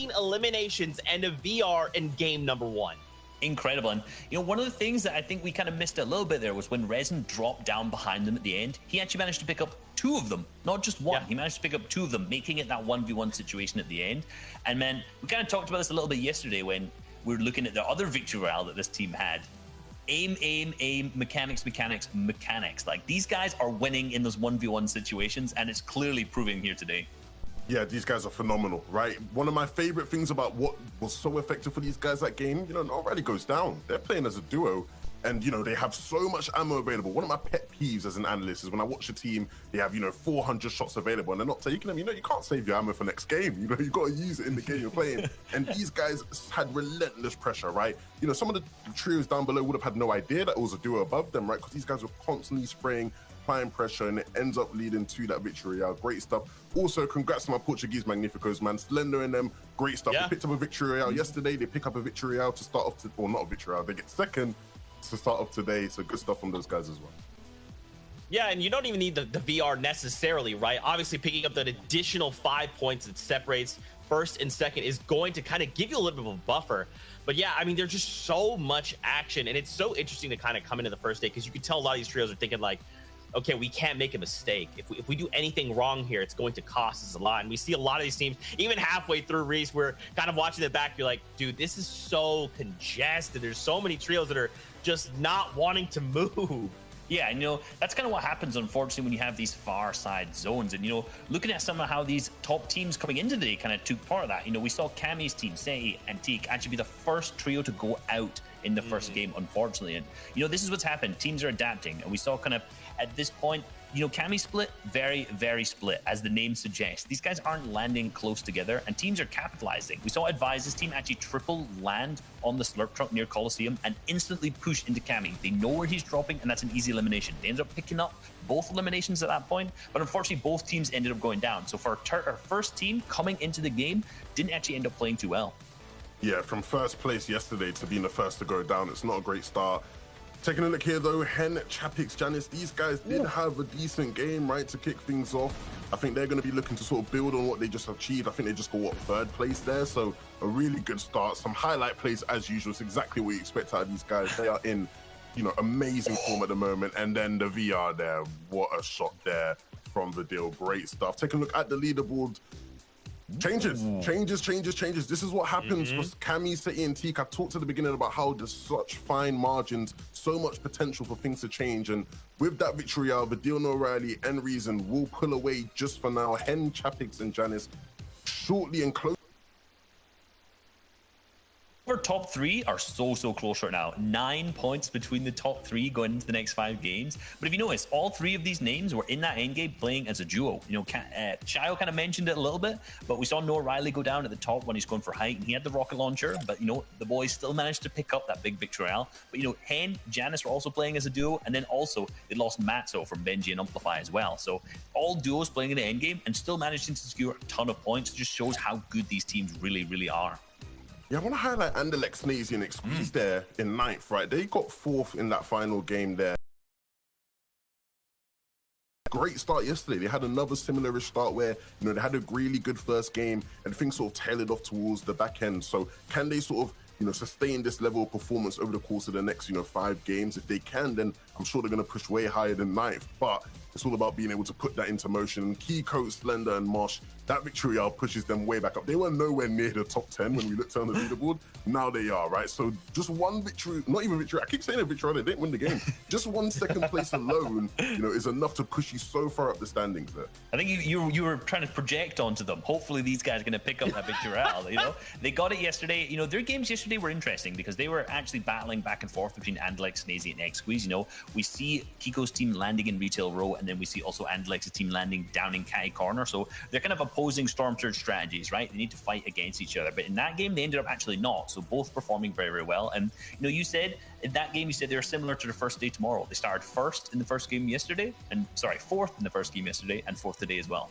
14 eliminations and a VR in game number 1. Incredible. And one of the things that I think we kind of missed a little bit there was when Resin dropped down behind them at the end, he actually managed to pick up 2 of them, not just 1. He managed to pick up 2 of them, making it that 1v1 situation at the end. And man, we kind of talked about this a little bit yesterday when we were looking at the other victory royale that this team had. Aim, mechanics. Like, these guys are winning in those 1v1 situations, and it's clearly proving here today. Yeah, these guys are phenomenal, right? One of my favorite things about what was so effective for these guys that game, not really goes down. They're playing as a duo, and, they have so much ammo available. One of my pet peeves as an analyst is when I watch a team, they have, 400 shots available, and they're not taking them. You can't save your ammo for next game. You've got to use it in the game you're playing. And these guys had relentless pressure, right? Some of the trios down below would have had no idea that it was a duo above them, right? Because these guys were constantly spraying, applying pressure, and it ends up leading to that victory. Great stuff. Also, congrats to my Portuguese Magnificos, man. Slender and them, great stuff. They picked up a victory royale yesterday. They pick up a victory royale to start off, or not a victory royale, they get second to start off today. So good stuff from those guys as well. Yeah, and you don't even need the VR necessarily, right? Obviously, picking up that additional 5 points that separates first and second is going to kind of give you a little bit of a buffer. But yeah, I mean, there's just so much action, and it's so interesting to kind of come into the first day because you can tell a lot of these trios are thinking like, okay, we can't make a mistake. If we do anything wrong here, it's going to cost us a lot. And we see a lot of these teams, even halfway through Reese, we're kind of watching the back, you're like, dude, this is so congested. There's so many trios that are just not wanting to move. Yeah, and that's kind of what happens, unfortunately, when you have these far side zones. And, looking at some of how these top teams coming into the day kind of took part of that. We saw Cammy's team, Sei and Teak, actually be the first trio to go out in the first game, unfortunately. And, this is what's happened. Teams are adapting. And we saw kind of at this point, Cammy split, very, very split, as the name suggests. These guys aren't landing close together, and teams are capitalizing. We saw Advise's team actually triple land on the Slurp Truck near Coliseum and instantly push into Cammy. They know where he's dropping, and that's an easy elimination. They ended up picking up both eliminations at that point, but unfortunately, both teams ended up going down. So for our first team coming into the game, didn't actually end up playing too well. Yeah, from first place yesterday to being the first to go down, it's not a great start. Taking a look here, though, Hen, Chapix, Janice, these guys did have a decent game, right, to kick things off. I think they're going to be looking to sort of build on what they just achieved. I think they just got, third place there? So a really good start. Some highlight plays as usual. It's exactly what you expect out of these guys. They are in, amazing form at the moment. And then the VR there, what a shot there from the deal. Great stuff. Taking a look at the leaderboard. Changes. This is what happens with Cammy, City, and Teak. I talked at the beginning about how there's such fine margins, so much potential for things to change. And with that victory out, Badil, O'Reilly, and Reason will pull away just for now. Hen, Chapix, and Janice shortly and close. Our top 3 are so close right now. 9 points between the top 3 going into the next 5 games. But if you notice, all 3 of these names were in that endgame playing as a duo. Shayo kind of mentioned it a little bit, but we saw Noah Riley go down at the top when he's going for height, and he had the rocket launcher. But the boys still managed to pick up that big victory royale. But Hen, Janice were also playing as a duo, and then also they lost Matzo from Benji and Amplify as well. So all duos playing in the endgame and still managing to secure a ton of points. Just shows how good these teams really are. Yeah, I want to highlight Anderlecht, Snazy, and Exqueeze there in 9th, right? They got 4th in that final game there. Great start yesterday. They had another similar-ish start where, they had a really good first game and things sort of tailed off towards the back end. So can they sort of, sustain this level of performance over the course of the next, 5 games? If they can, then I'm sure they're going to push way higher than 9th. But it's all about being able to put that into motion. Keycoat, Slender, and Mosh, that victory pushes them way back up. They were nowhere near the top 10 when we looked on the leaderboard. Now they are, right? So just one victory, not even victory, I keep saying a victory, they didn't win the game. Just one second place alone, is enough to push you so far up the standings there. I think you were trying to project onto them. Hopefully these guys are going to pick up that victory royale, They got it yesterday. Their games yesterday were interesting because they were actually battling back and forth between Anderlecht, Snazy, and X-Squeeze. We see Kiko's team landing in Retail Row, and then we see also Anderlecht's team landing down in Kai Corner. So they're kind of opposing Storm Surge strategies, right? They need to fight against each other. But in that game, they ended up actually not. So both performing very well. And, you said in that game, they were similar to the first day tomorrow. They started first in the first game yesterday, and fourth in the first game yesterday, and 4th today as well.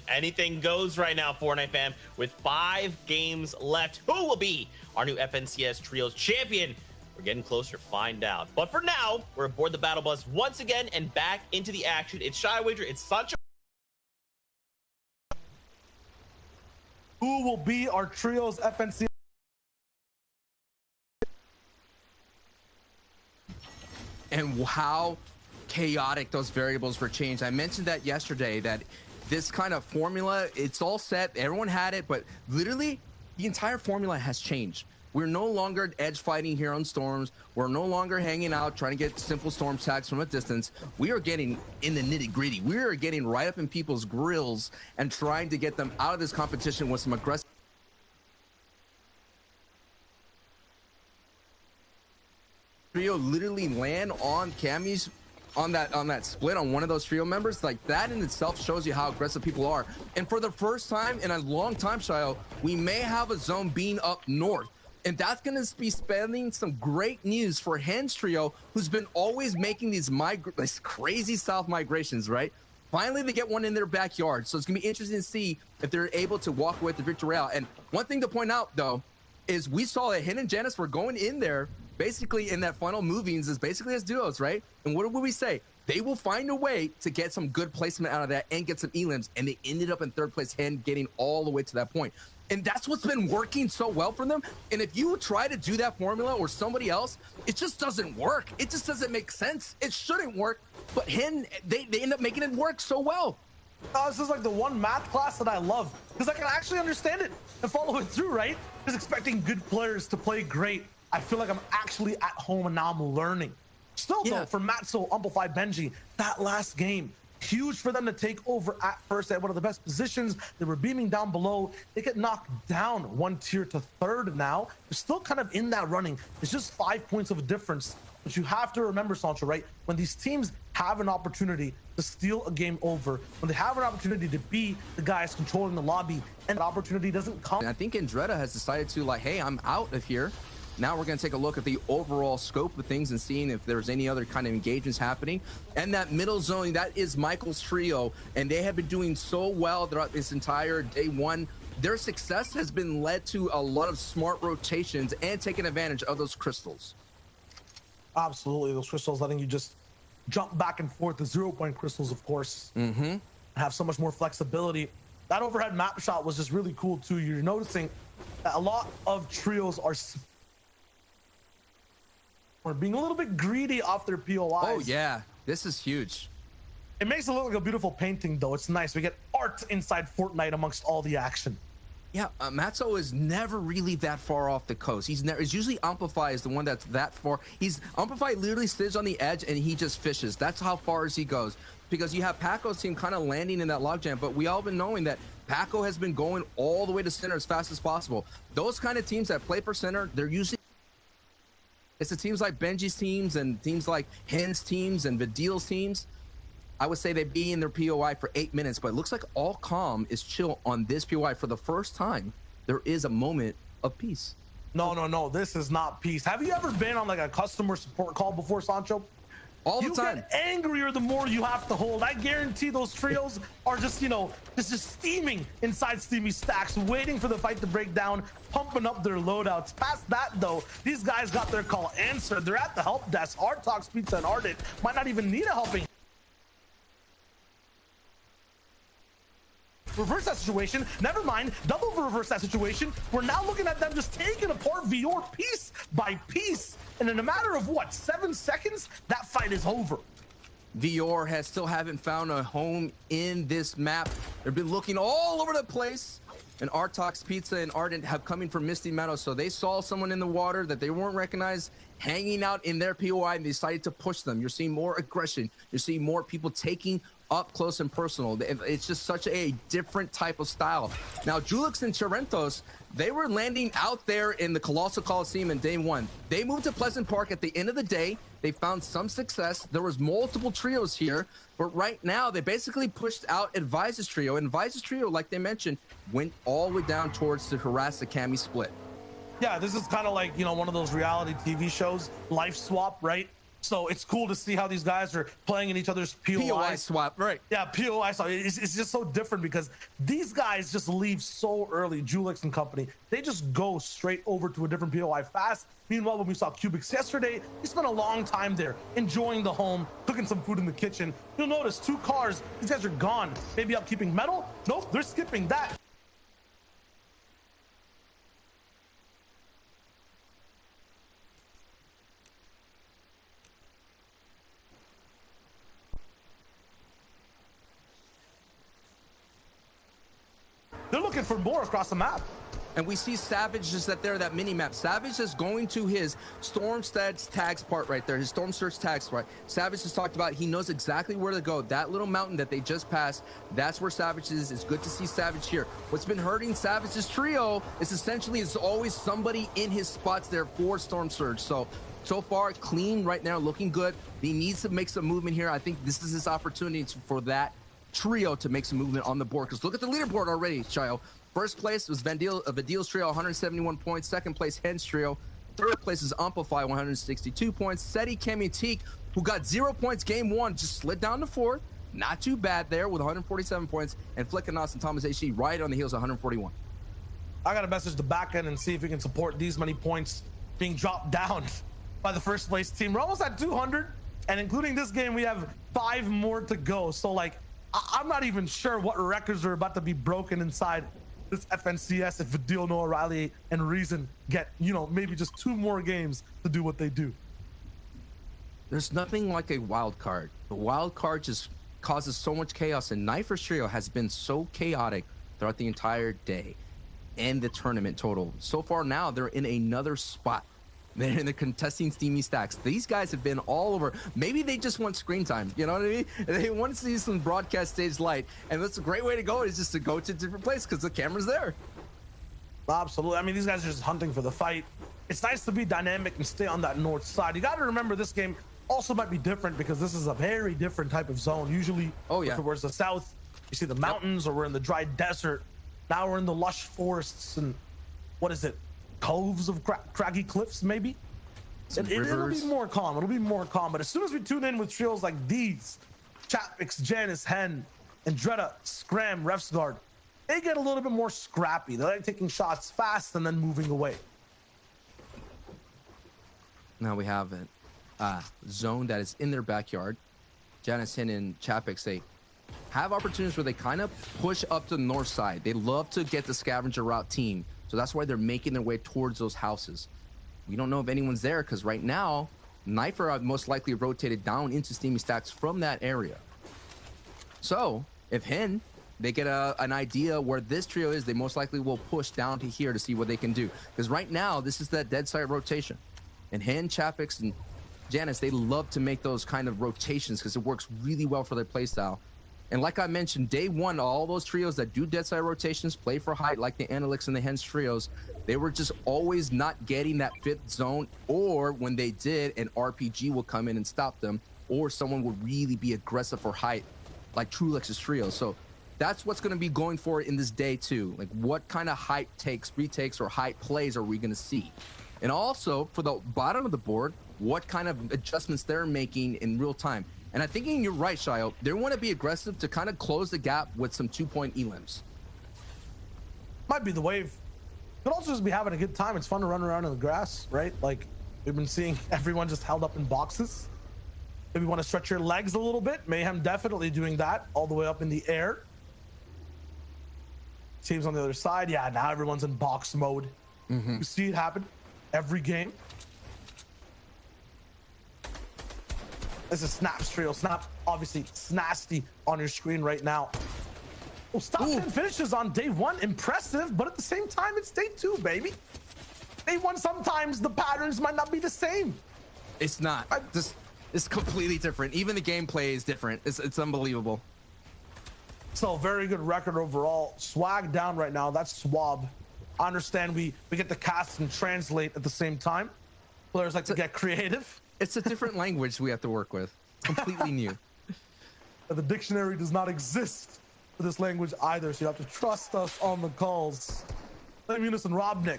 Anything goes right now, Fortnite fam. With 5 games left, who will be our new FNCS Trios champion? We're getting closer to find out. But for now, we're aboard the battle bus once again and back into the action. It's Shy Wager. It's Sancho. who will be our trios FNC. And how chaotic those variables were changed. I mentioned that yesterday, that this kind of formula, it's all set, everyone had it, but literally the entire formula has changed. We're no longer edge fighting here on storms. We're no longer hanging out trying to get simple storm tags from a distance. We are getting in the nitty gritty. We are getting right up in people's grills and trying to get them out of this competition with some aggressive trio literally land on Cammy's on that split on one of those trio members. Like, that in itself shows you how aggressive people are. And for the first time in a long time, Shio, we may have a zone being up north. And that's going to be spending some great news for Hen's trio, who's been always making these crazy south migrations, right? Finally, they get one in their backyard. So it's going to be interesting to see if they're able to walk away with the victory royale. And one thing to point out, though, is we saw that Hen and Janice were going in there basically in that final movings as basically as duos, right? And what would we say? They will find a way to get some good placement out of that and get some elims. And they ended up in third place, Hen getting all the way to that point. And that's what's been working so well for them. And if you try to do that formula or somebody else, it just doesn't work. It just doesn't make sense. It shouldn't work. But Hen, they end up making it work so well. This is like the one math class that I love, because I can actually understand it and follow it through, right? Just expecting good players to play great. I feel like I'm actually at home and now I'm learning. Still, though, for Matzo, Amplify, Benji, that last game, huge for them to take over at first at one of the best positions. They were beaming down below. They get knocked down one tier to third now. They're still kind of in that running. It's just 5 points of a difference. But you have to remember, Sancho, right? When these teams have an opportunity to steal a game over, when they have an opportunity to be the guys controlling the lobby, and the opportunity doesn't come. And I think Andretta has decided to, like, hey, I'm out of here. Now we're going to take a look at the overall scope of things and seeing if there's any other kind of engagements happening. And that middle zone, that is Michael's trio. And they have been doing so well throughout this entire day one. Their success has been led to a lot of smart rotations and taking advantage of those crystals. Absolutely. Those crystals letting you just jump back and forth. The 0-point crystals, of course, have so much more flexibility. That overhead map shot was just really cool, too. You're noticing that a lot of trios are being a little bit greedy off their POIs. Oh, yeah. This is huge. It makes it look like a beautiful painting, though. It's nice. We get art inside Fortnite amongst all the action. Yeah, Matzo is never really that far off the coast. It's usually Amplify is the one that's that far. Amplify literally sits on the edge and he just fishes. That's how far as he goes. Because you have Paco's team kind of landing in that logjam, but we all been knowing that Paco has been going all the way to center as fast as possible. Those kind of teams that play for center, they're usually it's the teams like Benji's teams and teams like Hen's teams and Vidil's teams. I would say they'd be in their POI for 8 minutes, but it looks like all calm is chill on this POI. For the first time, there is a moment of peace. No, this is not peace. Have you ever been on like a customer support call before, Sancho? All the time. You get angrier the more you have to hold. I guarantee those trios are just, just steaming inside Steamy Stacks, waiting for the fight to break down, pumping up their loadouts. Past that, though, these guys got their call answered. They're at the help desk. Artox, Pizza, and Ardent might not even need a helping. Reverse that situation. Never mind. Double reverse that situation. We're now looking at them just taking apart Vior piece by piece. And in a matter of, 7 seconds, that fight is over. Vior still haven't found a home in this map. They've been looking all over the place. And Artox, Pizza, and Ardent have coming from Misty Meadows. So they saw someone in the water that they weren't recognized hanging out in their POI and they decided to push them. You're seeing more aggression. You're seeing more people taking up close and personal. It's just such a different type of style. Now, Julix and Charentos, they were landing out there in the Colossal Coliseum in day one. They moved to Pleasant Park at the end of the day. They found some success. There was multiple trios here, but right now they basically pushed out Advise's trio. And Advise's trio, like they mentioned, went all the way down towards to harass the Cammy split. Yeah, this is kind of like, one of those reality TV shows, Life Swap, right? So it's cool to see how these guys are playing in each other's POI swap, right? Yeah, POI swap. It's just so different because these guys just leave so early. Julix and company, they just go straight over to a different POI fast. Meanwhile, when we saw Cubics yesterday, he spent a long time there enjoying the home, cooking some food in the kitchen. You'll notice 2 cars. These guys are gone. Maybe upkeeping metal. Nope, they're skipping that. looking for more across the map. And we see Savage just that mini map. Savage is going to his Storm Stats tags part right there, his Storm Search tags part. Savage has talked about, he knows exactly where to go. That little mountain that they just passed, that's where Savage is. It's good to see Savage here. What's been hurting Savage's trio is essentially it's always somebody in his spots there for Storm Surge. So far, clean right now, looking good. He needs to make some movement here. I think this is his opportunity for that trio to make some movement on the board. Because look at the leaderboard already, Chayo. First place was Vadil's trio, 171 points. Second place, Hen's trio. Third place is Amplify, 162 points. Seti, Kemi, Teak, who got 0 points game one, just slid down to fourth. Not too bad there with 147 points. And Flick and Nos and Thomas HC right on the heels, 141. I got to message the back end and see if we can support these many points being dropped down by the first place team. We're almost at 200, and including this game, we have 5 more to go. So, like, I'm not even sure what records are about to be broken inside this FNCS if Vadil, Noah, Riley, and Reason get, maybe just 2 more games to do what they do. There's nothing like a wild card. The wild card just causes so much chaos, and Knifer's trio has been so chaotic throughout the entire day and the tournament total. So far now, they're in another spot. They're in the contesting Steamy Stacks. These guys have been all over. Maybe they just want screen time. You know what I mean? They want to see some broadcast stage light. And that's a great way to go, is just to go to a different place because the camera's there. Absolutely. I mean, these guys are just hunting for the fight. It's nice to be dynamic and stay on that north side. You got to remember this game also might be different because this is a very different type of zone. Usually, if it was the south, you see the mountains, or we're in the dry desert. Now we're in the lush forests and what is it? Coves of craggy cliffs, maybe. It'll be more calm. It'll be more calm. But as soon as we tune in with trios like these, Chapix, Janice, Hen, Andretta, Scram, Refsguard, they get a little bit more scrappy. They like taking shots fast and then moving away. Now we have a zone that is in their backyard. Janice, Hen, and Chapix, they have opportunities where they kind of push up to the north side. They love to get the scavenger route team. So that's why they're making their way towards those houses. We don't know if anyone's there because right now, Knifer most likely rotated down into Steamy Stacks from that area. So if Hen, they get an idea where this trio is, they most likely will push down to here to see what they can do. Because right now, this is that dead side rotation. And Hen, Chapix, and Janice, they love to make those kind of rotations because it works really well for their playstyle. And like I mentioned, day one, all those trios that do dead side rotations, play for height, like the Analyx and the Hens trios, they were just always not getting that 5th zone, or when they did, an RPG will come in and stop them, or someone would really be aggressive for height, like Trulex's trio. So that's what's going to be going for in this day too. Like, what kind of height takes, retakes, or height plays are we going to see? And also, for the bottom of the board, what kind of adjustments they're making in real time. And I think you're right, Shayo. They want to be aggressive to kind of close the gap with some 2-point elims. Might be the wave. Could also just be having a good time. It's fun to run around in the grass, right? Like, we've been seeing everyone just held up in boxes. If you want to stretch your legs a little bit, Mayhem definitely doing that all the way up in the air. Teams on the other side, yeah, now everyone's in box mode. You see it happen every game. This is Snap's trio. Snap, obviously, Snasty on your screen right now. Well, stop 10 finishes on day one. Impressive, but at the same time, it's day 2, baby. Day 1, sometimes the patterns might not be the same. It's not. It's completely different. Even the gameplay is different. It's unbelievable. So, very good record overall. Swag down right now. That's Swab. I understand we get to cast and translate at the same time. Players like to get creative. It's a different language we have to work with. Completely new. The dictionary does not exist for this language either, so you have to trust us on the calls. Munis and Robnik.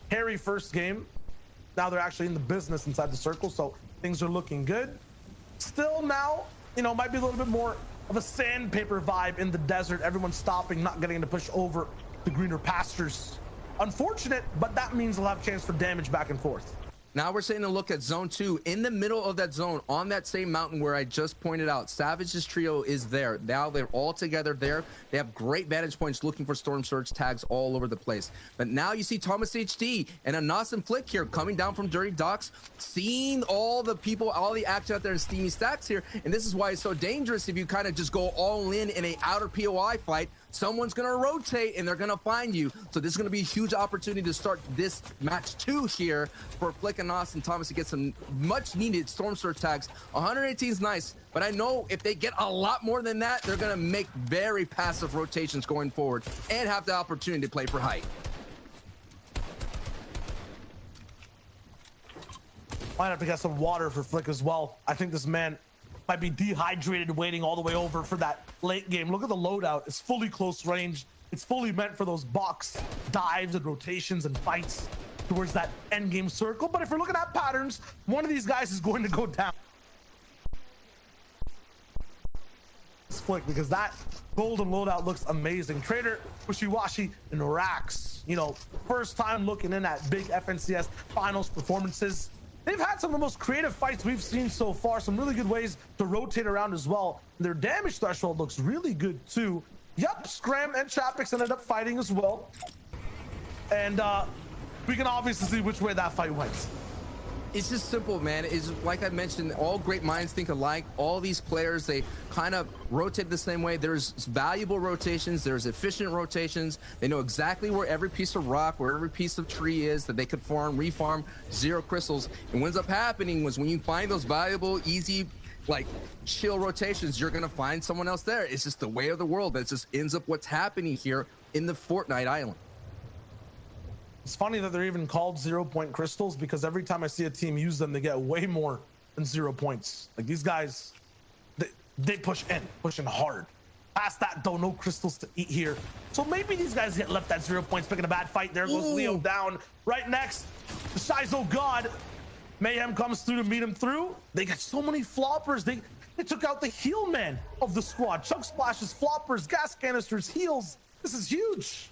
Harry first game. Now they're actually in the business inside the circle, so things are looking good. Still now, might be a little bit more of a sandpaper vibe in the desert. Everyone's stopping, not getting to push over the greener pastures. Unfortunate, but that means they'll have a chance for damage back and forth. Now we're taking a look at zone 2. In the middle of that zone, on that same mountain where I just pointed out, Savage's trio is there. Now they're all together there. They have great vantage points looking for Storm Surge tags all over the place. But now you see Thomas HD and Anas and Flick here coming down from Dirty Docks, seeing all the people, all the action out there in Steamy Stacks here. And this is why it's so dangerous if you kind of just go all in a outer POI fight someone's going to rotate and they're going to find you. So this is going to be a huge opportunity to start this match 2 here for Flick and Austin Thomas to get some much needed Storm Surge tags. 118 is nice, but I know if they get a lot more than that, they're going to make very passive rotations going forward and have the opportunity to play for height. Might have to get some water for Flick as well. I think this man might be dehydrated waiting all the way over for that late game. Look at the loadout. It's fully close range. It's fully meant for those box dives and rotations and fights towards that end game circle. But if we're looking at patterns, one of these guys is going to go down. It's Flick, because that golden loadout looks amazing. Trader, Wishiwashi, and Rax, you know, first time looking in at big FNCS finals performances. They've had some of the most creative fights we've seen so far. Some really good ways to rotate around as well. Their damage threshold looks really good too. Yep, Scram and Chapix ended up fighting as well. And we can obviously see which way that fight went. It's just simple, man. It's like I mentioned, all great minds think alike. All these players, they kind of rotate the same way. There's valuable rotations. There's efficient rotations. They know exactly where every piece of rock, where every piece of tree is that they could farm, refarm, 0 crystals. And what ends up happening was when you find those valuable, easy, like chill rotations, you're going to find someone else there. It's just the way of the world. That just ends up what's happening here in the Fortnite island. It's funny that they're even called 0-point crystals, because every time I see a team use them, they get way more than 0 points. Like these guys, they push in hard. Past that though, no crystals to eat here. So maybe these guys get left at 0 points, picking a bad fight. There goes Leo down. Right next, the Shizo God. Mayhem comes through to meet him through. They got so many floppers. They took out the heal man of the squad. Chug splashes, floppers, gas canisters, heals. This is huge.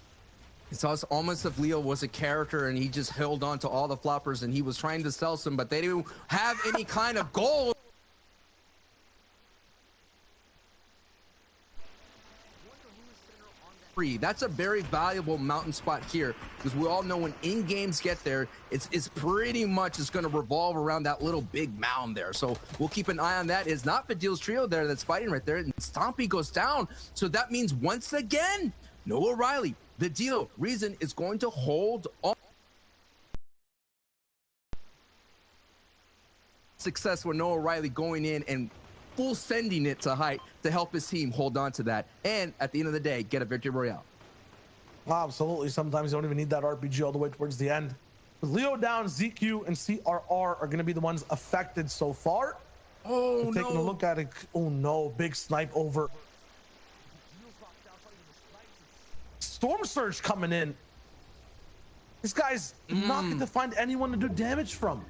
It's almost if Leo was a character and he just held on to all the floppers and he was trying to sell some, but they didn't have any kind of gold. That's a very valuable mountain spot here, because we all know when in-games get there, it's pretty much it's going to revolve around that little big mound there. So we'll keep an eye on that. It's not Fadil's trio there that's fighting right there, and Stompy goes down. So that means once again, Noah Riley, the deal, Reason is going to hold on. Success with Noah Riley going in and full sending it to height to help his team hold on to that. And at the end of the day, get a victory royale. Absolutely. Sometimes you don't even need that RPG all the way towards the end. With Leo down, ZQ and CRR are going to be the ones affected so far. Oh, no. Taking a look at it. Oh, no. Big snipe over. Storm Surge coming in. This guy's not going to find anyone to do damage from.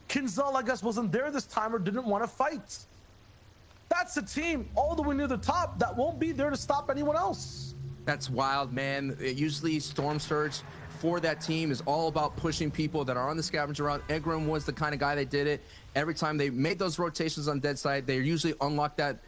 Kinzel, I guess, wasn't there this time or didn't want to fight. That's a team all the way near the top that won't be there to stop anyone else. That's wild, man. Usually Storm Surge for that team is all about pushing people that are on the scavenger route. Egram was the kind of guy that did it. Every time they made those rotations on dead side, they usually unlock that.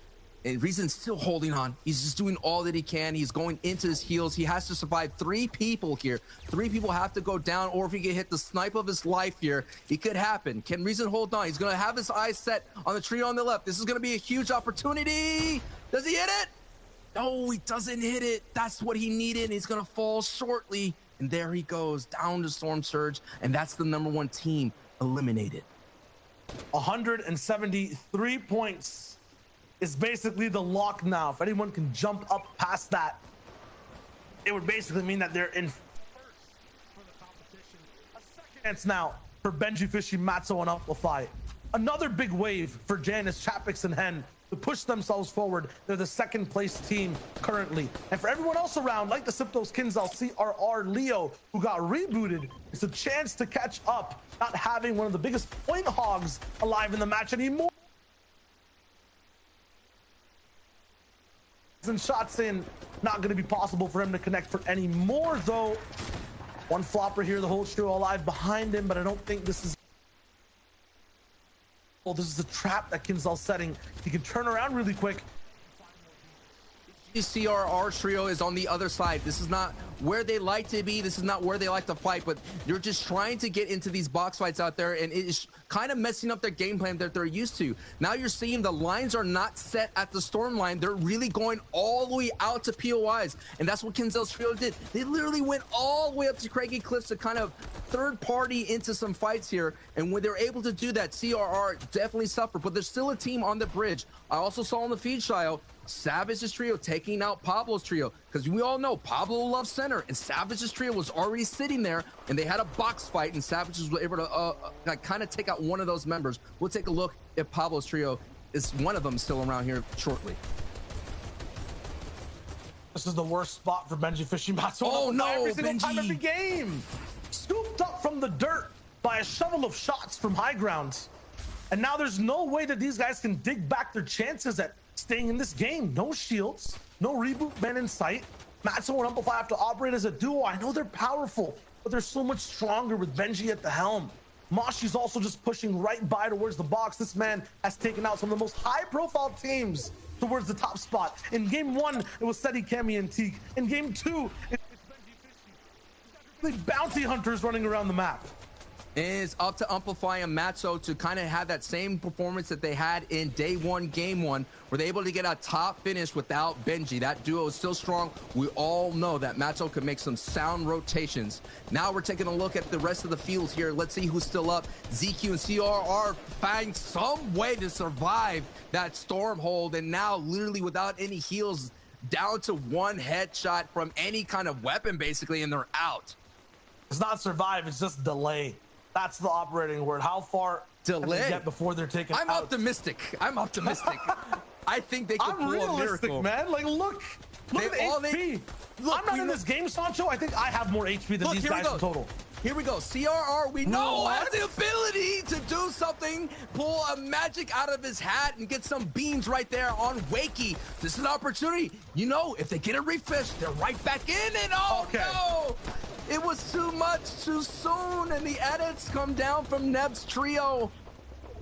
And Reason's still holding on. He's just doing all that he can. He's going into his heals. He has to survive 3 people here. 3 people have to go down, or if he can hit the snipe of his life here, it could happen. Can Reason hold on? He's going to have his eyes set on the tree on the left. This is going to be a huge opportunity. Does he hit it? No, he doesn't hit it. That's what he needed. He's going to fall shortly. And there he goes, down to Storm Surge. And that's the #1 team eliminated. 173 points. Is basically the lock now. If anyone can jump up past that, it would basically mean that they're in first for the competition. A second chance now for Benji Fishy, Matzo, and Amplify. Another big wave for Janice, Chapix, and Hen to push themselves forward. They're the 2nd place team currently. And for everyone else around, like the Siptos, Kinzel, CRR, Leo, who got rebooted, it's a chance to catch up, not having one of the biggest point hogs alive in the match anymore. And shots in, not going to be possible for him to connect for any more though. One flopper here, the whole trio alive behind him, but I don't think this is. Well, this is a trap that Kinzel's setting. He can turn around really quick. CRR trio is on the other side. This is not where they like to be. This is not where they like to fight, but they're just trying to get into these box fights out there, and it is kind of messing up their game plan that they're used to. Now you're seeing the lines are not set at the storm line. They're really going all the way out to POIs, and that's what Kinzel's trio did. They literally went all the way up to Craggy Cliffs to kind of third party into some fights here, and when they're able to do that, CRR definitely suffered, but there's still a team on the bridge. I also saw on the feed, Shio, Savage's trio taking out Pablo's trio, because we all know Pablo loves center, and Savage's trio was already sitting there, and they had a box fight, and Savages were able to kind of take out one of those members. We'll take a look if Pablo's trio is one of them still around here shortly. This is the worst spot for Benji fishing bots. Oh no, every single Benji. time, every game. Scooped up from the dirt by a shovel of shots from high grounds. And now there's no way that these guys can dig back their chances at staying in this game. No shields, no reboot men in sight. Matzo and Amplify have to operate as a duo. I know they're powerful, but they're so much stronger with Benji at the helm. Moshi's also just pushing right by towards the box. This man has taken out some of the most high-profile teams towards the top spot. In game 1, it was Seti, Cammy, and Teak. In game 2, it's Benji Fishy. The bounty hunters running around the map. It's up to Amplify and Matzo to kind of have that same performance that they had in day 1, game 1, where they're able to get a top finish without Benji. That duo is still strong. We all know that Matzo can make some sound rotations. Now we're taking a look at the rest of the fields here. Let's see who's still up. ZQ and CRR find some way to survive that storm hold, and now literally without any heals, down to one headshot from any kind of weapon basically, and they're out. It's not survive, it's just delay. That's the operating word. How far delay can they get before they're taken I'm out? Optimistic. I'm optimistic. I think they could pull a miracle. Man. Like, look at the HP. Look, I'm not in this game, Sancho. I think I have more HP than these guys in total. Here we go. CRR, we know, has the ability to do something, pull a magic out of his hat and get some beams right there on Wakey. This is an opportunity. You know, if they get a refish, they're right back in it. Oh, okay. No. It was too much too soon, and the edits come down from Neb's trio,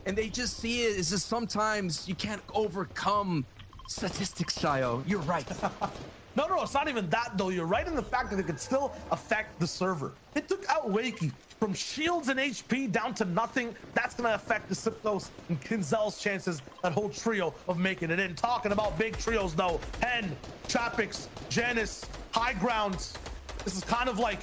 and they just see it. It's just sometimes you can't overcome statistics, Shio. You're right. No, it's not even that, though. You're right in the fact that it could still affect the server. It took out Wakey from shields and HP down to nothing. That's going to affect the Siptos and Kinzel's chances, that whole trio, of making it in. Talking about big trios, though. Hen, Chapix, Janice, High Grounds. This is kind of like,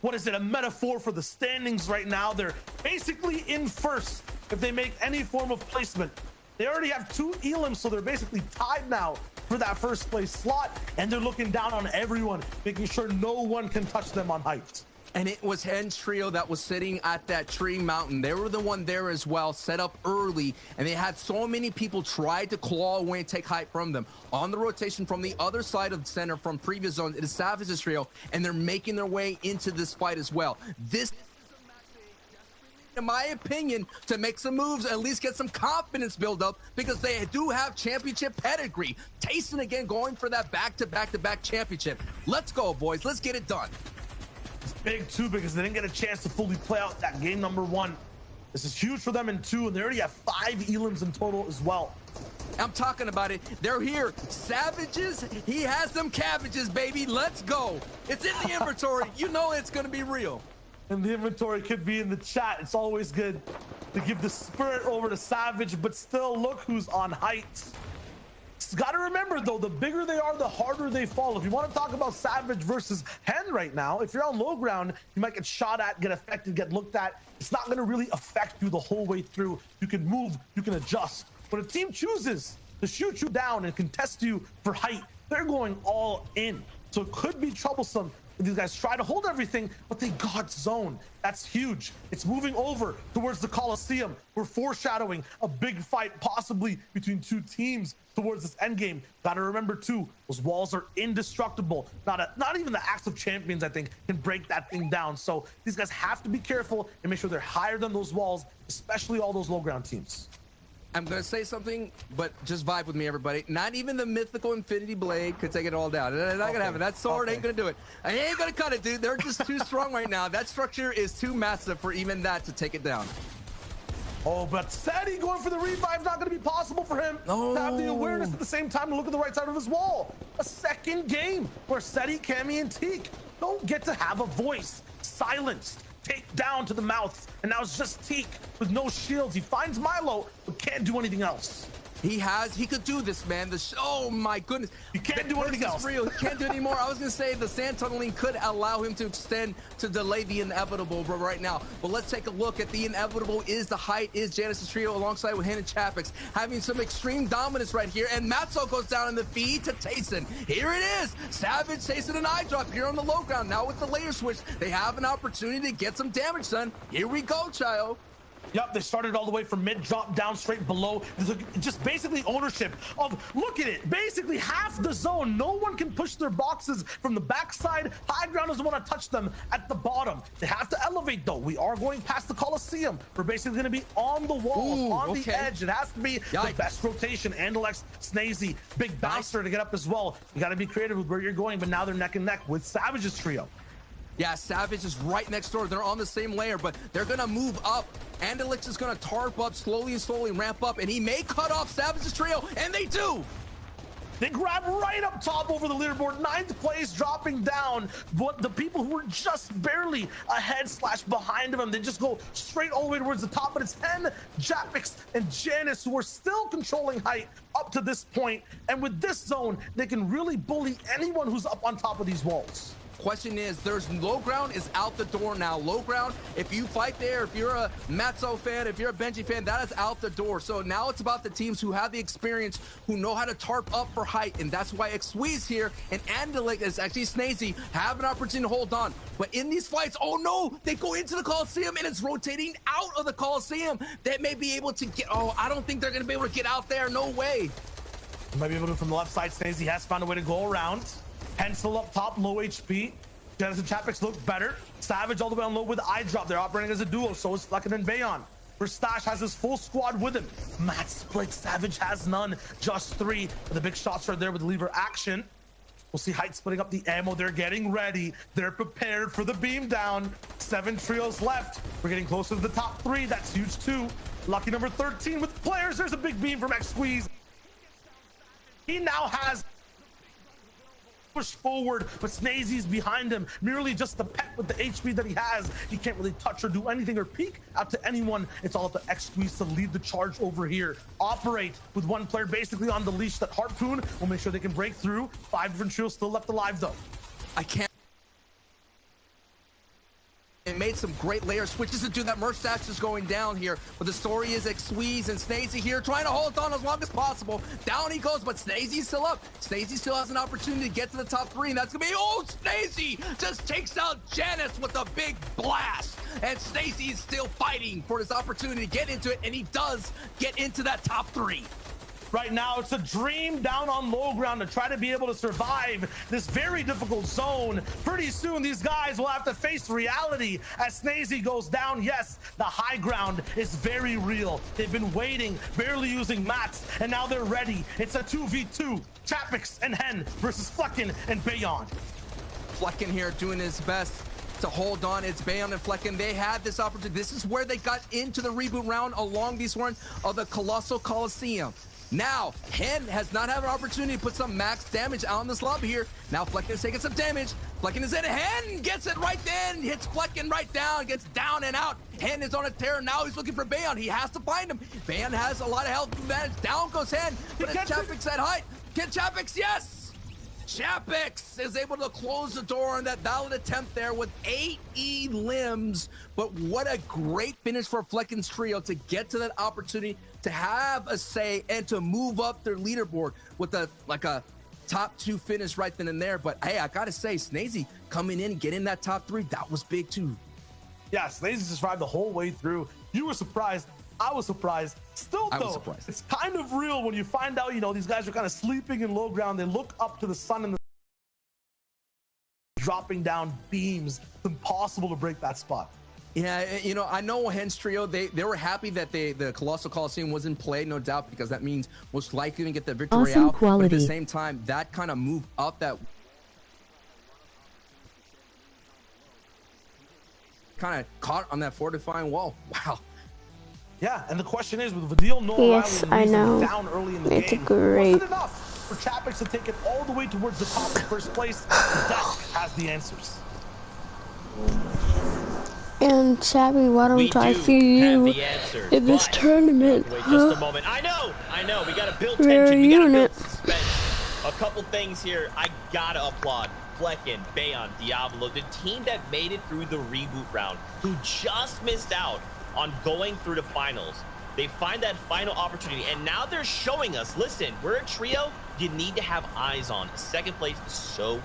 what is it, a metaphor for the standings right now. They're basically in first if they make any form of placement. They already have 2 elims, so they're basically tied now for that first place slot, and they're looking down on everyone, making sure no one can touch them on height. And it was Hen's trio that was sitting at that tree mountain. They were the one there as well, set up early, and they had so many people try to claw away and take height from them. On the rotation from the other side of the center from previous zones, it is Savage's trio, and they're making their way into this fight as well. This, in my opinion, to make some moves, at least get some confidence build up, because they do have championship pedigree. Tayson again going for that back-to-back championship. Let's go, boys. Let's get it done. It's big too, because they didn't get a chance to fully play out that game number 1. This is huge for them in 2, and they already have 5 elims in total as well. I'm talking about it. They're here. Savages, he has them cabbages, baby. Let's go. It's in the inventory. You know it's going to be real. And the inventory could be in the chat. It's always good to give the spirit over to Savage, but still, look who's on heights. Got to remember, though, the bigger they are, the harder they fall. If you want to talk about Savage versus Hen right now, if you're on low ground, you might get shot at, get affected, get looked at. It's not going to really affect you the whole way through. You can move, you can adjust. When a team chooses to shoot you down and contest you for height, they're going all in. So it could be troublesome. These guys try to hold everything, but they got zone. That's huge. It's moving over towards the Coliseum. We're foreshadowing a big fight, possibly between 2 teams towards this endgame. Got to remember, too, those walls are indestructible. Not even the Acts of Champions, I think, can break that thing down. So these guys have to be careful and make sure they're higher than those walls, especially all those low ground teams. I'm going to say something, but just vibe with me, everybody. Not even the mythical Infinity Blade could take it all down. They're not going to have it. That sword ain't going to do it. I ain't going to cut it, dude. They're just too strong right now. That structure is too massive for even that to take it down. Oh, but Seti going for the revive, not going to be possible for him to have the awareness at the same time to look at the right side of his wall. A second game where Seti, Cammy, and Teak don't get to have a voice. Silenced, take down to the mouth, and now it's just Teak with no shields. He finds Milo, but can't do anything else. He could do this, man. Oh my goodness. You can't do anything else. Real. He can't do it anymore. I was gonna say the sand tunneling could allow him to extend to delay the inevitable, but right now. But let's take a look at the inevitable. Is the height, is Janice's trio alongside with Hen and Chapix having some extreme dominance right here. And Matzo goes down in the feed to Tayson. Here it is. Savage, Tayson, and eye drop here on the low ground. Now with the layer switch, they have an opportunity to get some damage done. Here we go, Chayo. Yep, they started all the way from mid, dropped down straight below. Just basically ownership of, look at it, basically half the zone. No one can push their boxes from the backside. High ground doesn't want to touch them at the bottom. They have to elevate though. We are going past the Coliseum. We're basically going to be on the wall, on the edge. It has to be the best rotation. Andalex, Snazy, big bouncer to get up as well. You got to be creative with where you're going, but now they're neck and neck with Savage's trio. Yeah, Savage is right next door. They're on the same layer, but they're going to move up. Andalix is going to tarp up, slowly ramp up, and he may cut off Savage's trio, and they do. They grab right up top over the leaderboard, 9th place, dropping down. But the people who were just barely ahead / behind them, they just go straight all the way towards the top. But it's Hen, Japix, and Janice who are still controlling height up to this point. And with this zone, they can really bully anyone who's up on top of these walls. Question is, there's low ground is out the door now. Low ground, if you fight there, if you're a Matzo fan, if you're a Benji fan, that is out the door. So now it's about the teams who have the experience, who know how to tarp up for height, and that's why Xweez here and Andalik is actually Snazy have an opportunity to hold on. But in these fights, oh no, they go into the Coliseum and it's rotating out of the Coliseum. They may be able to get, I don't think they're gonna be able to get out there, no way. Might be able to from the left side. Snazy has found a way to go around. Pencil up top, low HP. Janice and Chapix look better. Savage all the way on low with eye drop. They're operating as a duo, so is Flecken and Bayon. Verstash has his full squad with him. Matt split, Savage has none, just 3. But the big shots are there with lever action. We'll see height splitting up the ammo. They're getting ready. They're prepared for the beam down. 7 trios left. We're getting closer to the top 3. That's huge too. Lucky number 13 with players. There's a big beam from Xweez. He now has push forward, but Snazy's behind him, merely just the pet with the HP that he has. He can't really touch or do anything or peek out to anyone. It's all up to Xweez to lead the charge over here. Operate with one player basically on the leash. That Harpoon will make sure they can break through. 5 different trios still left alive though. I can't. It made some great layer switches to do that. Merstash is going down here, but the story is Xweez and Snazy here trying to hold on as long as possible. Down he goes, but Snazy's still up. Snazy still has an opportunity to get to the top 3, and that's gonna be, Snazy just takes out Janice with a big blast, and Snazy's still fighting for his opportunity to get into it, and he does get into that top 3. Right now, it's a dream down on low ground to try to be able to survive this very difficult zone. Pretty soon, these guys will have to face reality as Snazy goes down. Yes, the high ground is very real. They've been waiting, barely using mats, and now they're ready. It's a 2v2. Chapix and Hen versus Flecken and Bayon. Flecken here doing his best to hold on. It's Bayon and Flecken. They had this opportunity. This is where they got into the reboot round along these run of the Colossal Coliseum. Now, Hen has not had an opportunity to put some max damage out in this lobby here. Now Flecken is taking some damage. Flecken is in. Hen gets it right then. Hits Flecken right down. Gets down and out. Hen is on a tear. Now he's looking for Bayon. He has to find him. Bayon has a lot of health advantage. Down goes Hen. But it's Chapix at height. Can Chapix? Yes! Chapix is able to close the door on that valid attempt there with 8 limbs. But what a great finish for Flecken's trio to get to that opportunity to have a say and to move up their leaderboard with a top 2 finish right then and there. But hey, I gotta say, Snazy coming in, getting that top 3, that was big too. Yeah, Snazy survived the whole way through. You were surprised. I was surprised. Still, though, it's kind of real when you find out, these guys are kind of sleeping in low ground. They look up to the sun and dropping down beams. It's impossible to break that spot. Yeah, I know Hen's trio, they were happy that the Colossal Coliseum was in play, no doubt, because that means most likely going to get the victory awesome out. Quality. But at the same time, that kind of move up that kind of caught on that fortifying wall. Wow. Yeah, and the question is, with Vidil, Noah, Yes, Riley, I and know. down early in the It's game, great. was it enough for Chapix to take it all the way towards the top of first place? Desk has the answers. And Shabby, why don't I see have you the answers, in this but tournament? wait just a moment. I know. We gotta build Rare tension. We gotta unit. build suspense. A couple things here. I gotta applaud Flecken, Bayon, Diablo, the team that made it through the reboot round, who just missed out on going through the finals. They find that final opportunity, and now they're showing us, listen, we're a trio you need to have eyes on. Second place is so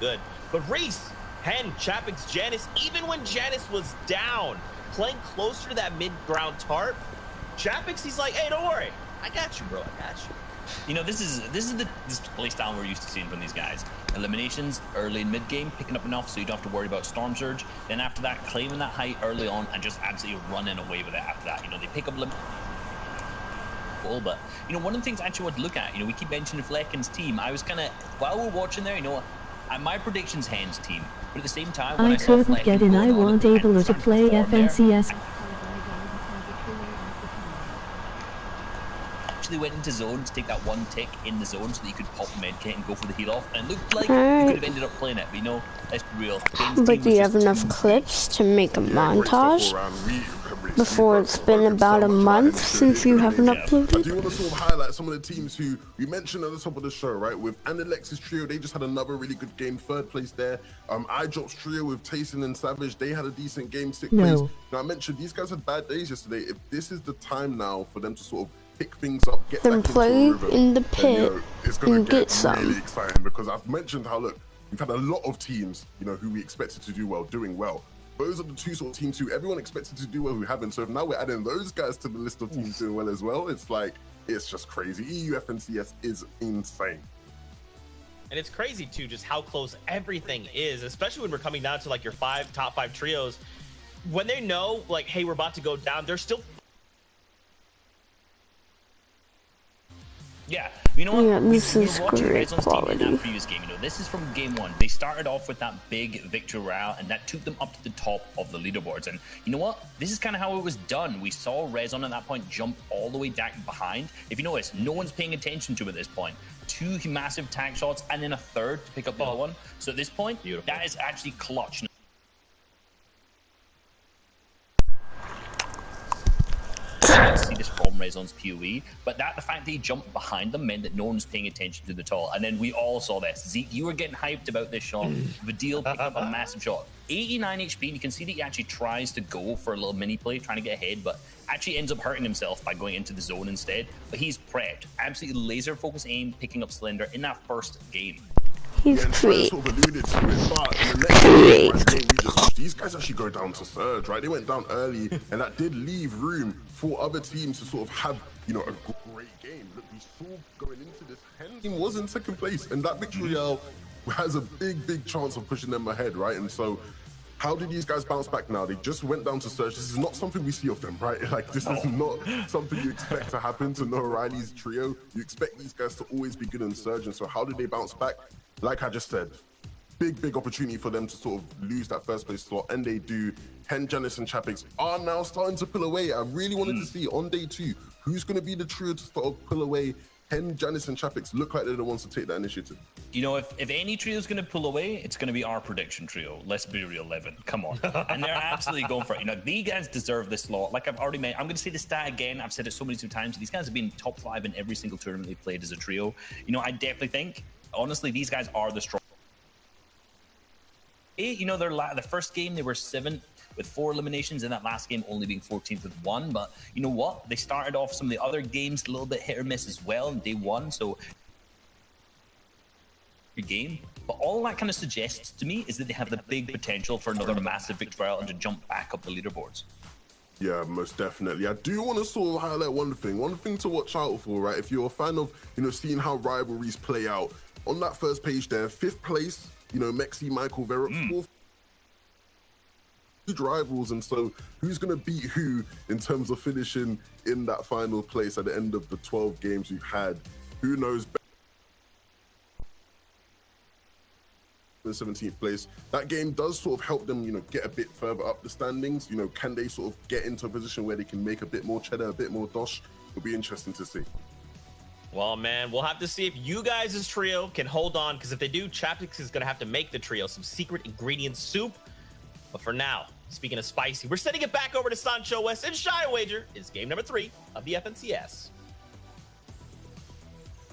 good. But Reese, Hen, Chapix, Janice, even when Janice was down, playing closer to that mid-ground tarp, Chapix, he's like, hey, don't worry. I got you, bro. I got you. You know, this is this play style we're used to seeing from these guys. Eliminations early and mid game, picking up enough so you don't have to worry about Storm Surge. Then after that, claiming that height early on and just absolutely running away with it after that. You know, they pick up but you know, one of the things I actually want to look at, you know, we keep mentioning Flecken's team. I was kind of, while we're watching there, you know, my prediction's Hen's team, but at the same time, when I saw couldn't Flecken get in. I wasn't able to play FNCS. Actually went into zone to take that one tick in the zone so that you could pop the med kit and go for the heal off, and it looked like you could have ended up playing it, but you know, let's be real. But do you have enough clips to make a montage? Before it's been about a month since you haven't uploaded? I do want to sort of highlight some of the teams who we mentioned at the top of the show, right? With Anilex's trio, they just had another really good game, third place there. iDrop's trio with Tayson and Savage, they had a decent game, sixth place. Now, I mentioned these guys had bad days yesterday. If this is the time now for them to sort of pick things up, get then back play into a rhythm, in the pit, then, you know, it's going to get some. really exciting, because I've mentioned how, look, we've had a lot of teams, you know, who we expected to do well, doing well. Those are the two sort of teams who everyone expected to do well, who haven't. So if now we're adding those guys to the list of teams doing well as well, it's like, it's just crazy. EU FNCS is insane. And it's crazy too, just how close everything is, especially when we're coming down to like your top five trios. When they know, like, hey, we're about to go down, they're still. Yeah, you know what? Yeah, this is great quality. In that previous game, you know, this is from game one. They started off with that big victory royale, and that took them up to the top of the leaderboards. And you know what? This is kind of how it was done. We saw Rezon at that point jump all the way back behind. If you notice, no one's paying attention to it at this point. Two massive tag shots, and then a third to pick up the other one. So at this point, that is actually clutch. See this from Rezon's PoE, but the fact that he jumped behind them meant that no one was paying attention to the all. And then we all saw this. Zeke, you were getting hyped about this shot. Vidil picked up a massive shot. 89 HP, and you can see that he actually tries to go for a little mini play, trying to get ahead, but actually ends up hurting himself by going into the zone instead. But he's prepped. Absolutely laser focus aim, picking up Slender in that first game. He's great. Sort of alluded to it, but in the next game, we just watched, these guys actually go down to Surge, right? They went down early, and that did leave room for other teams to sort of have, you know, a great game. Look, we saw going into this, Hen team was in second place, and that victory has a big chance of pushing them ahead, right? And so, how did these guys bounce back now? They just went down to Surge. This is not something we see of them, right? Like, this is not something you expect to happen to Noah Riley's trio. You expect these guys to always be good in Surge, and so how did they bounce back? Like I just said, big opportunity for them to sort of lose that first place slot, and they do. Hen, Janice, and Chapix are now starting to pull away. I really wanted to see on day 2 who's going to be the trio to sort of pull away. Hen, Janice, and Chapix look like they're the ones to take that initiative. You know, if any trio is going to pull away, it's going to be our prediction trio. Let's be real, Levin. Come on. And they're absolutely going for it. You know, these guys deserve this slot. Like I've already made, I'm going to say the stat again. I've said it so many times. These guys have been top 5 in every single tournament they've played as a trio. You know, I definitely think, honestly, these guys are the strong. You know, the first game they were 7th with 4 eliminations, and that last game only being 14th with 1. But you know what? They started off some of the other games a little bit hit or miss as well in day 1. So game. But all that kind of suggests to me is that they have the big potential for another massive victory and to jump back up the leaderboards. Yeah, most definitely. I do want to sort of highlight one thing to watch out for, right? If you're a fan of, you know, seeing how rivalries play out, on that first page there, 5th place, you know, Mexi, Michael, Vera, 4th rivals, and so who's going to beat who in terms of finishing in that final place at the end of the 12 games we've had? Who knows? in 17th place. That game does sort of help them, get a bit further up the standings. Can they sort of get into a position where they can make a bit more cheddar, a bit more dosh? It'll be interesting to see. Well, man, we'll have to see if you guys' trio can hold on, because if they do, Chaptix is going to have to make the trio some secret ingredient soup. But for now, speaking of spicy, we're sending it back over to Sancho West, and Shy Wager is game number 3 of the FNCS.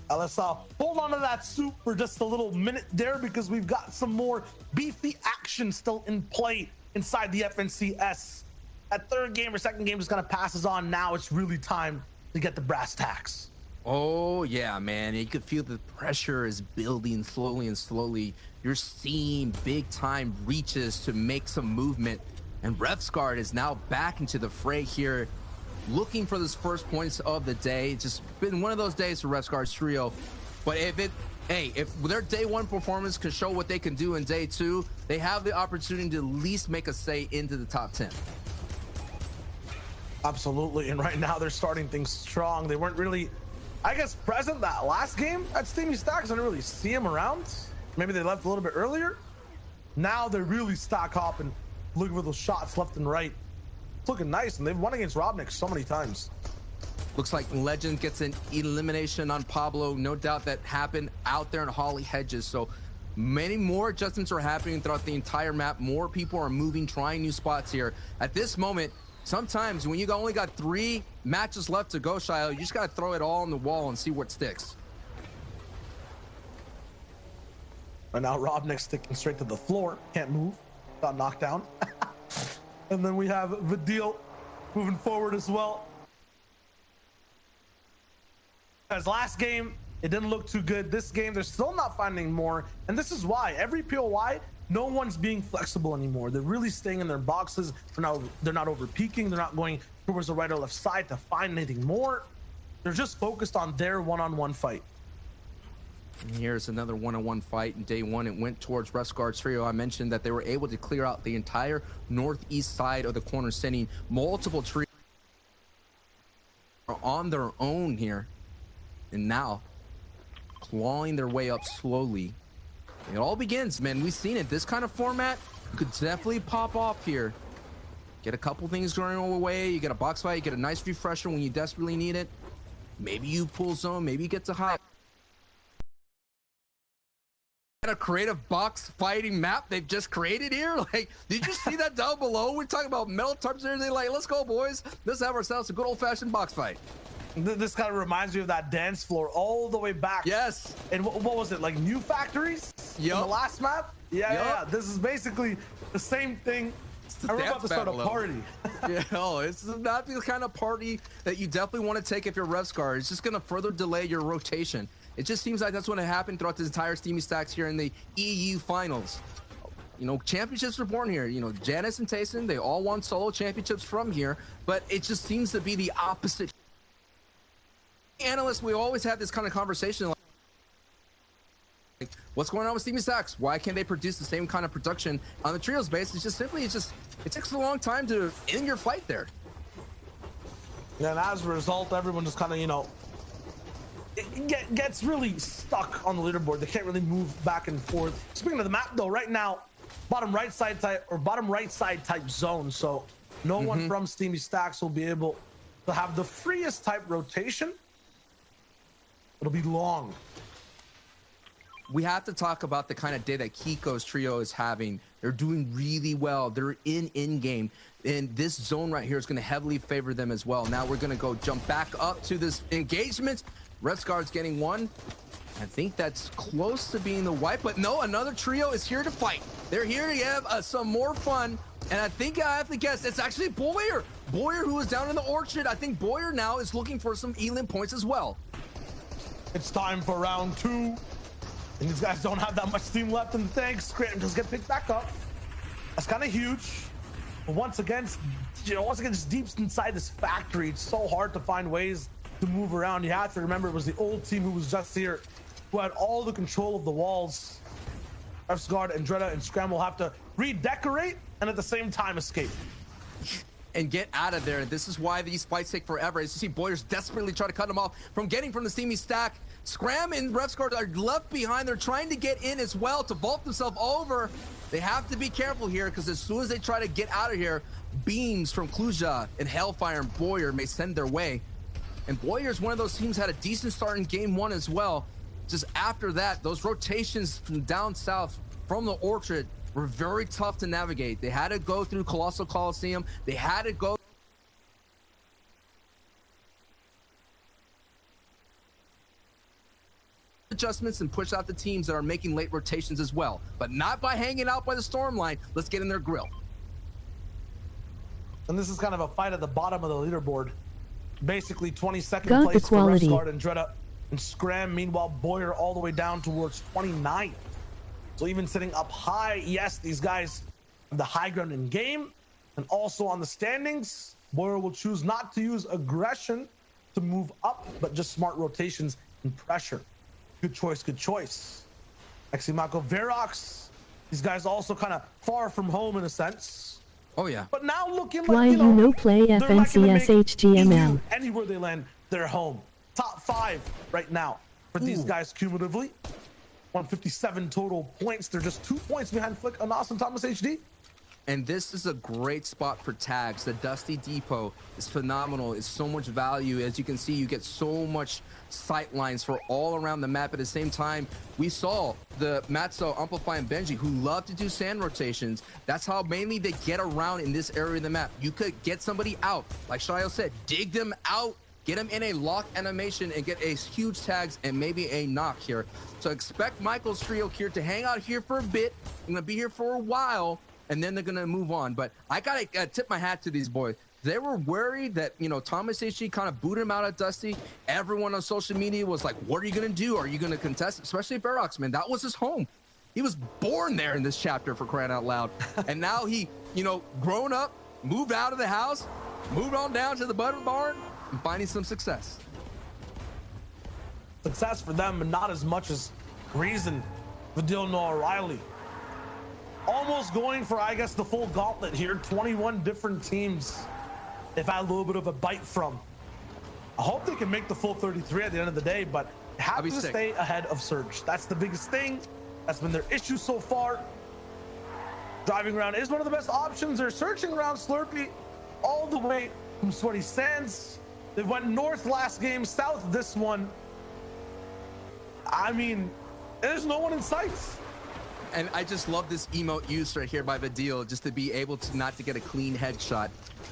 Let's hold on to that soup for just a little minute there, because we've got some more beefy action still in play inside the FNCS. That third game or second game just kind of passes on. Now it's really time to get the brass tacks. Oh, yeah, man. You could feel the pressure is building slowly and slowly. You're seeing big-time reaches to make some movement. And Refsguard is now back into the fray here, looking for those first points of the day. It's just been one of those days for Refsguard's trio. But if their day one performance can show what they can do in day two, they have the opportunity to at least make a say into the top 10. Absolutely. And right now they're starting things strong. They weren't really, I guess, present that last game at Steamy Stacks. I didn't really see them around. Maybe they left a little bit earlier. Now they're really stock up and looking for those shots left and right. It's looking nice, and they've won against Robnik so many times. Looks like Legend gets an elimination on Pablo. No doubt that happened out there in Holly Hedges. So many more adjustments are happening throughout the entire map. More people are moving, trying new spots here. At this moment, sometimes when you only got 3 matches left to go, Shio, you just got to throw it all on the wall and see what sticks. Right now, Robnik's sticking straight to the floor. Can't move. Got knocked down. And then we have Vidil moving forward as well. As last game, it didn't look too good. This game, they're still not finding more. And this is why. Every POY, no one's being flexible anymore. They're really staying in their boxes. They're not over peaking. They're not going towards the right or left side to find anything more. They're just focused on their one-on-one fight. And here's another one-on-one fight in day one. It went towards Refsguard's trio. I mentioned that they were able to clear out the entire northeast side of the corner, sending multiple trios on their own here. And now, clawing their way up slowly. It all begins, man. We've seen it. This kind of format could definitely pop off here. Get a couple things going away. You get a box fight. You get a nice refresher when you desperately need it. Maybe you pull zone. Maybe you get to high. A creative box fighting map they've just created here. Like, did you see that down below? We're talking about metal tarps and everything. Like, let's go, boys. Let's have ourselves a good old-fashioned box fight. This kind of reminds me of that dance floor all the way back. Yes. And what was it, like New Factories? Yep. In the last map? Yeah. This is basically the same thing. We're about to start a party. It's not the kind of party that you definitely want to take if you're Refsguard. It's just going to further delay your rotation. It just seems like that's what happened throughout this entire Steamy Stacks here in the EU finals. Championships were born here. Janice and Tayson, they all won solo championships from here, but it just seems to be the opposite. Analysts, we always have this kind of conversation like, what's going on with Steamy Stacks? Why can't they produce the same kind of production on the trios base? It takes a long time to end your fight there. And as a result, everyone just kind of, it gets really stuck on the leaderboard. They can't really move back and forth. Speaking of the map, though, right now, bottom right side type zone. So no one from Steamy Stacks will be able to have the freest type rotation. It'll be long. We have to talk about the kind of day that Kiko's trio is having. They're doing really well. They're in-game. And this zone right here is going to heavily favor them as well. Now we're going to go jump back up to this engagement. Refsguard's getting one. I think that's close to being the wipe, but no, another trio is here to fight. They're here to have some more fun. And I think I have to guess it's actually Boyer. Boyer, who is down in the orchard. I think Boyer now is looking for some Elim points as well. It's time for round 2. And these guys don't have that much steam left in the tank. Scranton just get picked back up. That's kind of huge. But once again, just deep inside this factory, it's so hard to find ways to move around. You have to remember it was the old team who was just here, who had all the control of the walls. Refsguard and Dreda and Scram will have to redecorate and at the same time escape. and get out of there. This is why these fights take forever. As you see, Boyers desperately try to cut him off from getting from the steamy stack. Scram and Revscard are left behind. They're trying to get in as well to vault themselves over. They have to be careful here because as soon as they try to get out of here, beams from Kluja and Hellfire and Boyer may send their way. And Boyer's one of those teams had a decent start in game one as well. Just after that, those rotations from down south from the Orchard were very tough to navigate. They had to go through Colossal Coliseum. They had to go adjustments and push out the teams that are making late rotations as well, but not by hanging out by the storm line. Let's get in their grill. And this is kind of a fight at the bottom of the leaderboard. Basically 22nd Got place the for quality. Revscard and Dredda and Scram. Meanwhile, Boyer all the way down towards 29th. So even sitting up high, yes, these guys have the high ground in game and also on the standings. Boyer will choose not to use aggression to move up, but just smart rotations and pressure. Good choice, good choice. Eximako, Verox, these guys also kind of far from home in a sense. Oh yeah. But now looking Why like, you know play they're not gonna make FNCS EU anywhere they land, their home. Top 5 right now for these guys cumulatively. 157 total points. They're just 2 points behind Flick, Anas, and Thomas HD. And this is a great spot for tags. The Dusty Depot is phenomenal. It's so much value. As you can see, you get so much sight lines for all around the map. At the same time, we saw the Matzo, Amplify, and Benji, who love to do sand rotations. That's how mainly they get around in this area of the map. You could get somebody out, like Shayo said, dig them out, get them in a lock animation, and get a huge tags and maybe a knock here. So expect Michael's trio here to hang out here for a bit. I'm gonna be here for a while, and then they're gonna move on. But I gotta tip my hat to these boys. They were worried that, you know, Thomas HG kind of booted him out of Dusty. Everyone on social media was like, what are you gonna do? Are you gonna contest? Especially Verox, man, that was his home. He was born there in this chapter, for crying out loud. And now he, you know, grown up, moved out of the house, moved on down to the butter barn, and finding some success. Success for them, but not as much as reason for Noah Riley. Almost going for, I guess, the full gauntlet here. 21 different teams they've had a little bit of a bite from. I hope they can make the full 33 at the end of the day, but have to stay ahead of Surge. That's the biggest thing. That's been their issue so far. Driving around is one of the best options. They're searching around Slurpee all the way from Sweaty Sands. They went north last game, south this one. I mean, there's no one in sight. And I just love this emote used right here by Vadil, just to be able to not to get a clean headshot.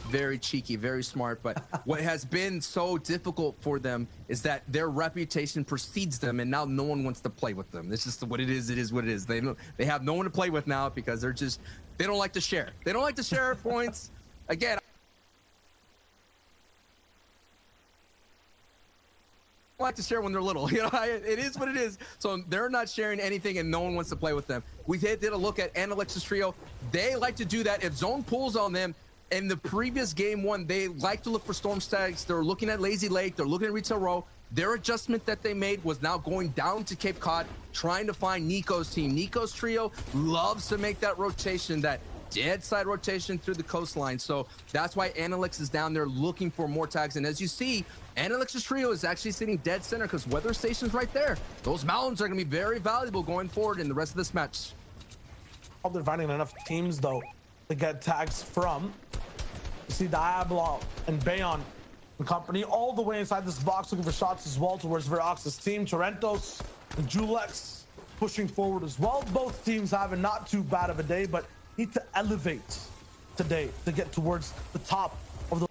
Very cheeky, very smart. But what has been so difficult for them is that their reputation precedes them, and now no one wants to play with them. This is what it is. It is what it is. They have no one to play with now because they don't like to share. They don't like to share points. Again, like to share when they're little, you know. It is what it is. So they're not sharing anything and no one wants to play with them. We did a look at Analex's trio. They like to do that if zone pulls on them. In the previous game one, they like to look for storm stags. They're looking at Lazy Lake, they're looking at Retail Row. Their adjustment that they made was now going down to Cape Cod, trying to find Nico's team. Nico's trio loves to make that rotation, that dead side rotation through the coastline. So that's why Analex is down there looking for more tags. And as you see, Analex's trio is actually sitting dead center because weather station's right there. Those mountains are going to be very valuable going forward in the rest of this match. Hope they're finding enough teams though to get tags from. You see Diablo and Bayon and company all the way inside this box looking for shots as well towards Verox's team. Torentos and Julex pushing forward as well. Both teams having not too bad of a day, but need to elevate today to get towards the top of the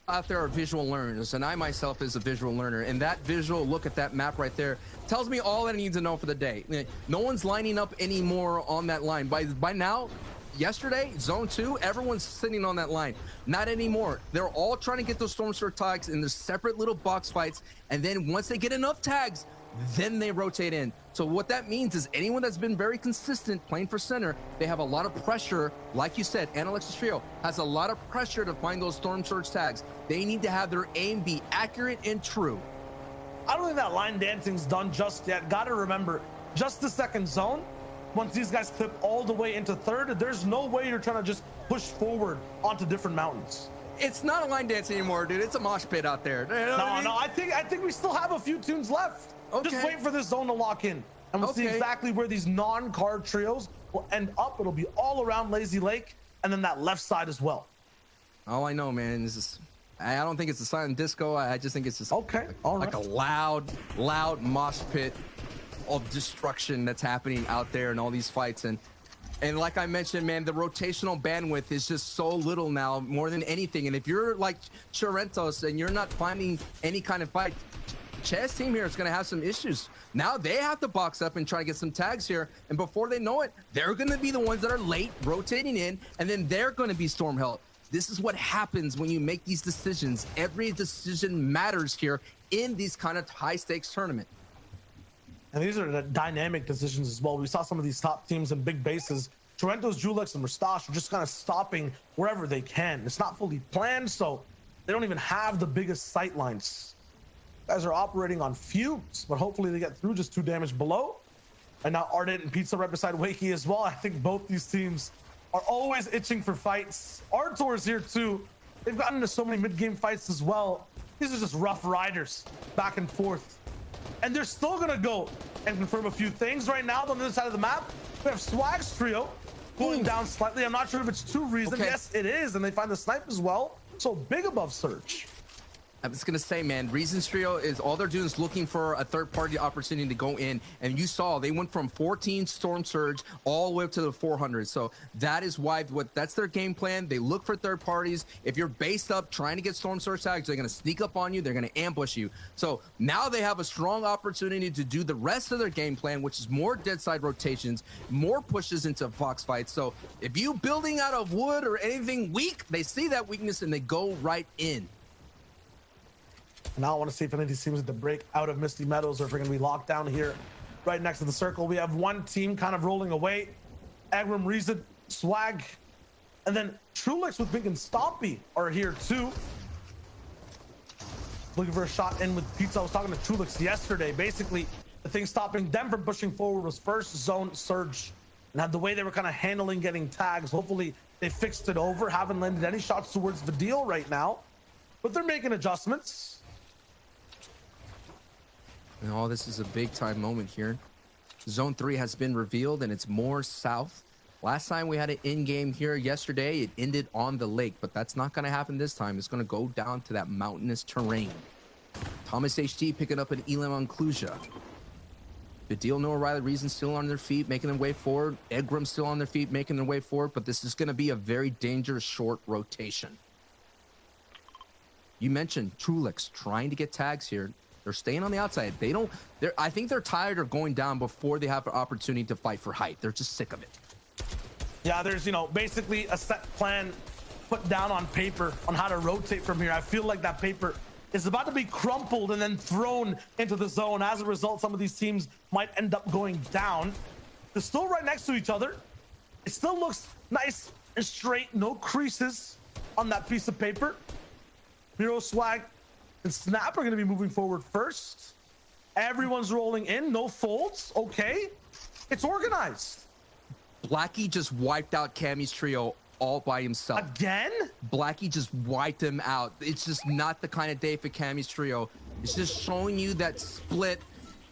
out there are visual learners, and I myself is a visual learner, and that visual look at that map right there tells me all that I need to know for the day. No one's lining up anymore on that line. By now, yesterday, zone 2, everyone's sitting on that line. Not anymore. They're all trying to get those storm surge tags in the separate little box fights, and then once they get enough tags, then they rotate in. So what that means is anyone that's been very consistent playing for center, they have a lot of pressure. Like you said, Analex's trio has a lot of pressure to find those storm surge tags. They need to have their aim be accurate and true. I don't think that line dancing's done just yet. Gotta remember, just the second zone, once these guys clip all the way into third, there's no way you're trying to just push forward onto different mountains. It's not a line dance anymore, dude. It's a mosh pit out there. You know what I mean? No, I think we still have a few tunes left. Okay. Just wait for this zone to lock in, and we'll see exactly where these non-card trios will end up. It'll be all around Lazy Lake, and then that left side as well. All I know, man, is just, I don't think it's a silent disco. I just think it's just like a loud mosh pit of destruction that's happening out there in all these fights. And like I mentioned, man, the rotational bandwidth is just so little now, more than anything. And if you're like Chirentos and you're not finding any kind of fight, Chess team here is going to have some issues. Now they have to box up and try to get some tags here. And before they know it, they're going to be the ones that are late rotating in, and then they're going to be storm held. This is what happens when you make these decisions. Every decision matters here in these kind of high stakes tournament. And these are the dynamic decisions as well. We saw some of these top teams and big bases. Toronto's Julex and Mustache are just kind of stopping wherever they can. It's not fully planned, so they don't even have the biggest sight lines. Guys are operating on fumes, but hopefully they get through. Just 2 damage below. And now Ardent and Pizza right beside Wakey as well. I think both these teams are always itching for fights. Artor's here too. They've gotten into so many mid-game fights as well. These are just rough riders back and forth. And they're still gonna go and confirm a few things. Right now on the other side of the map, we have Swag's trio cooling down slightly. I'm not sure if it's 2 reasons. Yes, it is. And they find the snipe as well. So big above Surge. I was going to say, man, Reasons Trio is all they're doing is looking for a third-party opportunity to go in. And you saw they went from 14 Storm Surge all the way up to the 400. So that is why that's their game plan. They look for third parties. If you're based up trying to get Storm Surge tags, they're going to sneak up on you. They're going to ambush you. So now they have a strong opportunity to do the rest of their game plan, which is more dead side rotations, more pushes into Fox fights. So if you building out of wood or anything weak, they see that weakness and they go right in. Now I want to see if any of these teams to break out of Misty Meadows or if we're going to be locked down here right next to the circle. We have one team kind of rolling away. Agram, Reason, Swag, and then Trulix with Bink and Stompy are here too. Looking for a shot in with Pizza. I was talking to Trulix yesterday. Basically, the thing stopping them from pushing forward was first zone Surge. And the way they were kind of handling getting tags, hopefully they fixed it over. Haven't landed any shots towards the deal right now, but they're making adjustments. Oh, this is a big time moment here. Zone 3 has been revealed and it's more south. Last time we had an in-game here yesterday, it ended on the lake, but that's not going to happen this time. It's going to go down to that mountainous terrain. Thomas HT picking up an Elam on Cluja. Badil, Noah Riley, Reason still on their feet, making their way forward. Egram still on their feet, making their way forward, but this is going to be a very dangerous short rotation. You mentioned Trulix trying to get tags here. They're staying on the outside. I think they're tired of going down before they have the opportunity to fight for height. They're just sick of it. Yeah, there's, basically a set plan put down on paper on how to rotate from here. I feel like that paper is about to be crumpled and then thrown into the zone. As a result, some of these teams might end up going down. They're still right next to each other. It still looks nice and straight. No creases on that piece of paper. Miro, Swag, and Snap are going to be moving forward first. Everyone's rolling in. No folds. Okay. It's organized. Blackie just wiped out Cammy's trio all by himself. Again? Blackie just wiped him out. It's just not the kind of day for Cammy's trio. It's just showing you that split.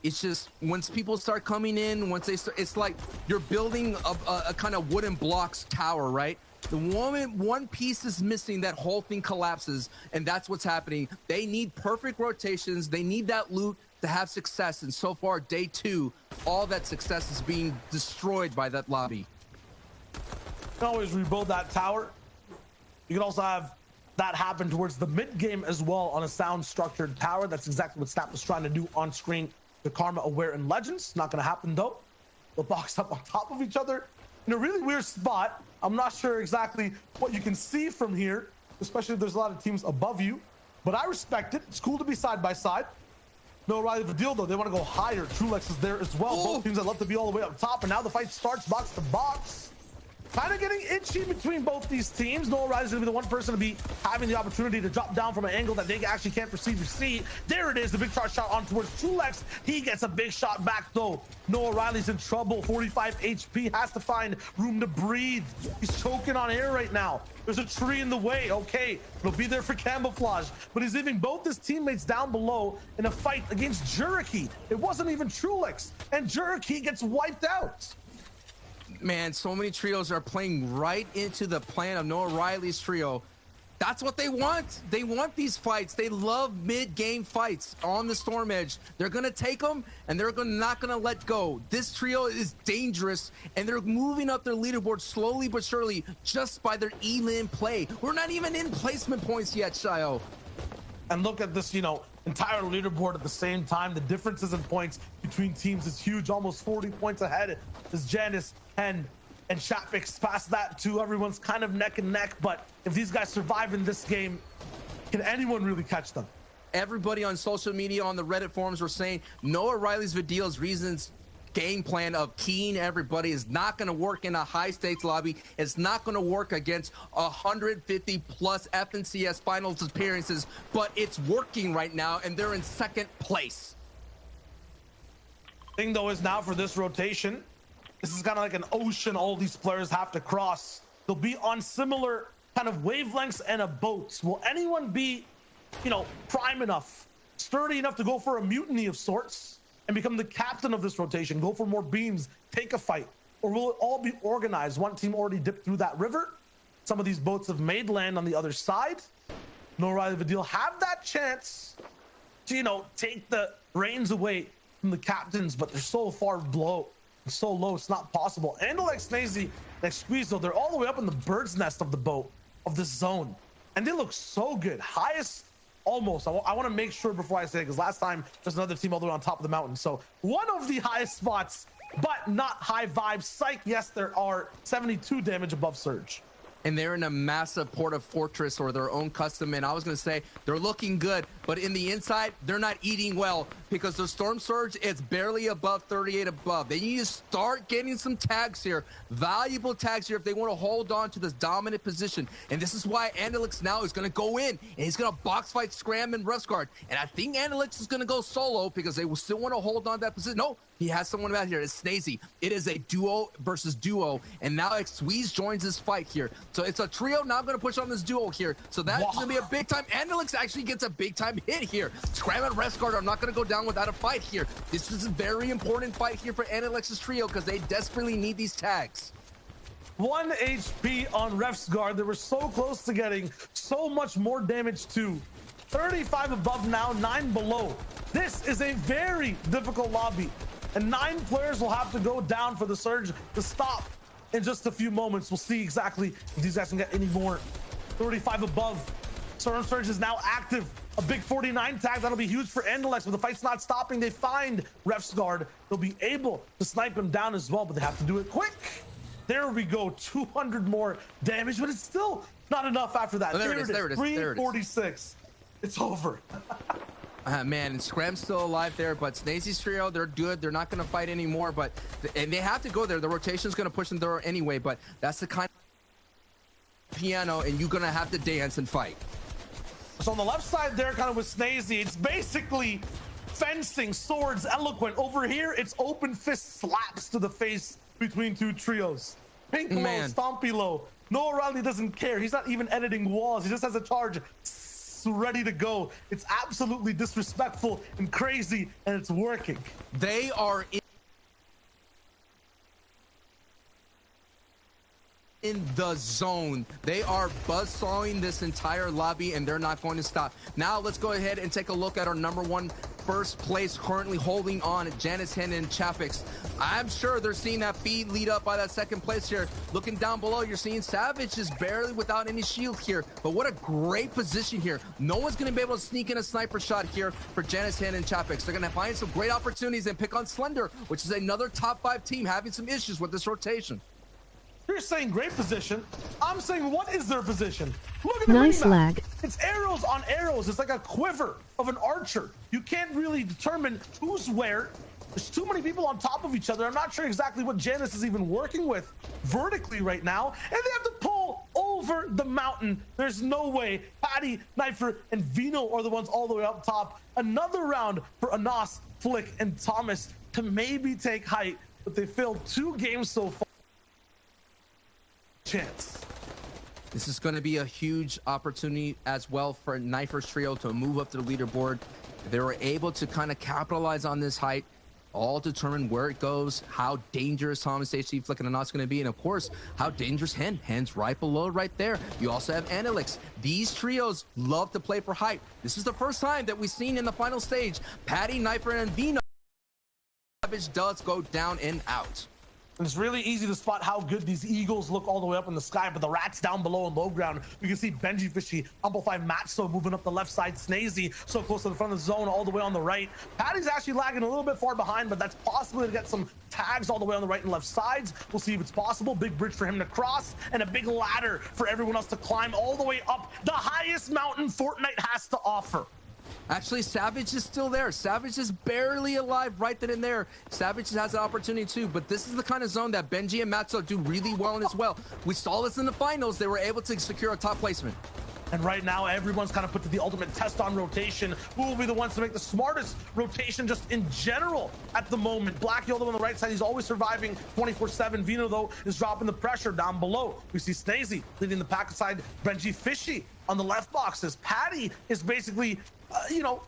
It's just once people start coming in, once they start, it's like you're building a kind of wooden blocks tower, right? The moment one piece is missing, that whole thing collapses, and that's what's happening. They need perfect rotations. They need that loot to have success, and so far, day 2, all that success is being destroyed by that lobby. You can always rebuild that tower. You can also have that happen towards the mid-game as well on a sound-structured tower. That's exactly what Snap was trying to do on screen to Karma, Aware, and Legends. Not going to happen, though. They'll box up on top of each other in a really weird spot. I'm not sure exactly what you can see from here, especially if there's a lot of teams above you, but I respect it. It's cool to be side by side. No Riley the deal though. They want to go higher. Trulex is there as well. Both teams that love to be all the way up top, and now the fight starts box to box. kind of getting itchy between both these teams. Noah Riley's going to be the one person to be having the opportunity to drop down from an angle that they actually can't perceive or see. There it is, the big charge shot on towards Chulex. He gets a big shot back though. Noah Riley's in trouble. 45 HP, has to find room to breathe. He's choking on air right now. There's a tree in the way. Okay, it'll be there for camouflage, but he's leaving both his teammates down below in a fight against Juriki. It wasn't even Trulex, and Juriki gets wiped out. Man, so many trios are playing right into the plan of Noah Riley's trio. That's what they want. They want these fights. They love mid-game fights on the Storm Edge. They're going to take them, and they're not going to let go. This trio is dangerous, and they're moving up their leaderboard slowly but surely just by their elim play. We're not even in placement points yet, Shayo. And look at this, entire leaderboard at the same time. The differences in points between teams is huge. Almost 40 points ahead is Janice, Hen, and Shapix. Past that too, everyone's kind of neck and neck. But if these guys survive in this game, can anyone really catch them? Everybody on social media, on the Reddit forums, were saying Noah Riley's Vidil's reasons game plan of keying everybody is not going to work in a high stakes lobby. It's not going to work against 150 plus FNCS finals appearances, but it's working right now, and they're in second place. Thing though is now for this rotation, this is kind of like an ocean all these players have to cross. They'll be on similar kind of wavelengths and a boat. Will anyone be, prime enough, sturdy enough to go for a mutiny of sorts and become the captain of this rotation, go for more beams, take a fight? Or will it all be organized? One team already dipped through that river. Some of these boats have made land on the other side. Noah Riley Vidil have that chance to, take the reins away from the captains, but they're so far below. So low, it's not possible. And like Snazy, like Squeeze, though, they're all the way up in the bird's nest of the boat of this zone, and they look so good. Highest, almost. I want to make sure before I say it, because last time there's another team all the way on top of the mountain. So one of the highest spots, but not high vibes. Psych, yes, there are 72 damage above Surge. And they're in a massive porta fortress or their own custom. And I was going to say they're looking good, but in the inside, they're not eating well because the Storm Surge is barely above 38 above. They need to start getting some tags here, valuable tags here, if they want to hold on to this dominant position. And this is why Analyx now is going to go in and he's going to box fight Scram and Rustguard. And I think Analyx is going to go solo because they will still want to hold on to that position. No, he has someone out here. It's Snazy. It is a duo versus duo. And now Squeeze joins this fight here. So it's a trio. Now I'm going to push on this duo here. So that's going to be a big time. Analyx actually gets a big time hit here. Scram and Restguard are not going to go down without a fight here. This is a very important fight here for Analyx's trio because they desperately need these tags. 1 HP on Refsguard. They were so close to getting so much more damage too. 35 above now, 9 below. This is a very difficult lobby. And 9 players will have to go down for the Surge to stop in just a few moments. We'll see exactly if these guys can get any more. 35 above. Storm Surge is now active. A big 49 tag. That'll be huge for Andalex. But the fight's not stopping. They find Refsguard. They'll be able to snipe him down as well, but they have to do it quick. There we go. 200 more damage, but it's still not enough after that. Oh, there it is. 346. It's over. Man, and Scram's still alive there, but Snazy's trio, they're good. They're not going to fight anymore, and they have to go there. The rotation's going to push them there anyway, but that's the kind of piano, and you're going to have to dance and fight. So on the left side there, kind of with Snazy, it's basically fencing, swords, eloquent. Over here, it's open fist slaps to the face between two trios. Pink low, Stompy low. Noah Riley doesn't care. He's not even editing walls. He just has a charge ready to go. It's absolutely disrespectful and crazy, and it's working. They are in the zone. They are buzzsawing this entire lobby, and they're not going to stop. Now let's go ahead and take a look at our number 1 first place currently holding on, Janice Hen and Chapix. I'm sure they're seeing that feed lead up by that second place here. Looking down below, you're seeing Savage is barely without any shield here, but what a great position here. No one's going to be able to sneak in a sniper shot here for Janice Hen and Chapix. They're going to find some great opportunities and pick on Slender, which is another top 5 team having some issues with this rotation. You're saying great position. I'm saying, what is their position? Look at the nice remap. lag. It's arrows on arrows. It's like a quiver of an archer. You can't really determine who's where. There's too many people on top of each other. I'm not sure exactly what Janus is even working with vertically right now. And they have to pull over the mountain. There's no way. Patty, Knifer, and Vino are the ones all the way up top. Another round for Anas, Flick, and Thomas to maybe take height, but they failed 2 games so far. Chance. This is going to be a huge opportunity as well for Knifer's trio to move up to the leaderboard. They were able to kind of capitalize on this height, all determine where it goes, how dangerous Thomas, HC, Flick, and Anas going to be, and of course, how dangerous Hen's right below, right there. You also have Anilix. These trios love to play for height. This is the first time that we've seen in the final stage, Patty, Knifer, and Vino. Savage does go down and out. And it's really easy to spot how good these Eagles look all the way up in the sky, but the Rats down below in low ground. We can see Benji Fishy, Amplify Matzo moving up the left side, Snazy so close to the front of the zone all the way on the right. Patty's actually lagging a little bit far behind, but that's possibly to get some tags all the way on the right and left sides. We'll see if it's possible. Big bridge for him to cross and a big ladder for everyone else to climb all the way up the highest mountain Fortnite has to offer. Actually, Savage is still there. Savage is barely alive right then and there. Savage has an opportunity too, but this is the kind of zone that Benji and Matzo do really well in as well. We saw this in the finals. They were able to secure a top placement. And right now, everyone's kind of put to the ultimate test on rotation. Who will be the ones to make the smartest rotation just in general at the moment? Blackie, although on the right side, he's always surviving 24/7. Vino, though, is dropping the pressure down below. We see Snazy leading the pack side. Benji Fishy on the left boxes. Patty is basically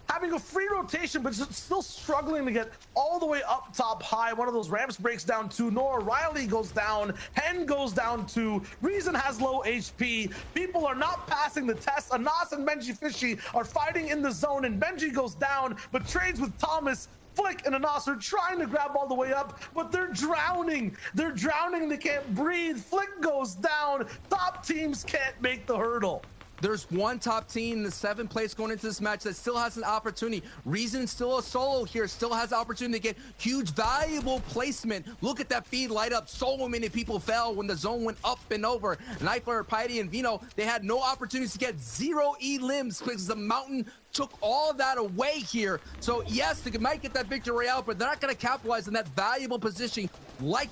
having a free rotation, but still struggling to get all the way up top high. One of those ramps breaks down too. Nora Riley goes down. Hen goes down too. Reason has low HP. People are not passing the test. Anas and Benji Fishy are fighting in the zone, and Benji goes down, but trades with Thomas. Flick and Anas are trying to grab all the way up, but they're drowning. They're drowning. They can't breathe. Flick goes down. Top teams can't make the hurdle. There's one top team in the 7th place going into this match that still has an opportunity. Reason still a solo here, still has the opportunity to get huge, valuable placement. Look at that feed light up. So many people fell when the zone went up and over. Knifler, Piety, and Vino, they had no opportunities to get 0 E-limbs because the mountain took all of that away here. So yes, they might get that victory royale, but they're not going to capitalize on that valuable position like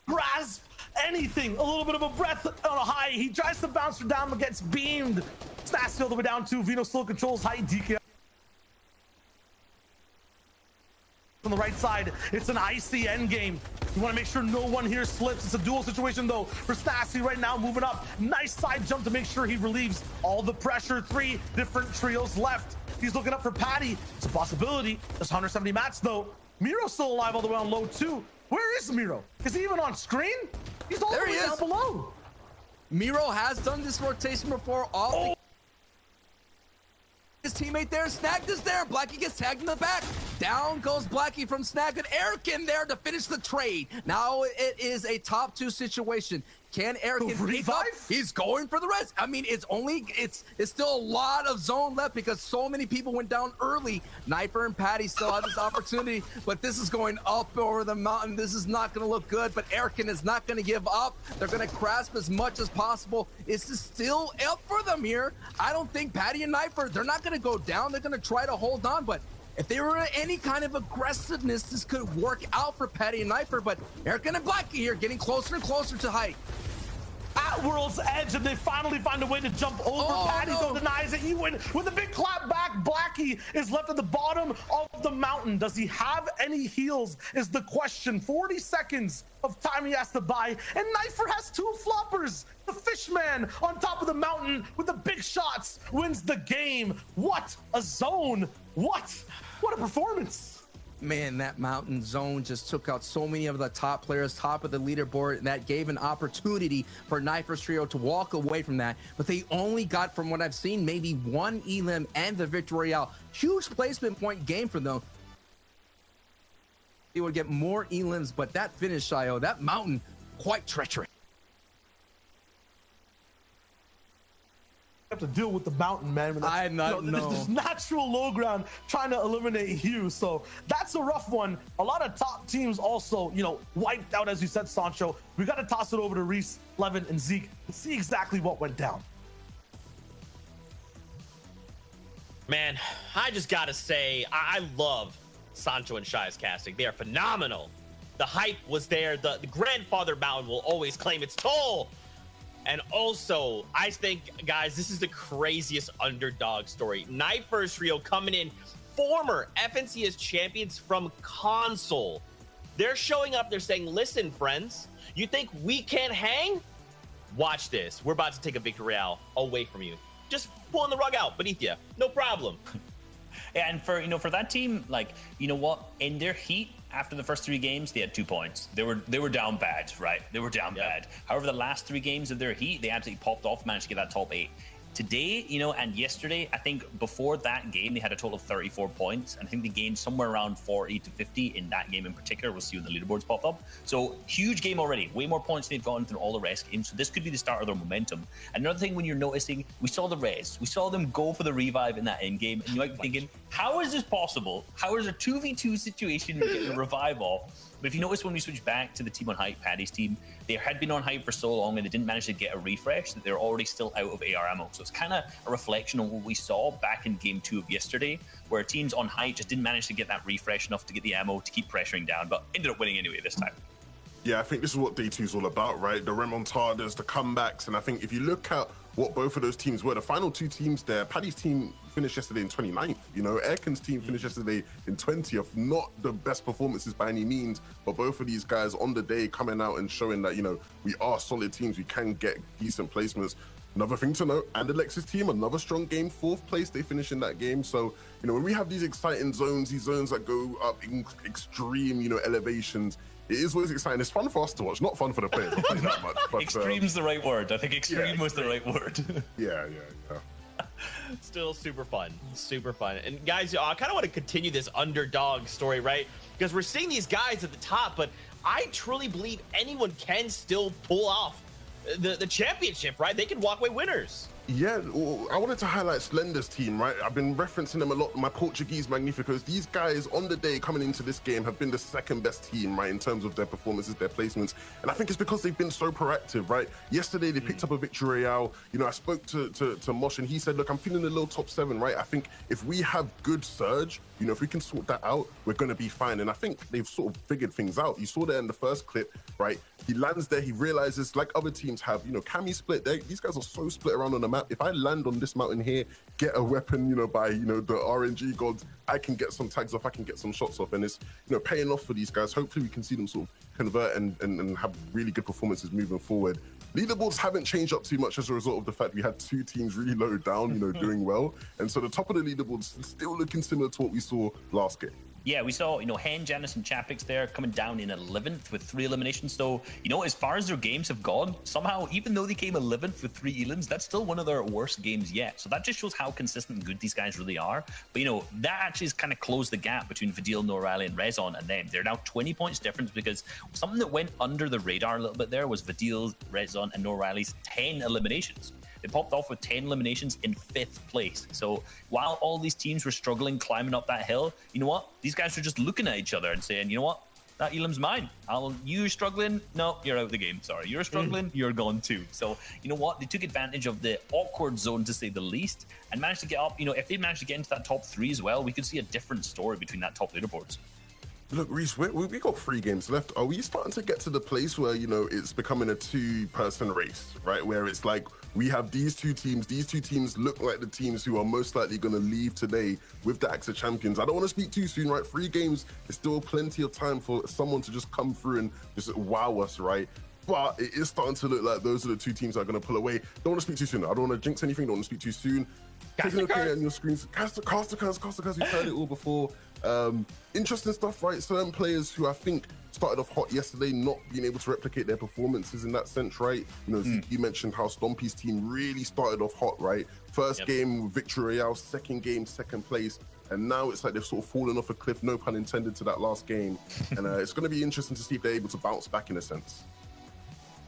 grasp anything. A little bit of a breath on a high. He tries to bounce her down, but gets beamed. Snaps all the way down to Vino. Still controls height. DK on the right side. It's an icy end game. You want to make sure no one here slips. It's a duel situation though for Stassi right now, moving up. Nice side jump to make sure he relieves all the pressure. 3 different trios left. He's looking up for Patty. It's a possibility. There's 170 mats though. Miro's still alive all the way on low too. Where is Miro? Is he even on screen? He's all the way down below. Miro has done this rotation before. His teammate there, Snag is there. Blackie gets tagged in the back. Down goes Blackie from Snag, and Eric in there to finish the trade. Now it is a top 2 situation. Can Eric pick up? He's going for the rest. I mean, it's still a lot of zone left because so many people went down early. Knifer and Patty still have this opportunity, but this is going up over the mountain. This is not going to look good, but Erican is not going to give up. They're going to grasp as much as possible. This is still up for them here. I don't think Patty and Knifer, they're not going to go down. They're going to try to hold on, but if they were any kind of aggressiveness, this could work out for Patty and Knifer, but Erican and Blackie here getting closer and closer to height. At World's Edge, and they finally find a way to jump over. Patty though denies it. You win with a big clap back. Blackie is left at the bottom of the mountain. Does he have any heals is the question. 40 seconds of time he has to buy, and Knifer has 2 floppers. The Fishman on top of the mountain with the big shots wins the game. What a zone. What a performance. Man, that mountain zone just took out so many of the top players, top of the leaderboard, and that gave an opportunity for Knifer's trio to walk away from that. But they only got, from what I've seen, maybe 1 elim and the victory royale. Huge placement point game for them. They would get more elims, but that finish, Shio, that mountain, quite treacherous. Have to deal with the mountain, man. I know. There's natural low ground trying to eliminate you, so that's a rough one. A lot of top teams also, wiped out, as you said, Sancho. We got to toss it over to Reese, Levin, and Zeke to see exactly what went down. Man, I just gotta say, I love Sancho and Shia's casting. They are phenomenal. The hype was there. The grandfather mountain will always claim its toll. And also, I think, guys, this is the craziest underdog story. Night First Rio coming in, former FNCS champions from console. They're showing up. They're saying, listen, friends, you think we can't hang? Watch this. We're about to take a victory royale away from you. Just pulling the rug out beneath you. No problem. Yeah, and for that team, like, you know what? In their heat, after the first 3 games, they had 2 points. They were down bad, right? They were down bad. However, the last 3 games of their heat, they absolutely popped off, managed to get that top 8. Today, and yesterday, I think before that game, they had a total of 34 points. And I think they gained somewhere around 40 to 50 in that game in particular. We'll see when the leaderboards pop up. So huge game already. Way more points they've gotten than all the rest games. So this could be the start of their momentum. Another thing when you're noticing, we saw the res. We saw them go for the revive in that end game. And you might be thinking, how is this possible? How is a 2v2 situation getting a revive off? But if you notice when we switch back to the team on hype, Paddy's team, they had been on hype for so long and they didn't manage to get a refresh that they're already still out of AR ammo. So it's kind of a reflection of what we saw back in game 2 of yesterday, where teams on hype just didn't manage to get that refresh enough to get the ammo to keep pressuring down, but ended up winning anyway this time. Yeah, I think this is what day 2 is all about, right? The remontadas, the comebacks, and I think if you look at what both of those teams were, the final 2 teams there, Paddy's team finished yesterday in 29th, Erkin's team finished yesterday in 20th. Not the best performances by any means, but both of these guys on the day coming out and showing that, we are solid teams, we can get decent placements. Another thing to note, and Alexis team, another strong game, 4th place, they finish in that game. So, when we have these exciting zones, these zones that go up in extreme, elevations, it is always exciting. It's fun for us to watch, not fun for the players. I'll tell you that much. But, Extreme's the right word. I think extreme was the right word. Yeah. Still super fun. Super fun. And guys, I kind of want to continue this underdog story, right? Because we're seeing these guys at the top, but I truly believe anyone can still pull off the championship, right? They can walk away winners. Yeah, I wanted to highlight Slender's team, right? I've been referencing them a lot, my Portuguese Magnificos. These guys on the day coming into this game have been the 2nd best team, right, in terms of their performances, their placements. And I think it's because they've been so proactive, right? Yesterday, they picked up a victory royale. I spoke to Mosh and he said, look, I'm feeling a little top 7, right? I think if we have good surge, if we can sort that out, we're going to be fine. And I think they've sort of figured things out. You saw that in the first clip, right? He lands there, he realizes, like other teams have, Cammy split. These guys are so split around on the map. If I land on this mountain here, get a weapon, by, the RNG gods, I can get some tags off, I can get some shots off. And it's, paying off for these guys. Hopefully we can see them sort of convert and have really good performances moving forward. Leaderboards haven't changed up too much as a result of the fact we had 2 teams really low down, doing well. And so the top of the leaderboards still looking similar to what we saw last game. Yeah, we saw, Hen, Janice, and Chapix there coming down in 11th with 3 eliminations. So, as far as their games have gone, somehow, even though they came 11th with 3 elims, that's still one of their worst games yet. So that just shows how consistent and good these guys really are. But, that actually has kind of closed the gap between Vidil, Norali, and Rezon and them. They're now 20 points difference because something that went under the radar a little bit there was Vidil, Rezon, and Norali's 10 eliminations. They popped off with 10 eliminations in 5th place. So while all these teams were struggling climbing up that hill, you know what? These guys were just looking at each other and saying, you know what? That elim's mine. You're struggling? No, you're out of the game. Sorry. You're struggling? You're gone too. So, you know what? They took advantage of the awkward zone, to say the least, and managed to get up. If they managed to get into that top 3 as well, we could see a different story between that top leaderboards. Look, Reese, we got 3 games left. Are we starting to get to the place where, it's becoming a 2-person race, right? Where it's like we have these 2 teams. These 2 teams look like the teams who are most likely going to leave today with the AXA champions. I don't want to speak too soon, right? 3 games is still plenty of time for someone to just come through and just wow us, right? But it is starting to look like those are the 2 teams that are going to pull away. Don't want to speak too soon. I don't want to jinx anything. Don't want to speak too soon. Taking a look at your screens. Cast the curse. We've heard it all before. Interesting stuff, right? Certain players who I think started off hot yesterday, not being able to replicate their performances in that sense, right? You mentioned how Stompy's team really started off hot, right? First game, victory royale, 2nd game, 2nd place. And now it's like they've sort of fallen off a cliff, no pun intended, to that last game. And it's going to be interesting to see if they're able to bounce back in a sense.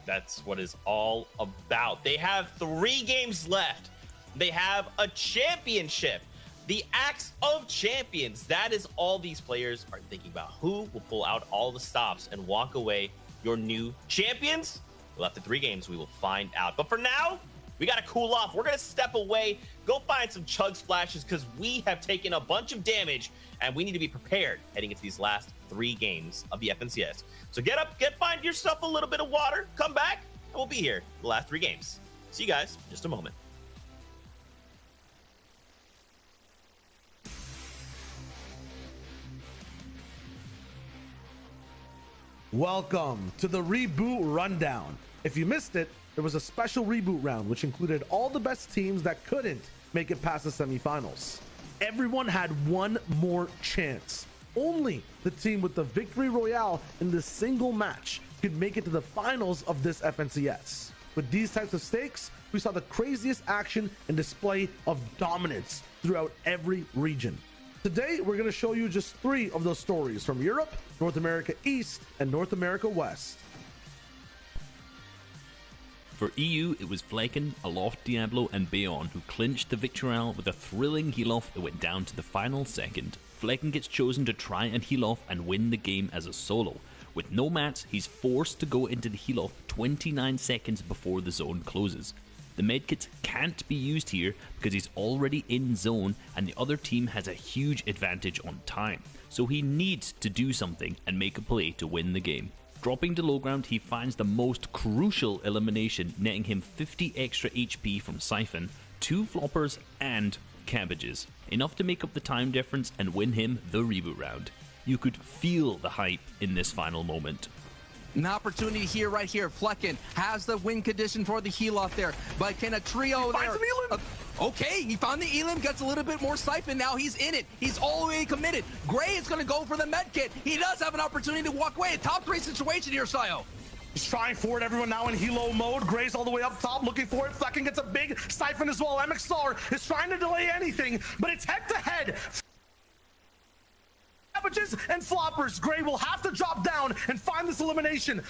That's what it's all about. They have 3 games left. They have a championship. The Axe of Champions. That is all these players are thinking about. Who will pull out all the stops and walk away your new champions? Well, after 3 games, we will find out. But for now, We got to cool off. We're going to step away, go find some chug splashes because we have taken a bunch of damage and we need to be prepared heading into these last 3 games of the FNCS. So get up, find yourself a little bit of water, come back, and we'll be here the last 3 games. See you guys in just a moment. Welcome to the Reboot Rundown. If you missed it, there was a special reboot round which included all the best teams that couldn't make it past the semifinals. Everyone had one more chance. Only the team with the victory royale in the single match could make it to the finals of this FNCS. With these types of stakes, we saw the craziest action and display of dominance throughout every region. Today, we're going to show you just 3 of those stories from Europe, North America East, and North America West. For EU, it was Flecken, Aloft, Diablo, and Bayon who clinched the victory royale with a thrilling heal-off that went down to the final second. Flecken gets chosen to try and heal off and win the game as a solo. With no mats, he's forced to go into the heal-off 29 seconds before the zone closes. The medkits can't be used here because he's already in zone and the other team has a huge advantage on time, so he needs to do something and make a play to win the game. Dropping to low ground, he finds the most crucial elimination, netting him 50 extra HP from Siphon, 2 floppers and cabbages, enough to make up the time difference and win him the reboot round. You could feel the hype in this final moment. An opportunity here, right here. Flecken has the win condition for the heal off there, but can a trio there? Okay, he found the Elim, gets a little bit more Siphon. Now he's in it. He's all the way committed. Gray is going to go for the med kit. He does have an opportunity to walk away. A top 3 situation here, Sayo. He's trying for it. Everyone now in helo mode. Gray's all the way up top looking for it. Flecken gets a big Siphon as well. MXR is trying to delay anything, but it's head-to-head. Cabbages and floppers. Gray will have to drop down and find this elimination.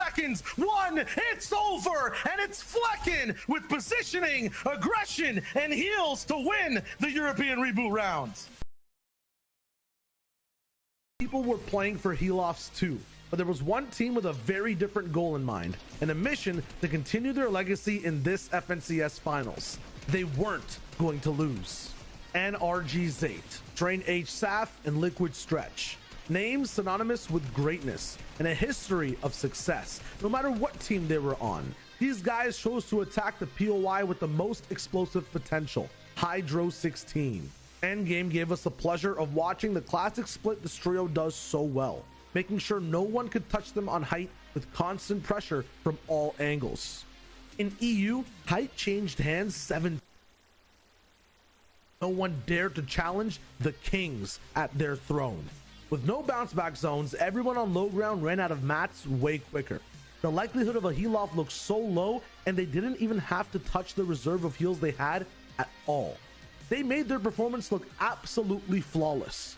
Seconds. 1, it's over, and it's Flecken with positioning, aggression, and heals to win the European reboot round. People were playing for heal-offs too, but there was one team with a very different goal in mind and a mission to continue their legacy in this FNCS finals. They weren't going to lose. NRG Zate, Train H Saf, and Liquid Stretch. Names synonymous with greatness and a history of success, no matter what team they were on. These guys chose to attack the POI with the most explosive potential, Hydro 16. Endgame gave us the pleasure of watching the classic split this trio does so well, making sure no one could touch them on height with constant pressure from all angles. In EU, height changed hands 7. No one dared to challenge the kings at their throne. With no bounce back zones, everyone on low ground ran out of mats way quicker. The likelihood of a heal off looked so low, and they didn't even have to touch the reserve of heals they had at all. They made their performance look absolutely flawless.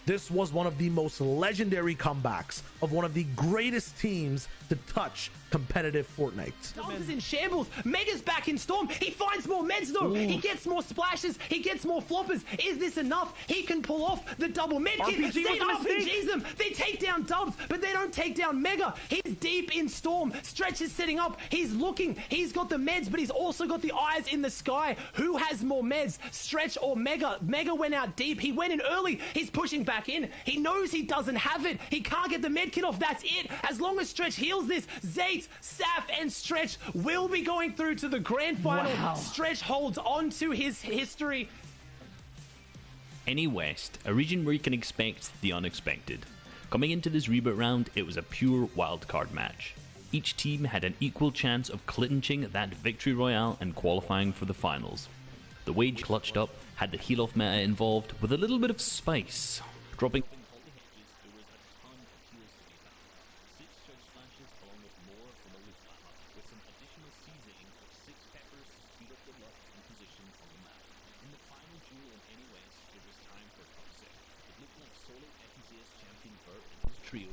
This was one of the most legendary comebacks of one of the greatest teams to touch competitive Fortnite. Dubs is in shambles. Mega's back in Storm. He finds more meds though. Ooh. He gets more splashes. He gets more floppers. Is this enough? He can pull off the double med kit. They RPGs them. They take down Dubs, but they don't take down Mega. He's deep in Storm. Stretch is setting up. He's looking. He's got the meds, but he's also got the eyes in the sky. Who has more meds? Stretch or Mega? Mega went out deep. He went in early. He's pushing back in. He knows he doesn't have it. He can't get the med kit off. That's it. As long as Stretch heals this, Zate, Saf, and Stretch will be going through to the grand final. Wow. Stretch holds on to his history. NA West, a region where you can expect the unexpected. Coming into this reboot round, it was a pure wildcard match. Each team had an equal chance of clinching that victory royale and qualifying for the finals. The Wage clutched up, had the heal-off meta involved with a little bit of spice. Dropping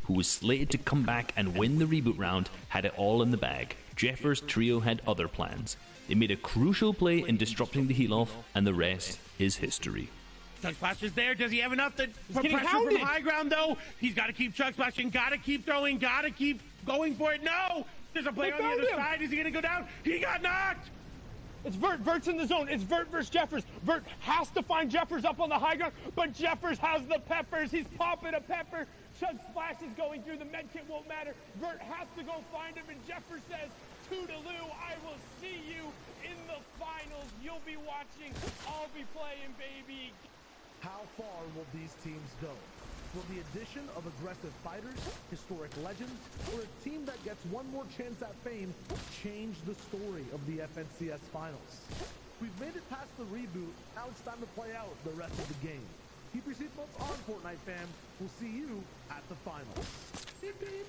who was slated to come back and win the reboot round, had it all in the bag. Jeffers' trio had other plans. They made a crucial play in disrupting the heal-off, and the rest is history. Chug Splash is there. Does he have enough to put getting pressure hounded. from high ground, though? He's got to keep Chug Splashing, got to keep throwing, got to keep going for it. No! There's a play on the other side. Is he going to go down? He got knocked! It's Vert. Vert's in the zone. It's Vert versus Jeffers. Vert has to find Jeffers up on the high ground, but Jeffers has the peppers. He's popping a pepper. Chug Splash is going through. The med kit won't matter. Vert has to go find him, and Jeffers says, toodaloo, I will see you in the finals. You'll be watching. I'll be playing, baby. How far will these teams go? Will the addition of aggressive fighters, historic legends, or a team that gets one more chance at fame change the story of the FNCS finals? We've made it past the reboot. Now it's time to play out the rest of the game. Keep your seatbelts on, Fortnite fam. We'll see you at the finals. Beep, beep.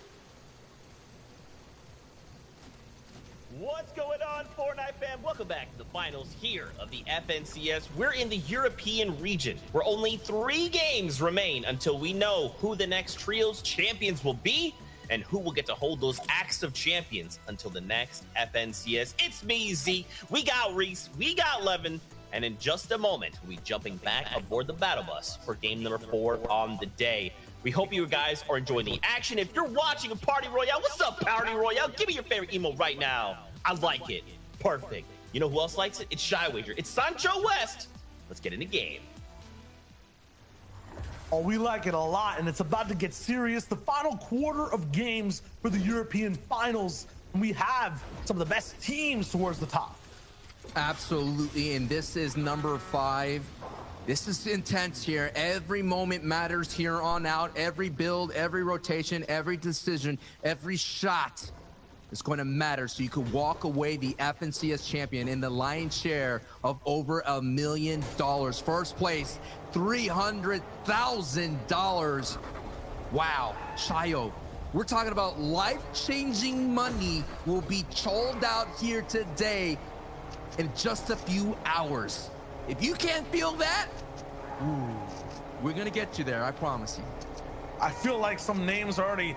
What's going on, Fortnite fam? Welcome back to the finals here of the FNCS. We're in the European region, where only 3 games remain until we know who the next Trios champions will be and who will get to hold those Axe of Champions until the next FNCS. It's me, Z. We got Reese. We got Levin. And in just a moment, we'll be jumping back aboard the battle bus for game number 4 on the day. We hope you guys are enjoying the action. If you're watching a Party Royale, what's up, Party Royale? Give me your favorite emote right now. I like it. Perfect. You know who else likes it? It's Shy Wager. It's Sancho West. Let's get in the game. Oh, we like it a lot, and it's about to get serious. The final quarter of games for the European finals. And we have some of the best teams towards the top. Absolutely, and this is number 5. This is intense here. Every moment matters here on out. Every build, every rotation, every decision, every shot is going to matter, so you could walk away the FNCS champion in the lion's share of over $1 million. First place, $300,000. Wow, Shayo, we're talking about life-changing money will be cholled out here today in just a few hours. If you can't feel that, ooh, we're gonna get you there, I promise you. I feel like some names are already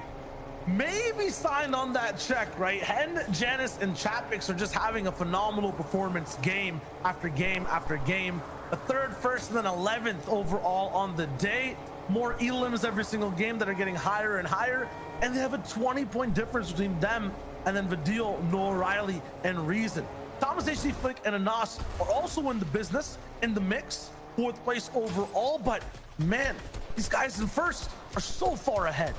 maybe signed on that check, right? Hen, Janice, and Chapix are just having a phenomenal performance game after game after game. A 3rd, 1st, and then 11th overall on the day. More elims every single game that are getting higher and higher. And they have a 20-point difference between them and then Vidil, Noah Riley, and Reason. Thomas HC Flick and Anas are also in the business, in the mix, 4th place overall. But man, these guys in 1st are so far ahead.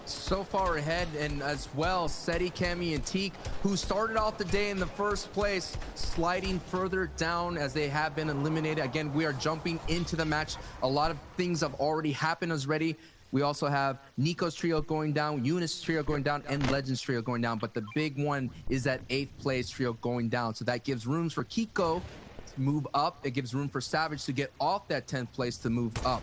So far ahead, and as well, Seti, Kemi, and Teak, who started off the day in the 1st place, sliding further down as they have been eliminated. Again, we are jumping into the match. A lot of things have already happened already. We also have Nico's trio going down, Eunice's trio going down, and Legends trio going down. But the big one is that 8th place trio going down. So that gives rooms for Kiko to move up. It gives room for Savage to get off that 10th place to move up.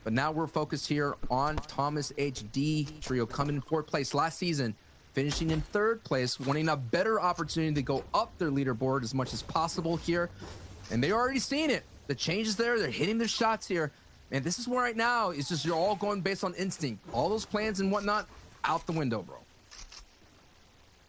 But now we're focused here on Thomas HD trio coming in 4th place last season, finishing in 3rd place, wanting a better opportunity to go up their leaderboard as much as possible here. And they're already seeing it. The changes there, they're hitting their shots here. And this is where right now, it's just you're all going based on instinct. All those plans and whatnot, out the window, bro.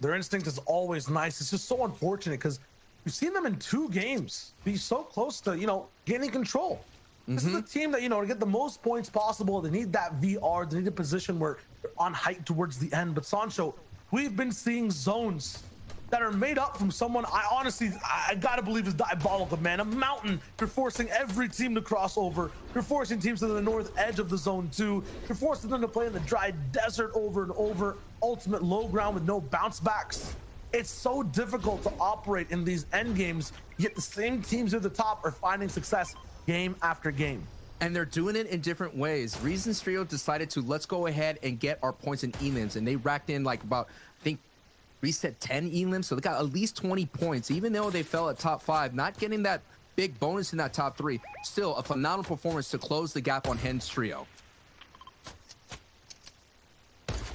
Their instinct is always nice. It's just so unfortunate because we've seen them in 2 games be so close to, gaining control. This is a team that, to get the most points possible, they need that VR, they need a position where they're on height towards the end. But Sancho, we've been seeing zones that are made up from someone I gotta believe is diabolical, man. A mountain. You're forcing every team to cross over. You're forcing teams to the north edge of the zone 2. You're forcing them to play in the dry desert over and over. Ultimate low ground with no bounce backs. It's so difficult to operate in these end games, yet the same teams at the top are finding success game after game. And they're doing it in different ways. Reasons Trio decided to let's go ahead and get our points in elims, and they racked in like about, I think, reset 10 elims, so they got at least 20 points, even though they fell at top 5, not getting that big bonus in that top 3. Still a phenomenal performance to close the gap on Hen's trio.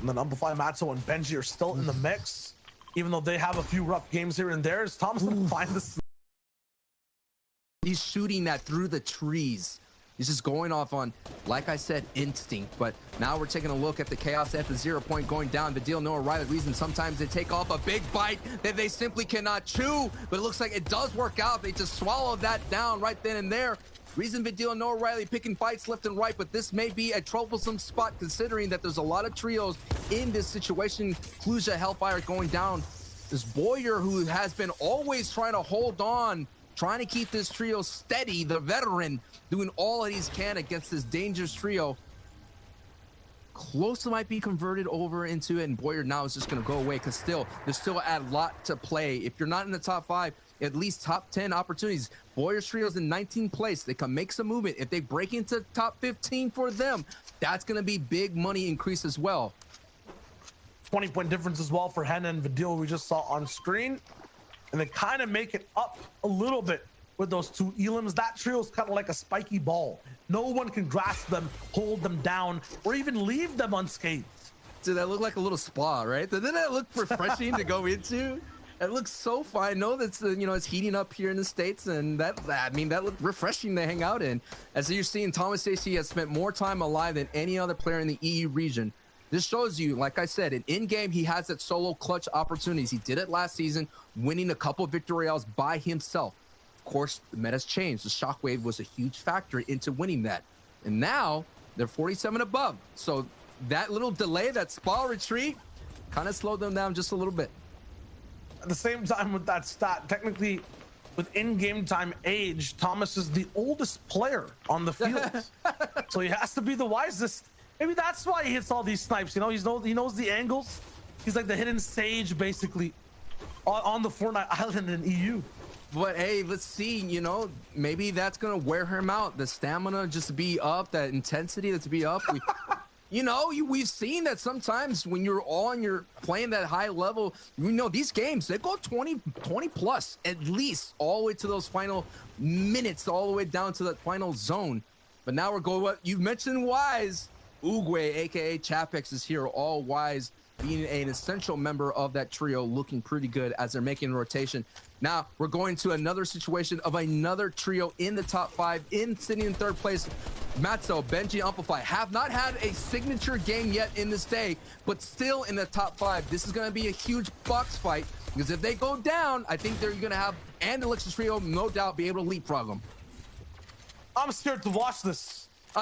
And then Amplify, Matzo, and Benji are still in the mix, even though they have a few rough games here and there. Is Thomas gonna find this? He's shooting that through the trees. He's just going off on, like I said, instinct. But now we're taking a look at the chaos at the 0 point going down. The deal, no O'Reilly reason sometimes they take off a big bite that they simply cannot chew. But it looks like it does work out. They just swallow that down right then and there. Reason Vidil, Noah Riley picking fights left and right, but this may be a troublesome spot considering that there's a lot of trios in this situation. Kluja, Hellfire going down. This Boyer, who has been always trying to hold on, trying to keep this trio steady, the veteran, doing all that he can against this dangerous trio. Close might be converted over into it, and Boyer now is just going to go away because there's still a lot to play. If you're not in the top 5, at least top 10 opportunities. Boyer's trio's in 19th place. They can make some movement. If they break into top 15 for them, that's going to be big money increase as well. 20-point difference as well for Hen and Vidil we just saw on screen. And they kind of make it up a little bit with those two Elims. That trio is kind of like a spiky ball. No one can grasp them, hold them down, or even leave them unscathed. Dude, that looked like a little spa, right? Doesn't that look refreshing to go into? It looks so fine. I know that's it's heating up here in the States, and that looked refreshing to hang out in. As you're seeing, Thomas Stacey has spent more time alive than any other player in the EU region. This shows you, like I said, in game he has that solo clutch opportunities. He did it last season, winning a couple victory royales by himself. Of course, the meta's changed. The Shockwave was a huge factor into winning that, and now they're 47 above. So that little delay, that spa retreat, kind of slowed them down just a little bit. At the same time with that stat, technically with in-game time age, Thomas is the oldest player on the field. So he has to be the wisest. Maybe that's why he hits all these snipes. He knows the angles. He's like the hidden sage basically on the Fortnite island in EU. But hey, let's see, maybe that's gonna wear him out. The stamina just to be up, that intensity to be up. We've seen that sometimes when you're playing that high level, these games, they go 20 plus at least all the way to those final minutes, all the way down to that final zone. But now we're going, what you mentioned, Wise. Uguay, aka Chapex, is here, all Wise being an essential member of that trio, looking pretty good as they're making a rotation. Now we're going to another situation of another trio in the top 5, sitting in 3rd place. Matzo, Benji, Amplify have not had a signature game yet in this day, but still in the top 5. This is going to be a huge box fight because if they go down, I think they're going to have, and the Elixir trio, no doubt, be able to leapfrog them. I'm scared to watch this.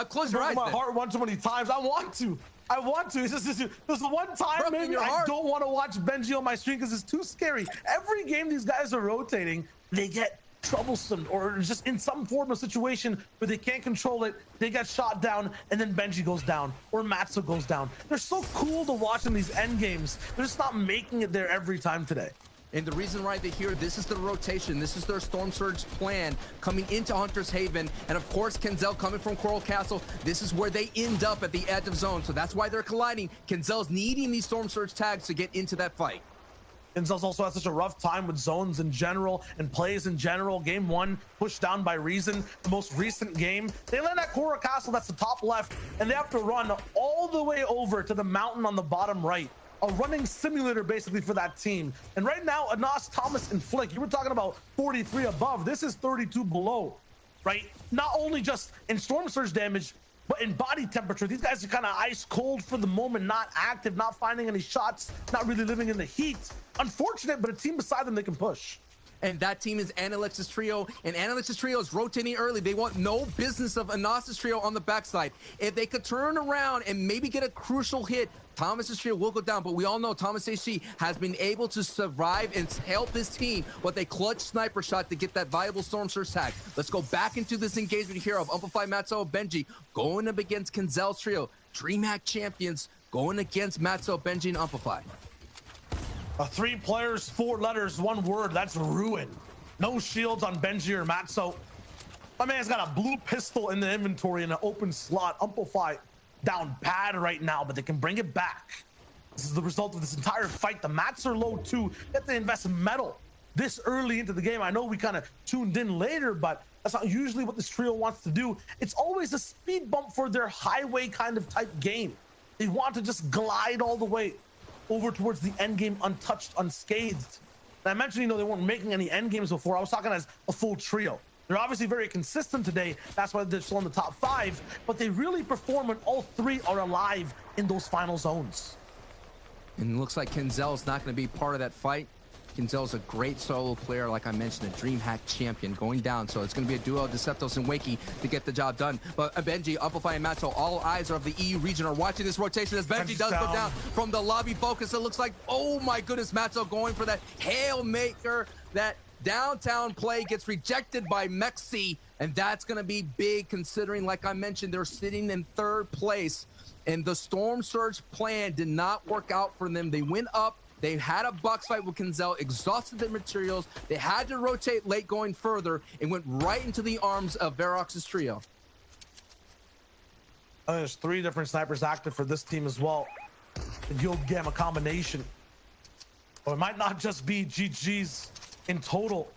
Close your eyes. My heart one too many times. I want to. It's just there's one time maybe I don't want to watch Benji on my stream because it's too scary. Every game these guys are rotating, they get troublesome or just in some form of situation where they can't control it. They get shot down, and then Benji goes down or Matzo goes down. They're so cool to watch in these end games. They're just not making it there every time today. And the reason why they're here, this is the rotation. This is their Storm Surge plan coming into Hunter's Haven. And of course, Kenzel coming from Coral Castle. This is where they end up at the edge of zone. So that's why they're colliding. Kenzel's needing these Storm Surge tags to get into that fight. Kenzel's also had such a rough time with zones in general and plays in general. Game 1 pushed down by Reason, the most recent game. They land at Coral Castle, that's the top left, and they have to run all the way over to the mountain on the bottom right. A running simulator basically for that team. And right now, Anas, Thomas, and Flick, you were talking about 43 above. This is 32 below, right? Not only just in Storm Surge damage, but in body temperature. These guys are kind of ice cold for the moment, not active, not finding any shots, not really living in the heat. Unfortunate, but a team beside them they can push. And that team is Analex's trio, and Analex's trio is rotating early. They want no business of Anas's trio on the backside. If they could turn around and maybe get a crucial hit, Thomas's trio will go down, but we all know Thomas AC has been able to survive and help his team with a clutch sniper shot to get that viable Storm Surge tag. Let's go back into this engagement here of Amplify, Matzo, Benji going up against Kenzel's trio. DreamHack champions going against Matzo, Benji, and Amplify. 3 players, 4 letters, 1 word. That's ruin. No shields on Benji or Matzo. My man's got a blue pistol in the inventory in an open slot. Amplify down bad right now, but they can bring it back. This is the result of this entire fight. The mats are low too. You have to invest metal this early into the game. I know we kind of tuned in later, but that's not usually what this trio wants to do. It's always a speed bump for their highway kind of type game. They want to just glide all the way over towards the end game untouched, unscathed. And I mentioned, they weren't making any end games before. I was talking as a full trio. They're obviously very consistent today. That's why they're still in the top 5, but they really perform when all 3 are alive in those final zones. And it looks like Kinzel's not going to be part of that fight. Kinzel's a great solo player, like I mentioned, a DreamHack champion going down. So it's going to be a duo of Deceptos and Wakey to get the job done. But Benji, Amplify, and Matt, so all eyes of the EU region are watching this rotation as Benji does go down from the lobby focus. It looks like, oh my goodness, Matzo going for that Hail Maker. That downtown play gets rejected by Mexi, and that's going to be big considering, like I mentioned, they're sitting in 3rd place. And the Storm Surge plan did not work out for them. They went up. They had a box fight with Kinzel, exhausted their materials. They had to rotate late going further and went right into the arms of Verox's trio. There's 3 different snipers active for this team as well. The Guild Gamma combination. Or it might not just be GG's in total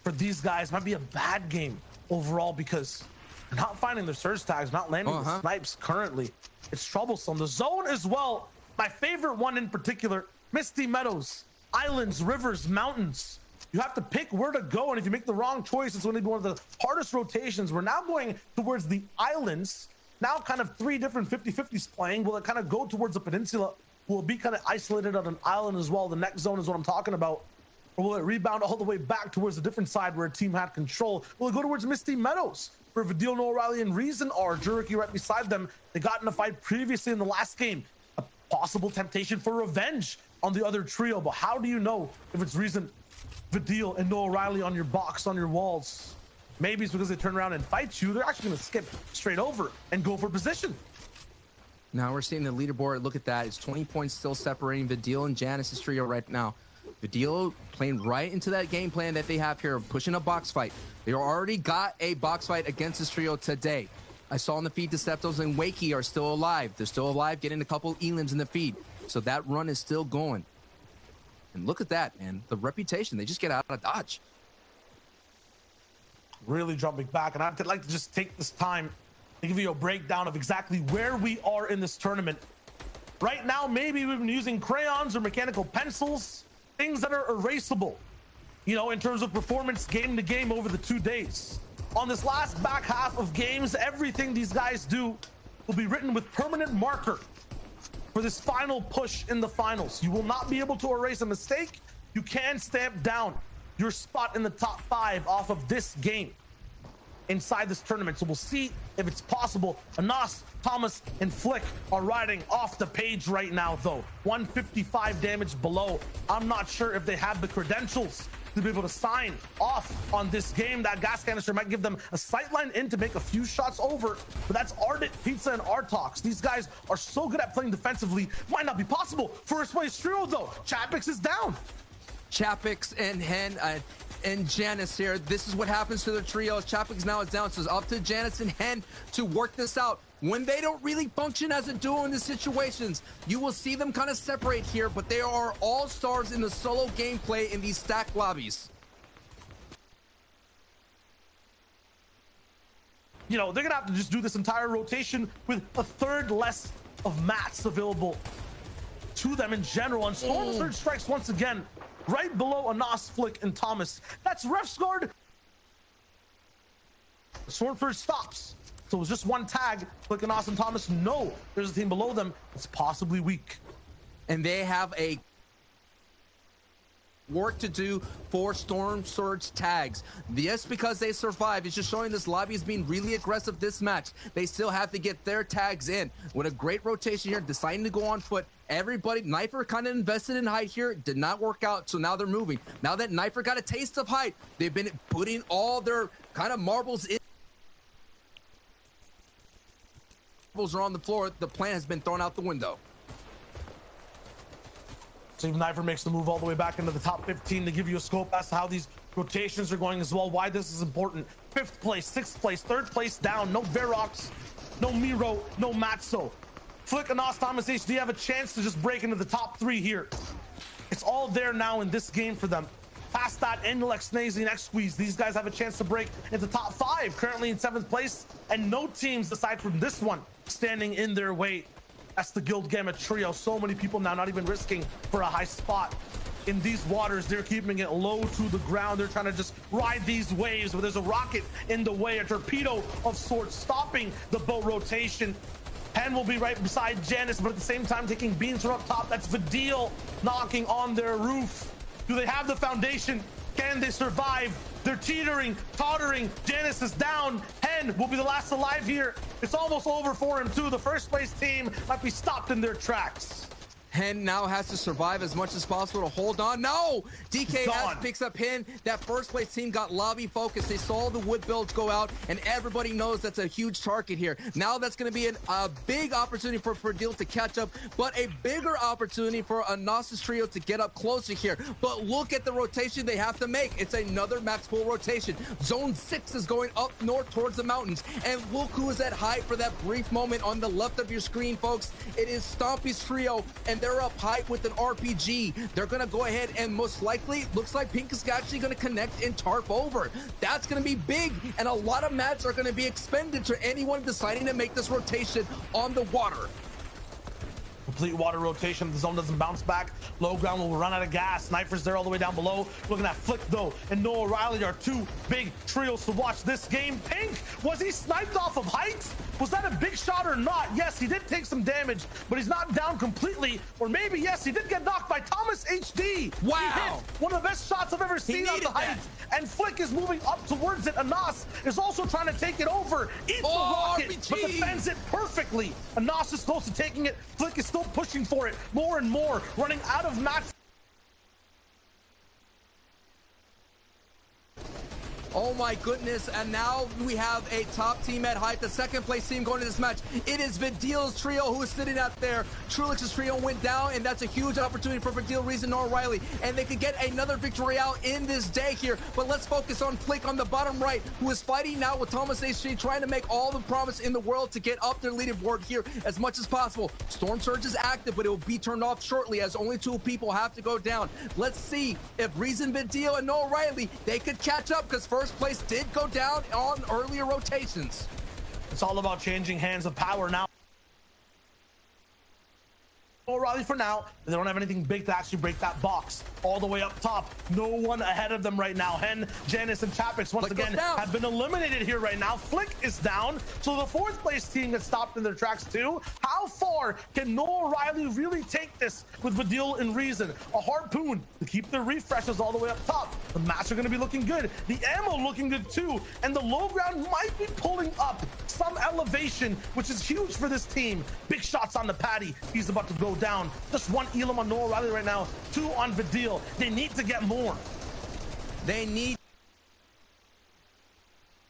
for these guys. It might be a bad game overall because they're not finding their surge tags, not landing the snipes currently. It's troublesome. The zone as well. My favorite one in particular, Misty Meadows, islands, rivers, mountains. You have to pick where to go, and if you make the wrong choice, it's going to be one of the hardest rotations. We're now going towards the islands. Now kind of 3 different 50-50s playing. Will it kind of go towards the peninsula? Will it be kind of isolated on an island as well? The next zone is what I'm talking about. Or will it rebound all the way back towards a different side where a team had control? Will it go towards Misty Meadows, where Vidil, No O'Reilly, and Reason are? Juriki right beside them. They got in a fight previously in the last game. A possible temptation for revenge on the other trio, but how do you know if it's Reason, Vidil, and No O'Reilly on your box, on your walls? Maybe it's because they turn around and fight you. They're actually going to skip straight over and go for position. Now we're seeing the leaderboard. Look at that. It's 20 points still separating Vidil and Janice's trio right now. Vidil playing right into that game plan that they have here, pushing a box fight. They already got a box fight against this trio today. I saw in the feed Deceptos and Wakey are still alive. They're still alive, getting a couple elims in the feed. So that run is still going. And look at that, man. The reputation, they just get out of dodge. Really jumping back. And I'd like to just take this time to give you a breakdown of exactly where we are in this tournament. Right now, maybe we've been using crayons or mechanical pencils, things that are erasable, you know, in terms of performance game to game over the 2 days. On this last back half of games, everything these guys do will be written with permanent marker for this final push in the finals. You will not be able to erase a mistake. You can stamp down your spot in the top 5 off of this game inside this tournament. So we'll see if it's possible. Anas, Thomas, and Flick are riding off the page right now, though. 155 damage below. I'm not sure if they have the credentials to be able to sign off on this game. That gas canister might give them a sightline in to make a few shots over, but that's Ardent, Pizza, and Artox. These guys are so good at playing defensively. Might not be possible. First place trio, though. Chapix is down. Chapix and Hen and Janice here. This is what happens to the trios. Chapix now is down, so it's up to Janice and Hen to work this out. When they don't really function as a duo in these situations, you will see them kind of separate here, but they are all stars in the solo gameplay in these stack lobbies. You know, they're gonna have to just do this entire rotation with a third less of mats available to them in general. And Storm Surge strikes once again right below Anas, Flick, and Thomas. That's Ref's guard. Storm Surge stops. So it was just one tag. Flick, Anas, and Thomas know there's a team below them that's possibly weak. And they have a work to do for Storm Surge tags. Yes, because they survive. It's just showing this lobby is being really aggressive this match. They still have to get their tags in. With a great rotation here, deciding to go on foot. Everybody, Knifer kind of invested in height here. Did not work out, so now they're moving. Now that Knifer got a taste of height, they've been putting all their kind of marbles in. Marbles are on the floor. The plan has been thrown out the window. So even Knifer makes the move all the way back into the top 15 to give you a scope as to how these rotations are going as well, why this is important. 5th place, 6th place, 3rd place down. No Verox, no Miro, no Matzo. Flick, Anas, Thomas, HD have a chance to just break into the top 3 here. It's all there now in this game for them. Past that, Inlex, Snazy, and X-Squeeze, these guys have a chance to break into top 5, currently in 7th place, and no teams aside from this one standing in their way. That's the Guild Gamma trio. So many people now not even risking for a high spot. in these waters. They're keeping it low to the ground. They're trying to just ride these waves, but there's a rocket in the way, a torpedo of sorts stopping the boat rotation. Hen will be right beside Janice, but at the same time taking beams from up top. That's Vidil knocking on their roof. Do they have the foundation? Can they survive? They're teetering, tottering. Janice is down. Hen will be the last alive here. It's almost over for him too. The first place team might be stopped in their tracks. Hen now has to survive as much as possible to hold on. No! DKS picks up Hen. That first place team got lobby focused. They saw the wood builds go out, and everybody knows that's a huge target here. Now that's going to be a big opportunity for Verdeel to catch up, but a bigger opportunity for a Gnosis trio to get up closer here. But look at the rotation they have to make. It's another max pool rotation. Zone 6 is going up north towards the mountains, and look who is at high for that brief moment on the left of your screen, folks. It is Stompy's trio, and they're up high with an RPG. They're going to go ahead and most likely, looks like Pink is actually going to connect and tarp over. That's going to be big, and a lot of mats are going to be expended to anyone deciding to make this rotation on the water. Complete water rotation. The zone doesn't bounce back. Low ground will run out of gas. Snipers there all the way down below. Looking at Flick though and Noah Riley are two big trios to watch this game. Pink, was he sniped off of height? Was that a big shot or not? Yes, he did take some damage, but he's not down completely. Or maybe, yes, he did get knocked by Thomas HD. Wow. He hit one of the best shots I've ever seen on the height. And Flick is moving up towards it. Anas is also trying to take it over. Eats the rocket, RPG. but defends it perfectly. Anas is close to taking it. Flick is still pushing for it more and more, running out of mats. Oh my goodness, and now we have a top team at height, the second place team going to this match. It is Vidil's trio who is sitting out there. Trulix's trio went down, and that's a huge opportunity for Vidil, Reason, Nor Riley, and they could get another victory out in this day here. But let's focus on Flick on the bottom right, who is fighting now with Thomas HG, trying to make all the promise in the world to get up their leaderboard here as much as possible. Storm Surge is active, but it will be turned off shortly as only 2 people have to go down. Let's see if Reason, Vidil, and Noah Riley, they could catch up, because first place did go down on earlier rotations. It's all about changing hands of power now. O'Reilly for now. They don't have anything big to actually break that box. All the way up top. No one ahead of them right now. Hen, Janice, and Chapix once again have been eliminated here right now. Flick is down. So the fourth place team gets stopped in their tracks too. How far can Noah Riley really take this with Vidil and Reason? A harpoon to keep their refreshes all the way up top. The mats are going to be looking good. The ammo looking good too. And the low ground might be pulling up some elevation, which is huge for this team. Big shots on the Patty. He's about to go down. Just one Elam on Noah Riley right now, 2 on Vidil. They need to get more. They need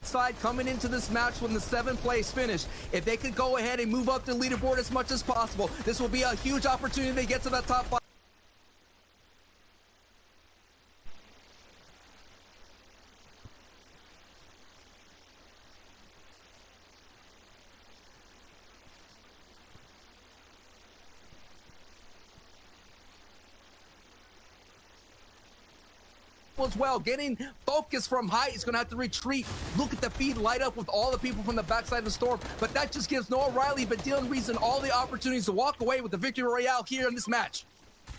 side coming into this match when the 7th place finish. If they could go ahead and move up the leaderboard as much as possible, this will be a huge opportunity to get to that top 5. As well, getting focus from height. He's gonna have to retreat. Look at the feed light up with all the people from the backside of the storm, but that just gives Noah Riley, but Dylan Reason all the opportunities to walk away with the victory royale here in this match.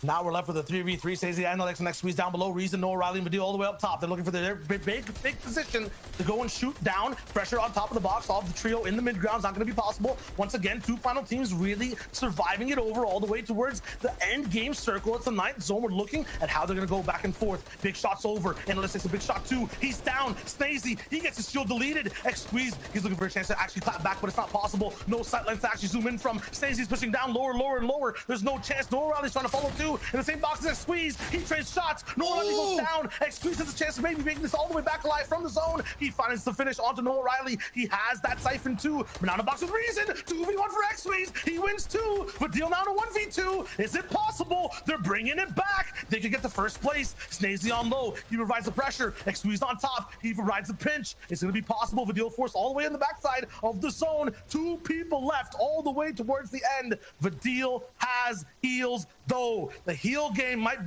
Now we're left with a 3v3. Stacey Analytics next squeeze down below. Reason, Noah Riley, and Vidil all the way up top. They're looking for their big position to go and shoot down. Pressure on top of the box. All of the trio in the mid ground is not going to be possible. Once again, 2 final teams really surviving it over all the way towards the end game circle. It's the 9th zone. We're looking at how they're going to go back and forth. Big shots over. Analytics takes a big shot too. He's down. Snazy, he gets his shield deleted. X-Squeeze, he's looking for a chance to actually clap back, but it's not possible. No sight length to actually zoom in from. Snazy's pushing down lower, and lower. There's no chance. Noah Riley's trying to follow too. In the same box as X-Squeeze, he trades shots. Noah Riley goes down. X-Squeeze has a chance of maybe making this all the way back alive from the zone. He finds the finish onto Noah Riley. He has that siphon too. But now in the box with Reason. 2v1 for X-Squeeze. He wins 2. But deal now to 1v2. Is it possible? They're bringing it back. They could get the first place. Snazy on low. He provides the pressure. X-Squeeze on top. He provides the pinch. It's going to be possible. Vidil forced all the way in the backside of the zone. 2 people left all the way towards the end. Vidil has heals though. The heal game might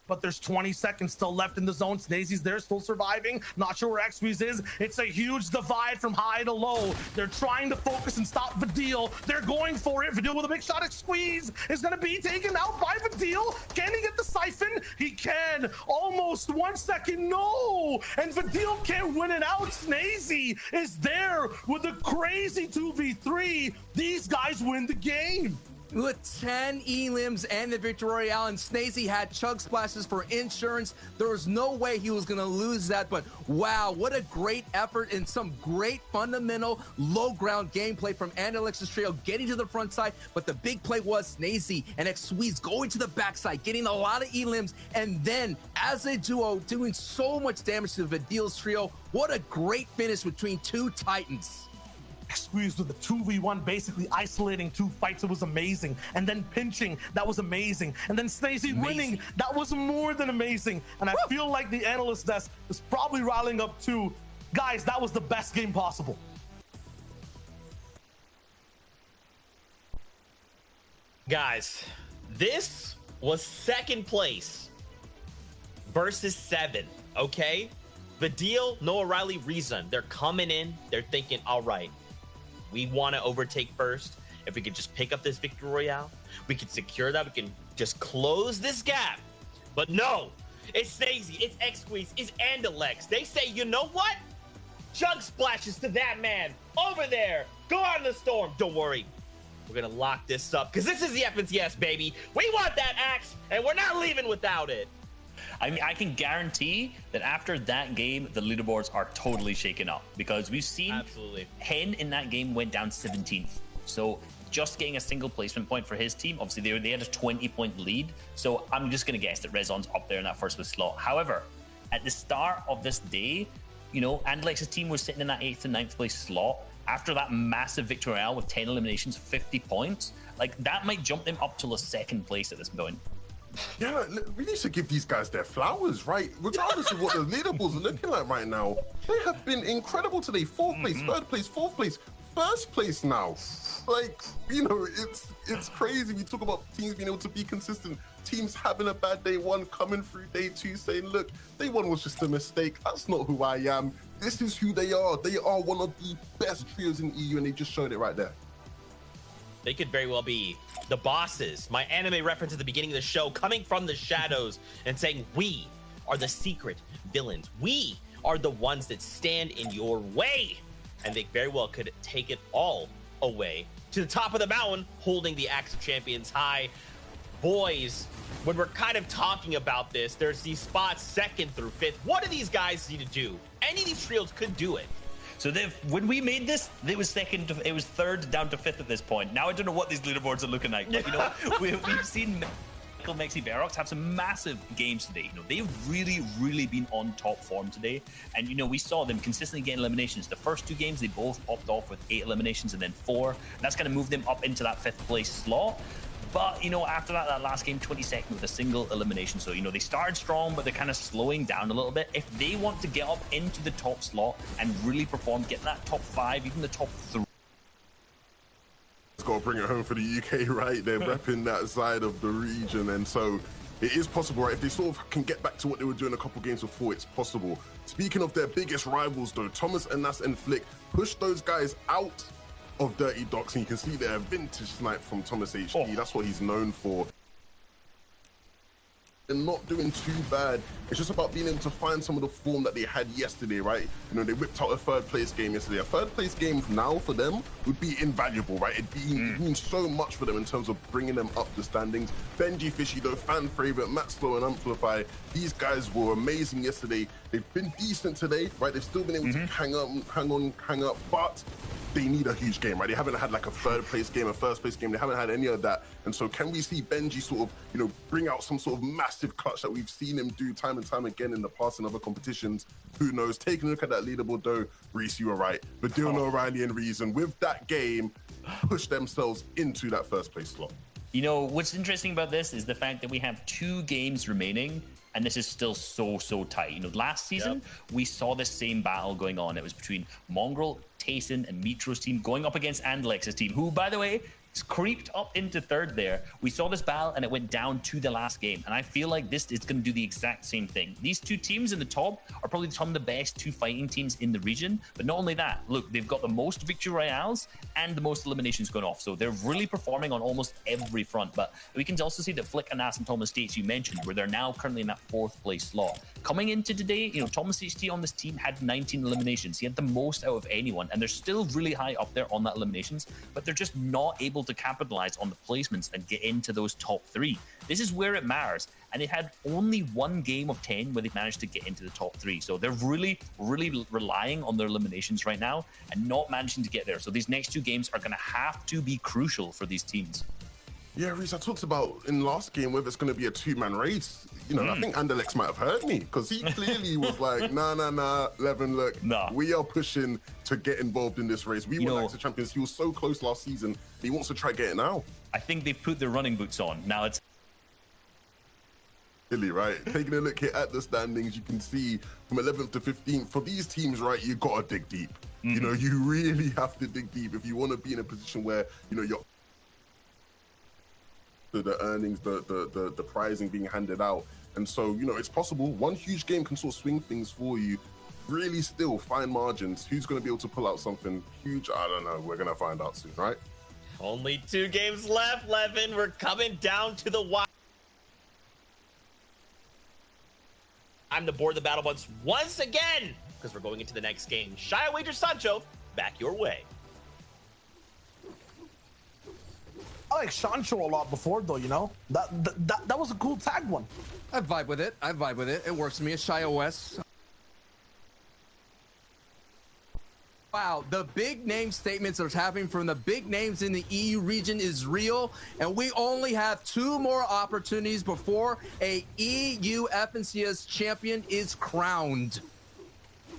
but there's 20 seconds still left in the zone. Snazy's there, still surviving. Not sure where Xsqueeze is. It's a huge divide from high to low. They're trying to focus and stop Vidil. They're going for it. Vidil with a big shot. Xsqueeze is going to be taken out by Vidil. Can he get the siphon? He can. Almost 1 second. No. And Vidil can't win it out. Snazy is there with a crazy 2v3. These guys win the game. With 10 elims and the Victory Royale, and Snazy had chug splashes for insurance. There was no way he was going to lose that, but wow, what a great effort and some great fundamental low ground gameplay from Andalex's trio, getting to the front side, but the big play was Snazy and Xsqueeze going to the backside, getting a lot of elims, and then as a duo, doing so much damage to Vidil's trio. What a great finish between two titans. Squeezed with a 2v1, basically isolating two fights. It was amazing. And then pinching, that was amazing. And then Snazy winning, that was more than amazing. And I feel like the analyst desk is probably riling up too. Guys, that was the best game possible. Guys, this was second place versus 7, okay? Vidil, Noah Riley, Reason, they're coming in. They're thinking, all right, we want to overtake first. If we could just pick up this Victory Royale, we can secure that. We can just close this gap. But no, it's Snazy, it's Xsqueeze, it's Andalex. They say, you know what? Chug splashes to that man over there. Go out in the storm. Don't worry. We're going to lock this up because this is the FNCS, baby. We want that axe, and we're not leaving without it. I mean, I can guarantee that after that game, the leaderboards are totally shaken up because we've seen Hen in that game went down 17th. So just getting a single placement point for his team, obviously they had a 20-point lead. So I'm just going to guess that Rezon's up there in that first place slot. However, at the start of this day, you know, Andalex's team was sitting in that 8th and 9th place slot. After that massive Victory Royale with 10 eliminations, 50 points, like that might jump them up to a second place at this point. Yeah, we need to give these guys their flowers, right? Regardless of what the leaderboards are looking like right now, they have been incredible today. 4th place, 3rd place, 4th place, 1st place now. Like, you know, it's crazy. We talk about teams being able to be consistent. Teams having a bad day 1, coming through day 2, saying, look, day 1 was just a mistake. That's not who I am. This is who they are. They are one of the best trios in EU, and they just showed it right there. They could very well be the bosses. My anime reference at the beginning of the show, coming from the shadows and saying, we are the secret villains. We are the ones that stand in your way. And they very well could take it all away to the top of the mountain, holding the Axe of Champions high. Boys, when we're kind of talking about this, there's these spots 2nd through 5th. What do these guys need to do? Any of these trios could do it. So when we made this, it was 3rd down to 5th at this point. Now I don't know what these leaderboards are looking like, but you know, we've seen Michael, Mexi, Barox have some massive games today. You know, they've really been on top form today, and you know, we saw them consistently getting eliminations. The first 2 games they both popped off with 8 eliminations and then 4. And that's going to move them up into that 5th place slot. But, you know, after that last game, 22nd with a single elimination. So, you know, they started strong, but they're kind of slowing down a little bit. If they want to get up into the top slot and really perform, get that top 5, even the top 3. It's got to bring it home for the UK, right? They're repping that side of the region. And so it is possible, right? If they sort of can get back to what they were doing a couple games before, it's possible. Speaking of their biggest rivals, though, Thomas, Anas, and Flick pushed those guys out of Dirty Docks, and you can see there a vintage snipe from Thomas HT. That's what he's known for. They're not doing too bad. It's just about being able to find some of the form that they had yesterday, right? You know, they whipped out a 3rd place game yesterday. A 3rd place game now for them would be invaluable, right? It means so much for them in terms of bringing them up the standings. Benji Fishy, though, fan favorite, Matt Slow and Amplify, these guys were amazing yesterday. They've been decent today, right? They've still been able to hang up, but they need a huge game, right? They haven't had like a 3rd place game, a 1st place game. They haven't had any of that. And so can we see Benji sort of, you know, bring out some sort of massive clutch that we've seen him do time and time again in the past in other competitions? Who knows? Taking a look at that leaderboard, though, Reese, you were right. But Dylan O'Reilly and Reason, with that game, push themselves into that 1st place slot. You know, what's interesting about this is the fact that we have 2 games remaining, and this is still so tight. You know, last season, we saw the same battle going on. It was between Mongrel, Tayson, and Mitro's team going up against Andalex's team, who, by the way, creeped up into third there. We saw this battle and it went down to the last game. And I feel like this is going to do the exact same thing. These two teams in the top are probably some of the best two fighting teams in the region. But not only that, look, they've got the most victory royales and the most eliminations going off. So they're really performing on almost every front. But we can also see that Flick and Nas and Thomas States, you mentioned, where they're now currently in that 4th place slot. Coming into today, you know, Thomas HT on this team had 19 eliminations. He had the most out of anyone. And they're still really high up there on that eliminations. But they're just not able to capitalize on the placements and get into those top 3. This is where it matters. And they had only 1 game of 10 where they managed to get into the top 3. So they're really relying on their eliminations right now and not managing to get there. So these next 2 games are going to have to be crucial for these teams. Yeah, Reese, I talked about in last game whether it's going to be a 2-man race. You know, I think Anderlecht might have heard me because he clearly was like, nah, Levin, look, we are pushing to get involved in this race. We were like the champions. He was so close last season. He wants to try get it now. I think they've put their running boots on. Now it's really right. Taking a look here at the standings, you can see from 11th to 15th, for these teams, right, you got to dig deep. You know, you really have to dig deep if you want to be in a position where, you know, you're the earnings, the prizing being handed out. And so, you know, it's possible. One huge game can sort of swing things for you. Really still fine margins. Who's going to be able to pull out something huge? I don't know. We're going to find out soon, right? Only 2 games left, Levin. We're coming down to the wire. Time to board the battle bus once again because we're going into the next game. Shia Wager Sancho, back your way. I like Sancho a lot before, though, you know? That was a cool tag one. I vibe with it. It works for me. It's Shia West. Wow, the big name statements that are happening from the big names in the EU region is real, and we only have 2 more opportunities before a EU FNCS champion is crowned.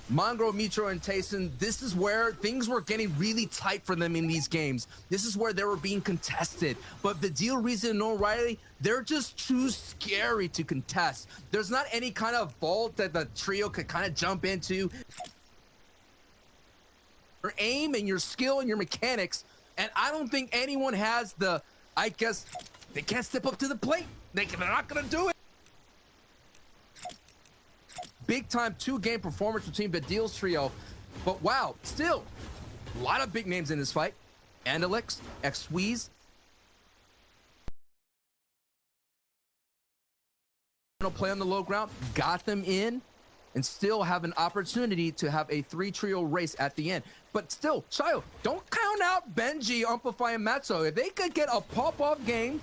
Mongrel, Mitro, and Tayson, this is where things were getting really tight for them in these games. This is where they were being contested. But the deal, Reason, and O'Reilly, they're just too scary to contest. There's not any kind of vault that the trio could kind of jump into. Your aim and your skill and your mechanics, and I don't think anyone has the, I guess, they can't step up to the plate. They're not going to do it. Big time 2-game performance between Badil's trio, but wow, still a lot of big names in this fight. Anderlecht, X-Squeeze, play on the low ground, got them in, and still have an opportunity to have a 3-trio race at the end. But still, Shio, don't count out Benji, Amplify, and Matzo. If they could get a pop-off game,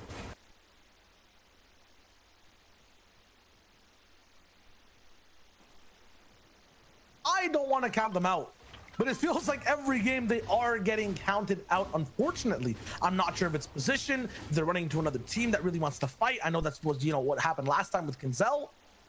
I don't want to count them out, but it feels like every game they are getting counted out, unfortunately. I'm not sure if it's position, if they're running into another team that really wants to fight. I know that's what, you know, what happened last time with Kinzel.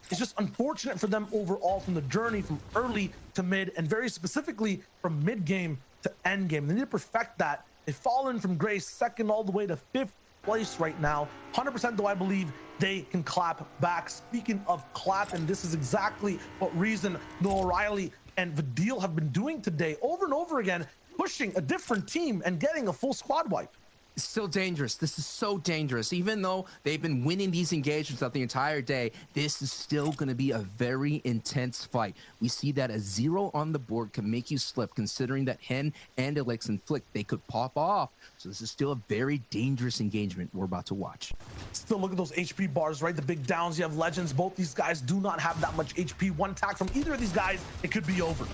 It's just unfortunate for them overall from the journey from early to mid, and very specifically from mid game to end game. They need to perfect that. They've fallen from Grace 2nd all the way to 5th place right now. 100% though, I believe they can clap back. Speaking of clap, and this is exactly what Reason, Noah O'Reilly, and Vadil have been doing today over and over again, pushing a different team and getting a full squad wipe. It's still dangerous. This is so dangerous. Even though they've been winning these engagements throughout the entire day, this is still going to be a very intense fight. We see that a 0 on the board can make you slip, considering that Hen, Anderlecht, and Flick, they could pop off. So this is still a very dangerous engagement we're about to watch. Still look at those HP bars, right? The big downs. You have Legends. Both these guys do not have that much HP. One tag from either of these guys, it could be over.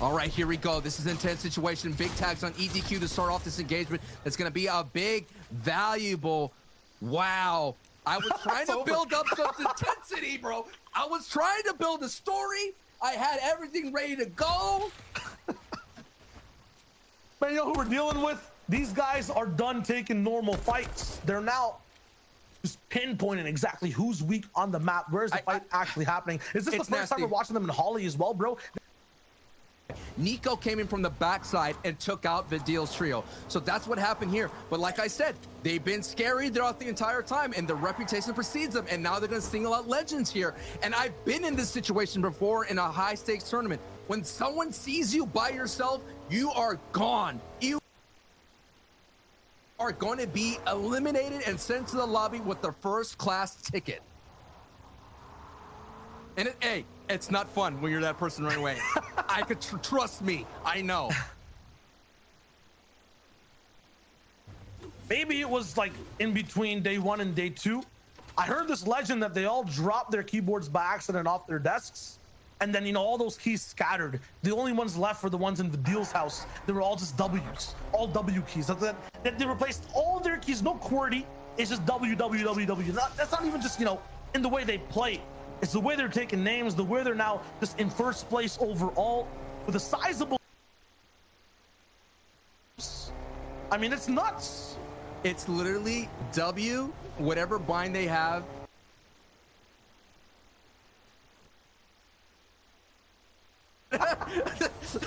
All right, here we go. This is an intense situation. Big tags on EDQ to start off this engagement. It's going to be a big, valuable, wow. I was trying to build up some intensity, bro. I was trying to build a story. I had everything ready to go. Man, you know who we're dealing with? These guys are done taking normal fights. They're now just pinpointing exactly who's weak on the map. Where's the fight actually happening? Is this the first time we're watching them in Holly as well, bro? Nico came in from the backside and took out Vidil's trio. So that's what happened here. But like I said, they've been scary throughout the entire time, and the reputation precedes them. And now they're going to single out Legends here. And I've been in this situation before in a high-stakes tournament. When someone sees you by yourself, you are gone. You are going to be eliminated and sent to the lobby with their first class ticket. And hey, it's not fun when you're that person running away. I could trust me. I know. Maybe it was like in between day 1 and day 2. I heard this legend that they all dropped their keyboards by accident off their desks. And then, you know, all those keys scattered. The only ones left were the ones in Vidil's house. They were all just W's, all W keys. That they replaced all their keys, no QWERTY. It's just W, W, W, W. That's not even just, you know, in the way they play. It's the way they're taking names, the way they're now just in first place overall with a sizable. I mean, it's nuts. It's literally W, whatever bind they have.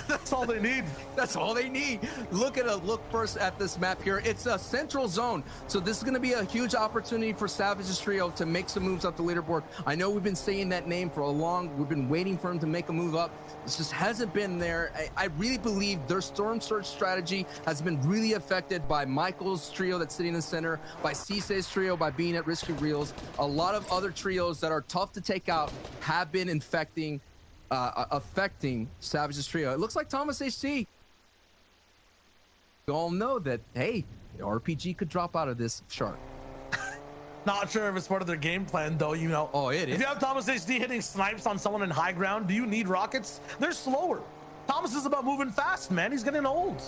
That's all they need. That's all they need. Look first at this map here. It's a central zone, so this is going to be a huge opportunity for Savage's trio to make some moves up the leaderboard. I know we've been saying that name for we've been waiting for him to make a move up. This just hasn't been there. I really believe their storm surge strategy has been really affected by Michael's trio that's sitting in the center, by Cisse's trio, by being at risky reels. A lot of other trios that are tough to take out have been affecting Savage's trio. It looks like Thomas HC. We all know that, hey, RPG could drop out of this shark. Not sure if it's part of their game plan, though, you know. Oh, it is. If you have Thomas HD hitting snipes on someone in high ground, do you need rockets? They're slower. Thomas is about moving fast, man. He's getting old.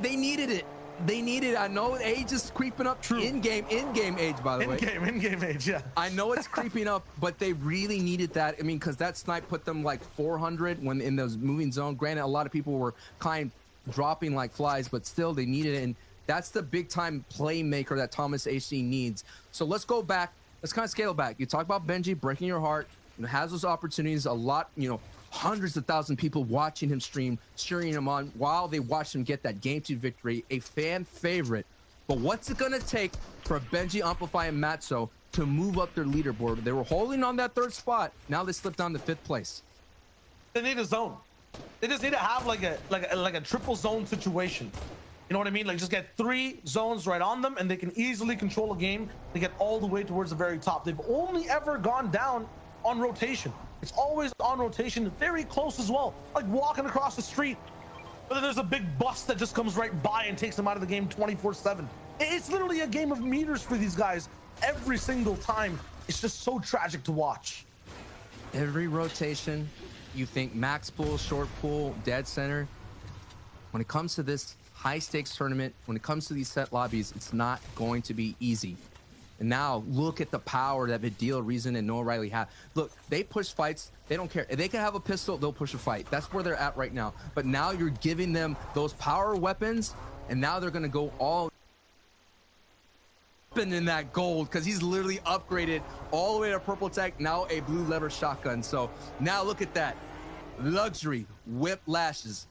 They needed it. They need it. I know age is creeping up. True. In-game age, by the way. In-game age, yeah. I know it's creeping up, but they really needed that. I mean, because that snipe put them like 400 when in those moving zone. Granted, a lot of people were kind of dropping like flies, but still they needed it. And that's the big-time playmaker that Thomas HC needs. So let's go back. Let's kind of scale back. You talk about Benji breaking your heart. Has those opportunities a lot, you know, hundreds of thousands of people watching him stream, cheering him on while they watch him get that Game 2 victory, a fan favorite. But what's it going to take for Benji, Amplify, and Matzo to move up their leaderboard? They were holding on that 3rd spot. Now they slipped down to 5th place. They need a zone. They just need to have like a triple zone situation. You know what I mean? Like just get 3 zones right on them and they can easily control a game to get all the way towards the very top. They've only ever gone down on rotation. It's always on rotation, very close as well, like walking across the street. But then there's a big bus that just comes right by and takes them out of the game 24/7. It's literally a game of meters for these guys every single time. It's just so tragic to watch. Every rotation, you think max pool, short pool, dead center. When it comes to this high stakes tournament, when it comes to these set lobbies, it's not going to be easy. And now look at the power that Vidil, Reason, and Noah Riley have. Look, they push fights. They don't care. If they can have a pistol, they'll push a fight. That's where they're at right now. But now you're giving them those power weapons, and now they're going to go all in that gold because he's literally upgraded all the way to purple tech, now a blue lever shotgun. So now look at that. Luxury, whip lashes.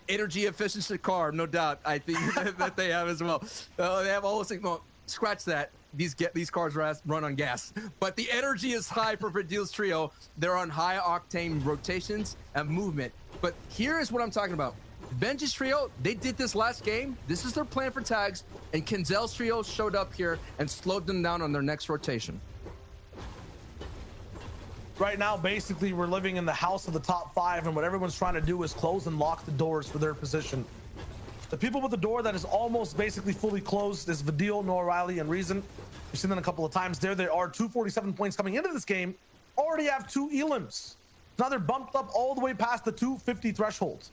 Energy efficiency car, no doubt. I think that they have as well. They have all those things. Well, scratch that. These cars run on gas, but the energy is high for Vidil's trio. They're on high octane rotations and movement. But here is what I'm talking about. Benji's trio, they did this last game. This is their plan for tags, and Kenzel's trio showed up here and slowed them down on their next rotation. Right now, basically, we're living in the house of the top 5, and what everyone's trying to do is close and lock the doors for their position. The people with the door that is almost basically fully closed is Vidil, Noah Riley, and Reason. We've seen that a couple of times. There they are, 247 points coming into this game. Already have 2 elims. Now they're bumped up all the way past the 250 threshold.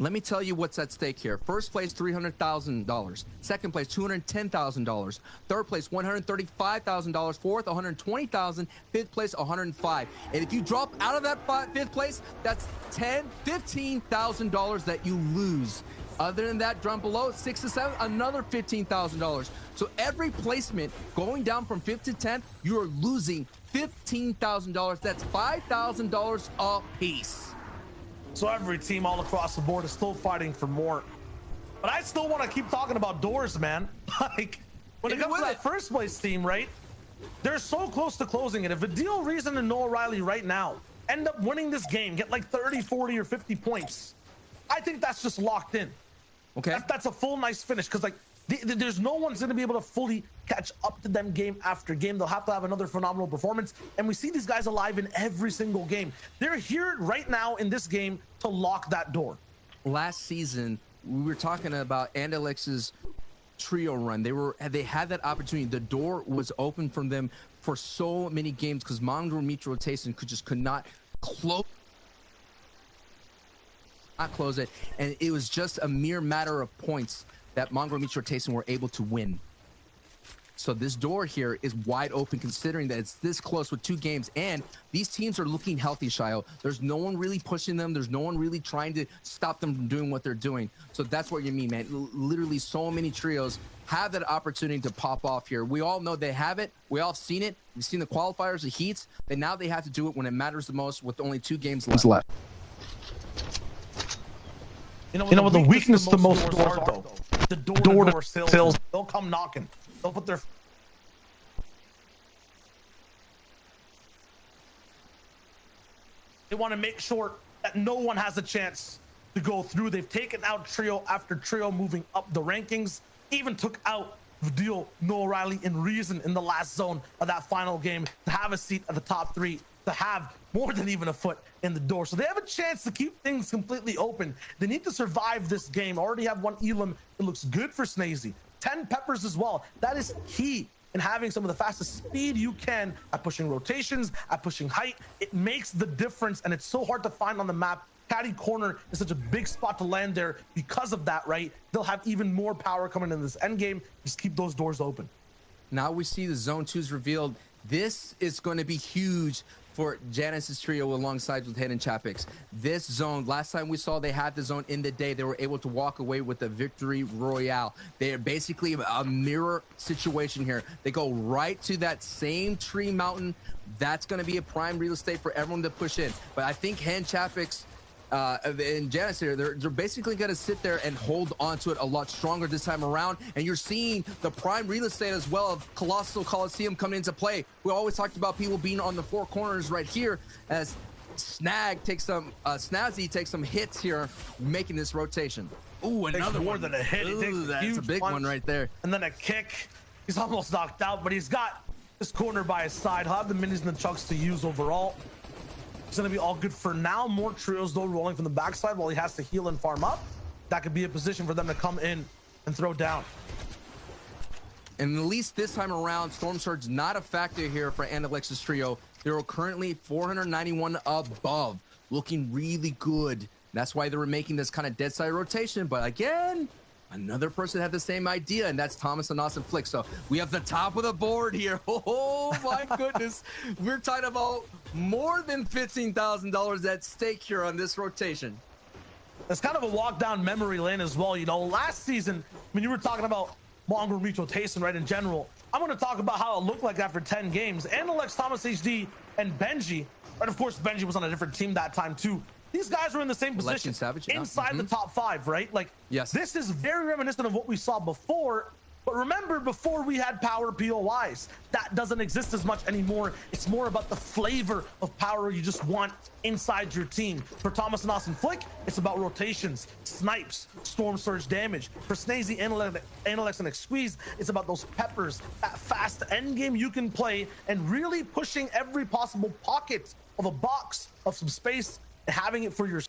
Let me tell you what's at stake here. First place, $300,000. Second place, $210,000. Third place, $135,000. Fourth, $120,000. Fifth place, $105,000. And if you drop out of that fifth place, that's $15,000 that you lose. Other than that, down below, 6 to 7, another $15,000. So every placement going down from 5th to 10th, you are losing $15,000. That's $5,000 a piece. So every team all across the board is still fighting for more. But I still want to keep talking about doors, man. Like, when it comes to that first place team, right? They're so close to closing it. If Vidil, Reason, and Noah Riley right now end up winning this game, get like 30, 40, or 50 points, I think that's just locked in. Okay. That's a full nice finish. Because, like, There's no one's going to be able to fully catch up to them game after game. They'll have to have another phenomenal performance. And we see these guys alive in every single game. They're here right now in this game to lock that door. Last season, we were talking about Andalex's trio run. They had that opportunity. The door was open from them for so many games because Mongo Mitro Tayson could not close it. And it was just a mere matter of points that Mongo Mitro Tayson were able to win. So this door here is wide open considering that it's this close with 2 games, and these teams are looking healthy, Shio. There's no one really pushing them. There's no one really trying to stop them from doing what they're doing. So that's what you mean, man. Literally so many trios have that opportunity to pop off here. We all know they have it. We all have seen it. We've seen the qualifiers, the heats, and now they have to do it when it matters the most with only 2 games left. You know what the weakness to most doors are, though? The door-to-door sales. They'll come knocking. They'll put their... They want to make sure that no one has a chance to go through. They've taken out trio after trio moving up the rankings. Even took out Vidil, Noah Riley, and Reason in the last zone of that final game to have a seat at the top 3, to have more than even a foot in the door. So they have a chance to keep things completely open. They need to survive this game. Already have 1 Elam. It looks good for Snazy. 10 peppers as well. That is key in having some of the fastest speed you can at pushing rotations, at pushing height. It makes the difference, and it's so hard to find on the map. Caddy corner is such a big spot to land there because of that, right? They'll have even more power coming in this end game. Just keep those doors open. Now we see the zone 2's revealed. This is going to be huge for Janice's trio alongside with Hayden Chapix. This zone, last time we saw they had the zone in the day, they were able to walk away with the victory royale. They are basically a mirror situation here. They go right to that same tree mountain. That's going to be a prime real estate for everyone to push in. But I think Hayden Chapix and Janice here, they're basically going to sit there and hold on to it a lot stronger this time around. And you're seeing the prime real estate as well of Colossal Coliseum coming into play. We always talked about people being on the 4 corners right here as Snazzy takes some hits here, making this rotation. Ooh, another more one. Than a hit. Ooh, that's a big one right there. And then a kick. He's almost knocked out, but he's got this corner by his side. He'll have the minis and the chucks to use overall. It's going to be all good for now. More trios, though, rolling from the backside while he has to heal and farm up. That could be a position for them to come in and throw down. And at least this time around, Storm Surge not a factor here for Andalex's trio. They're currently 491 above, looking really good. That's why they were making this kind of dead side rotation. But again, another person had the same idea, and that's Thomas and Austin Flick. So we have the top of the board here. Oh my goodness. We're talking about more than $15,000 at stake here on this rotation. It's kind of a walk down memory lane as well. You know, last season, when you were talking about Mongo Mitro Tayson, right, in general, I'm going to talk about how it looked like after 10 games. Andalex, Thomas HD, and Benji, right, of course, Benji was on a different team that time too. These guys were in the same position inside the top 5, right? Like, yes, this is very reminiscent of what we saw before. But remember, before we had power POIs, that doesn't exist as much anymore. It's more about the flavor of power you just want inside your team. For Thomas and Austin Flick, it's about rotations, snipes, storm surge damage. For Snazy, Analyx, and Squeeze, it's about those peppers, that fast end game you can play, and really pushing every possible pocket of a box of some space and having it for your.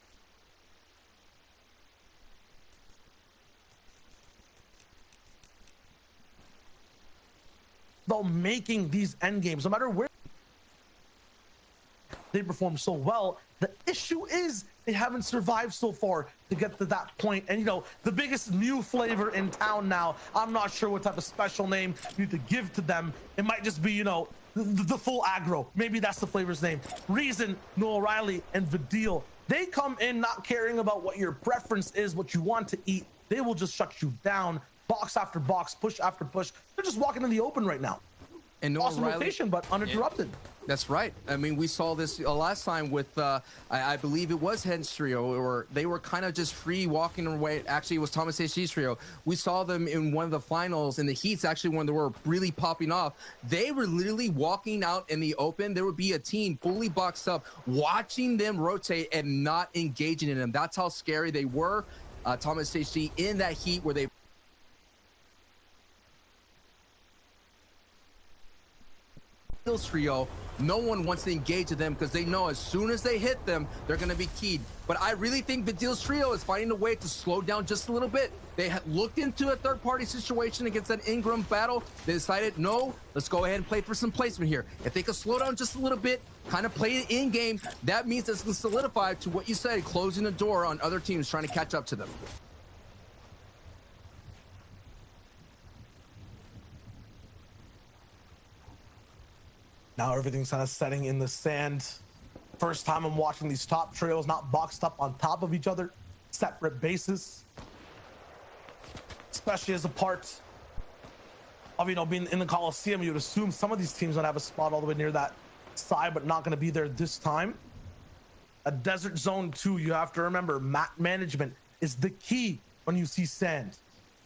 Though making these end games, no matter where they perform so well, the issue is they haven't survived so far to get to that point. And you know, the biggest new flavor in town now, I'm not sure what type of special name you need to give to them. It might just be, you know, the full aggro. Maybe that's the flavor's name. Reason, Noah Riley, and Vidil, they come in not caring about what your preference is, what you want to eat. They will just shut you down. Box after box, push after push. They're just walking in the open right now. And awesome rotation, but uninterrupted. That's right. I mean, we saw this last time with, I believe it was Hen's trio, or they were kind of just free walking away. Actually, it was Thomas HG's trio. We saw them in one of the finals in the heats, actually, when they were really popping off. They were literally walking out in the open. There would be a team fully boxed up, watching them rotate and not engaging in them. That's how scary they were. Thomas HG in that heat where they Vidil's trio, no one wants to engage with them because they know as soon as they hit them, they're going to be keyed. But I really think Vidil's trio is finding a way to slow down just a little bit. They had looked into a third-party situation against that Ingram battle. They decided, no, let's go ahead and play for some placement here. If they could slow down just a little bit, kind of play it in-game, that means it's going to solidify to what you said, closing the door on other teams trying to catch up to them. Now everything's kind of setting in the sand. First time I'm watching these top trios not boxed up on top of each other, separate bases. Especially as a part of, you know, being in the Coliseum, you would assume some of these teams would have a spot all the way near that side, but not going to be there this time. A desert zone too, you have to remember, map management is the key when you see sand.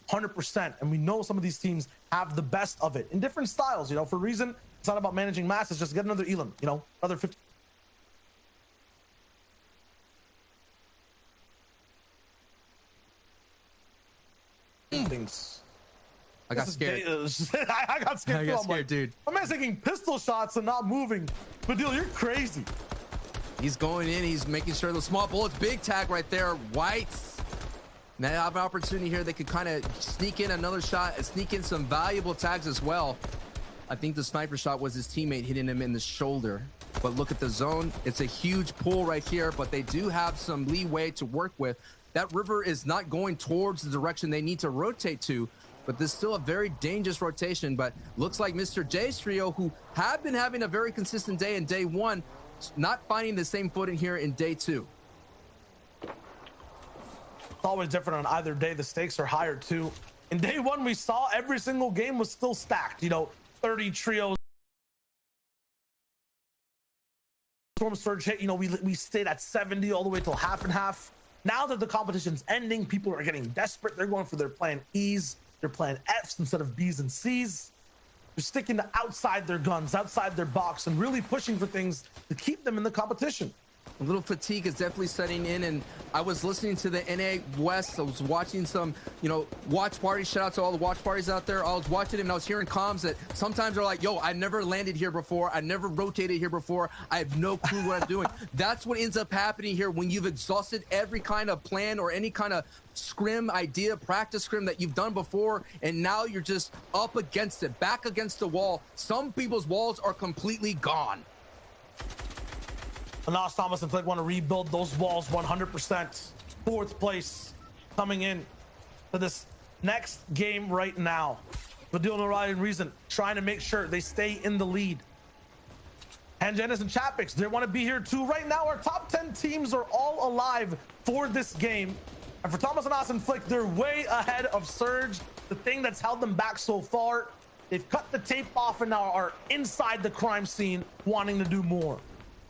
100%. And we know some of these teams have the best of it in different styles, you know, for a reason. It's not about managing mass, it's just get another Elam, you know, another 50. Things. I got scared. I got scared, like, dude. My man's taking pistol shots and not moving. Vidil, you're crazy. He's going in, he's making sure the small bullets, big tag right there, Whites. Now they have an opportunity here. They could kind of sneak in another shot and sneak in some valuable tags as well. I think the sniper shot was his teammate hitting him in the shoulder. But look at the zone. It's a huge pull right here, but they do have some leeway to work with. That river is not going towards the direction they need to rotate to, but there's still a very dangerous rotation. But looks like Mr. J's trio, who have been having a very consistent day in day one, not finding the same footing here in day two. It's always different on either day. The stakes are higher too. In day one, we saw every single game was still stacked. You know, 30 trios. Storm Surge hit, you know, we stayed at 70 all the way till half and half. Now that the competition's ending, people are getting desperate. They're going for their plan E's, their plan F's instead of B's and C's. They're sticking to outside their guns, outside their box, and really pushing for things to keep them in the competition. A little fatigue is definitely setting in, and I was listening to the NA West. I was watching some, you know, watch parties. Shout out to all the watch parties out there. I was watching them, and I was hearing comms that sometimes they're like, yo, I never landed here before. I never rotated here before. I have no clue what I'm doing. That's what ends up happening here when you've exhausted every kind of plan or any kind of scrim idea, practice scrim that you've done before, and now you're just up against it, back against the wall. Some people's walls are completely gone. Anas, Thomas, and Flick want to rebuild those walls 100%. Fourth place coming in to this next game right now. Vidil, Norai, and Reason trying to make sure they stay in the lead. And Janice and Chapix, they want to be here too. Right now, our top 10 teams are all alive for this game. And for Thomas, Anas, and Flick, they're way ahead of Surge. The thing that's held them back so far, they've cut the tape off and now are inside the crime scene wanting to do more.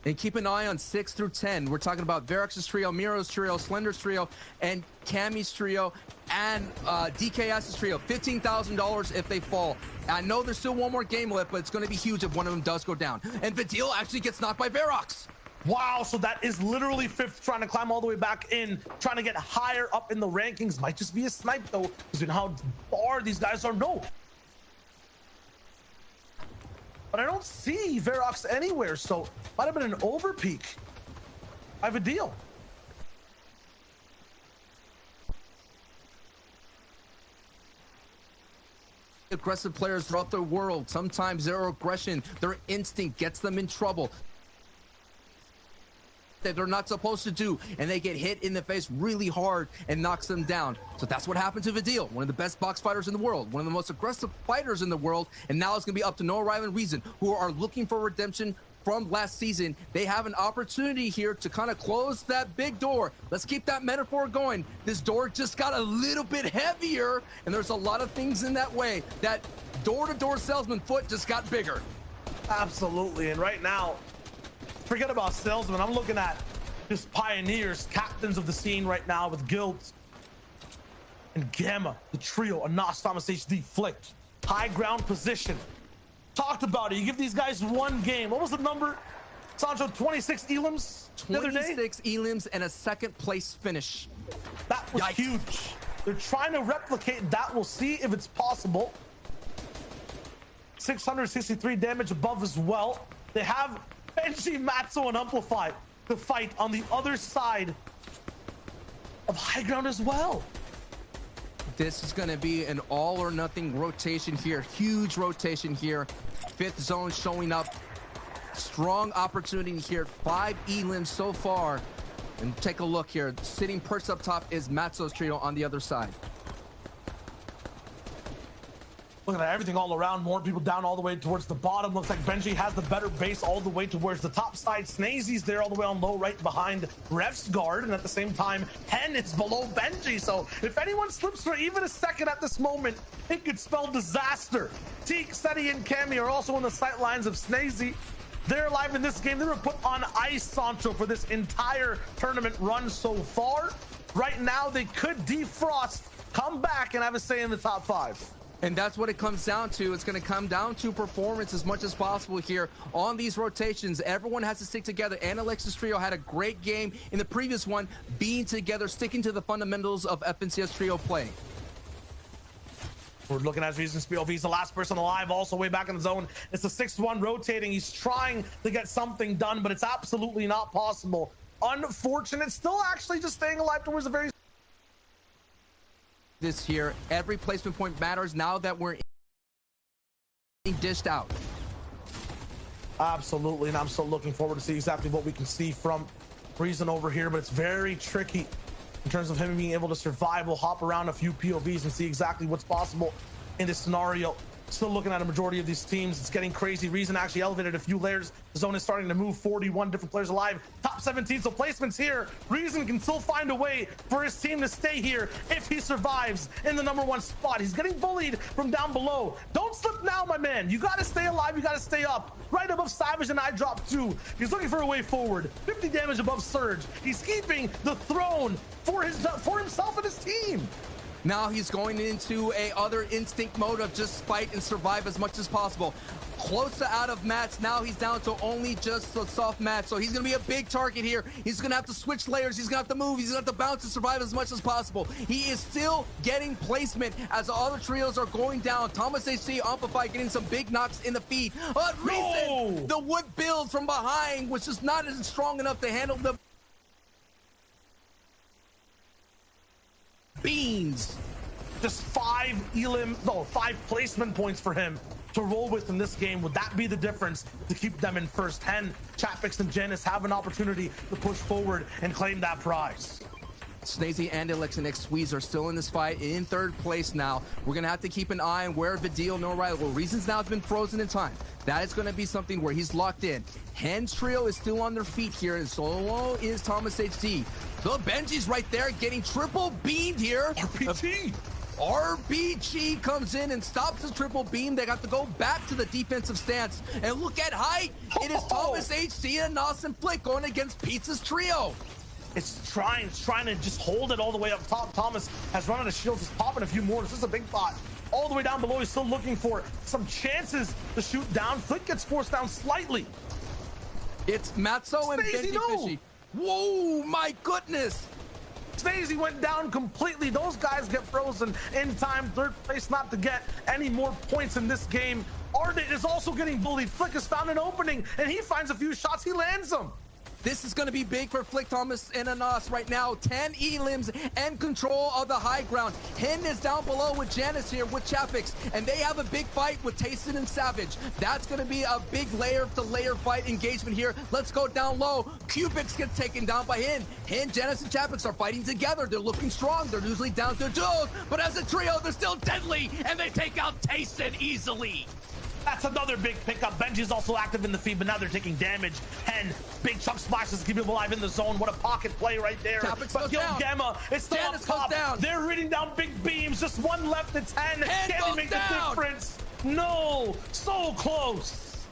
And keep an eye on 6 through 10. We're talking about Verox's trio, Miro's trio, Slender's trio, and Cammy's trio, and DKS's trio. $15,000 if they fall. I know there's still one more game left, but it's going to be huge if one of them does go down. And Vidil actually gets knocked by Verox. Wow, so that is literally fifth, trying to climb all the way back in, trying to get higher up in the rankings. Might just be a snipe, though, because you know how far these guys are. No. But I don't see Verox anywhere, so might have been an overpeak. I have a deal. Aggressive players throughout the world, sometimes their aggression, their instinct gets them in trouble that they're not supposed to do, and they get hit in the face really hard and knocks them down. So that's what happened to Vidil, one of the best box fighters in the world, one of the most aggressive fighters in the world, and now it's going to be up to Noah Riley and Reason, who are looking for redemption from last season. They have an opportunity here to kind of close that big door. Let's keep that metaphor going. This door just got a little bit heavier, and there's a lot of things in that way. That door-to-door salesman foot just got bigger. Absolutely, and right now, forget about salesmen. I'm looking at just pioneers, captains of the scene right now with Guilds and Gamma, the trio, Anas, Thomas, HD, Flick, high ground position. Talked about it. You give these guys one game. What was the number, Sancho? 26 elims the other day? 26 elims and a second place finish. That was huge. They're trying to replicate that. We'll see if it's possible. 663 damage above as well. They have Benji, Matzo, and Amplify to fight on the other side of high ground as well. This is going to be an all or nothing rotation here. Huge rotation here. Fifth zone showing up. Strong opportunity here. 5 elims so far. And take a look here. Sitting perched up top is Matzo's trio on the other side. Looking at everything all around, more people down all the way towards the bottom. Looks like Benji has the better base all the way towards the top side. Snazy's there all the way on low, right behind Ref's guard. And at the same time, Hen is below Benji. So if anyone slips for even a second at this moment, it could spell disaster. Teak, Seti, and Cammy are also on the sight lines of Snazy. They're alive in this game. They were put on ice, Sancho, for this entire tournament run so far. Right now, they could defrost, come back, and have a say in the top 5. And that's what it comes down to. It's going to come down to performance as much as possible here on these rotations. Everyone has to stick together. And Alexis Trio had a great game in the previous one, being together, sticking to the fundamentals of FNCS Trio play. We're looking at Reason's POV. He's the last person alive, also way back in the zone. It's the 6-1 rotating. He's trying to get something done, but it's absolutely not possible. Unfortunate. Still actually just staying alive towards the very... This here, every placement point matters now that we're dished out. Absolutely, and I'm still looking forward to see exactly what we can see from Reason over here, but it's very tricky in terms of him being able to survive. We'll hop around a few POVs and see exactly what's possible in this scenario. Still looking at a majority of these teams. It's getting crazy. Reason actually elevated a few layers. The zone is starting to move. 41 different players alive. Top 17, so placements here. Reason can still find a way for his team to stay here if he survives in the #1 spot. He's getting bullied from down below. Don't slip now, my man. You got to stay alive. You got to stay up. Right above Savage and I drop 2. He's looking for a way forward. 50 damage above Surge. He's keeping the throne for himself and his team. Now he's going into a other instinct mode of just fight and survive as much as possible. Close to out of mats. Now he's down to only just a soft mat. So he's going to be a big target here. He's going to have to switch layers. He's going to have to move. He's going to have to bounce to survive as much as possible. He is still getting placement as the other trios are going down. Thomas HC, Amplify getting some big knocks in the feet. Reason, the wood build from behind was just not as strong enough to handle the beans. Just 5 placement points for him to roll with in this game. Would that be the difference to keep them in first? Hen, Chapix, and Janice have an opportunity to push forward and claim that prize. Snazy and Elixir Squeeze are still in this fight in 3rd place now. We're going to have to keep an eye on where Vidil, no rival. Reasons now has been frozen in time. That is going to be something where he's locked in. Hen's trio is still on their feet here, and solo is Thomas HD. The Benji's right there getting triple beamed here. RBG comes in and stops the triple beam. They got to go back to the defensive stance. And look at height. It is Thomas HC and Nos and Flick going against Pizza's trio. It's trying to just hold it all the way up top. Thomas has run out of shields. He's popping a few more. This is a big thought. All the way down below, he's still looking for some chances to shoot down. Flick gets forced down slightly. It's Matzo and Benji Fishy. Whoa, my goodness. Snazy went down completely. Those guys get frozen in time. 3rd place not to get any more points in this game. Ardent is also getting bullied. Flick has found an opening, and he finds a few shots. He lands them. This is going to be big for Flick, Thomas, and Anas right now. 10 elims and control of the high ground. Hen is down below with Janice here with Chapix, and they have a big fight with Tayson and Savage. That's going to be a big layer-to-layer fight engagement here. Let's go down low. Cubix gets taken down by Hen. Hen, Janice, and Chapix are fighting together. They're looking strong. They're usually down to duos, but as a trio, they're still deadly, and they take out Tayson easily. That's another big pickup. Benji's also active in the feed, but now they're taking damage. Hen, big chunk splashes to keep him alive in the zone. What a pocket play right there. But Gil Gamma is still up top. They're reading down big beams. Just one left. It's Hen. Can he make the difference? No. So close.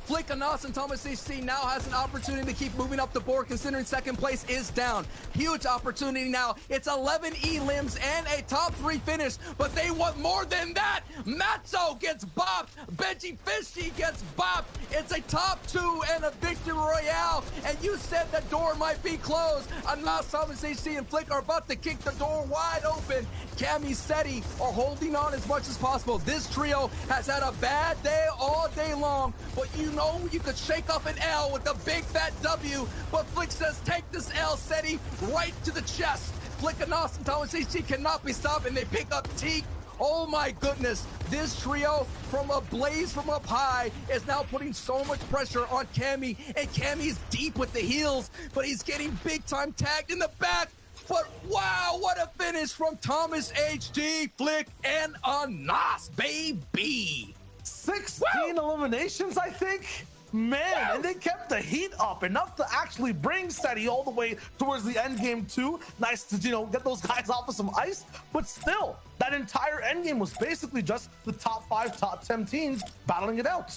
Flick, Anas, and Thomas HC now has an opportunity to keep moving up the board, considering second place is down. Huge opportunity now. It's 11 elims and a top 3 finish, but they want more than that. Matzo gets bopped. Benji Fishy gets bopped. It's a top 2 and a victory royale, and you said the door might be closed. Anas, Thomas HC, and Flick are about to kick the door wide open. Cammy, Seti are holding on as much as possible. This trio has had a bad day all day long, but you know you could shake off an L with a big fat W. But Flick says, take this L, Seti, right to the chest. Flick and Austin Thomas HC cannot be stopped, and they pick up Teak. Oh my goodness, this trio from a blaze from up high is now putting so much pressure on Cammy, and Cammy's deep with the heels, but he's getting big time tagged in the back. But wow, what a finish from Thomas HD, Flick, and Anas, baby. 16 eliminations, I think. Man, and they kept the heat up enough to actually bring Seti all the way towards the end game too. Nice to, get those guys off of some ice. But still, that entire end game was basically just the top 5, top 10 teams battling it out.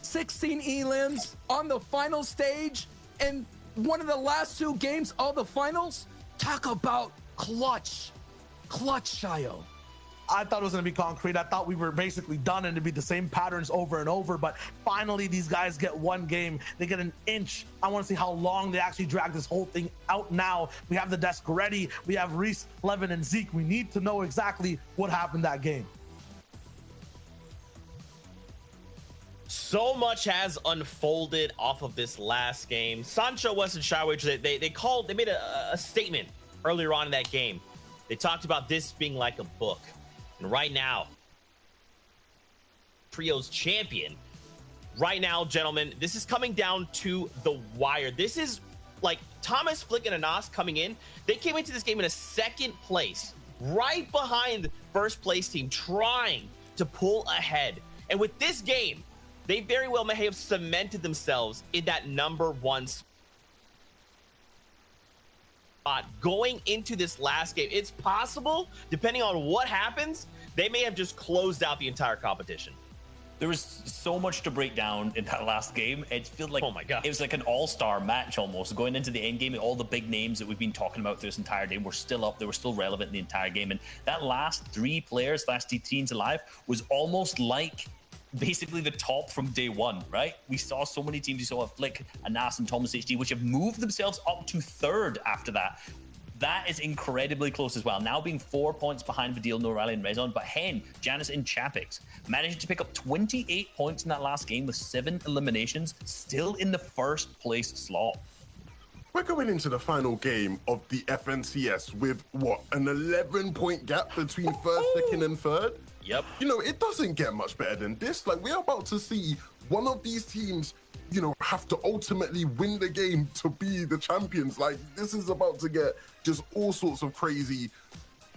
16 elims on the final stage, and one of the last 2 games of the finals. Talk about clutch, Shio. I thought it was going to be concrete. I thought we were basically done and it'd be the same patterns over and over. But finally, these guys get one game. They get an inch. I want to see how long they actually drag this whole thing out now. We have the desk ready. We have Reese, Levin, and Zeke. We need to know exactly what happened that game. So much has unfolded off of this last game. Sancho, West, and Shywage, they made a statement earlier on in that game. They talked about this being like a book. And right now, Trio's champion. Right now, gentlemen, this is coming down to the wire. This is like Thomas, Flick, and Anas coming in. They came into this game in a second place, right behind first place team, trying to pull ahead. And with this game, they very well may have cemented themselves in that #1 spot. Going into this last game, it's possible, depending on what happens, they may have just closed out the entire competition. There was so much to break down in that last game. It feels like, oh my God, it was like an all-star match almost. Going into the end game, all the big names that we've been talking about through this entire day were still up. They were still relevant in the entire game. And that last 3 players, last 3 teams alive, was almost like basically the top from day one, right? We saw so many teams. You saw Flick, Anas, and Thomas HD, which have moved themselves up to 3rd after that. That is incredibly close as well. Now being 4 points behind Vidil, Norali, and Rezon, but Hen, Janice, and Chapix managed to pick up 28 points in that last game with 7 eliminations, still in the 1st place slot. We're going into the final game of the FNCS with, what, an 11-point gap between 1st, 2nd, and 3rd? Yep. It doesn't get much better than this. Like, we're about to see one of these teams, have to ultimately win the game to be the champions. Like, this is about to get just all sorts of crazy.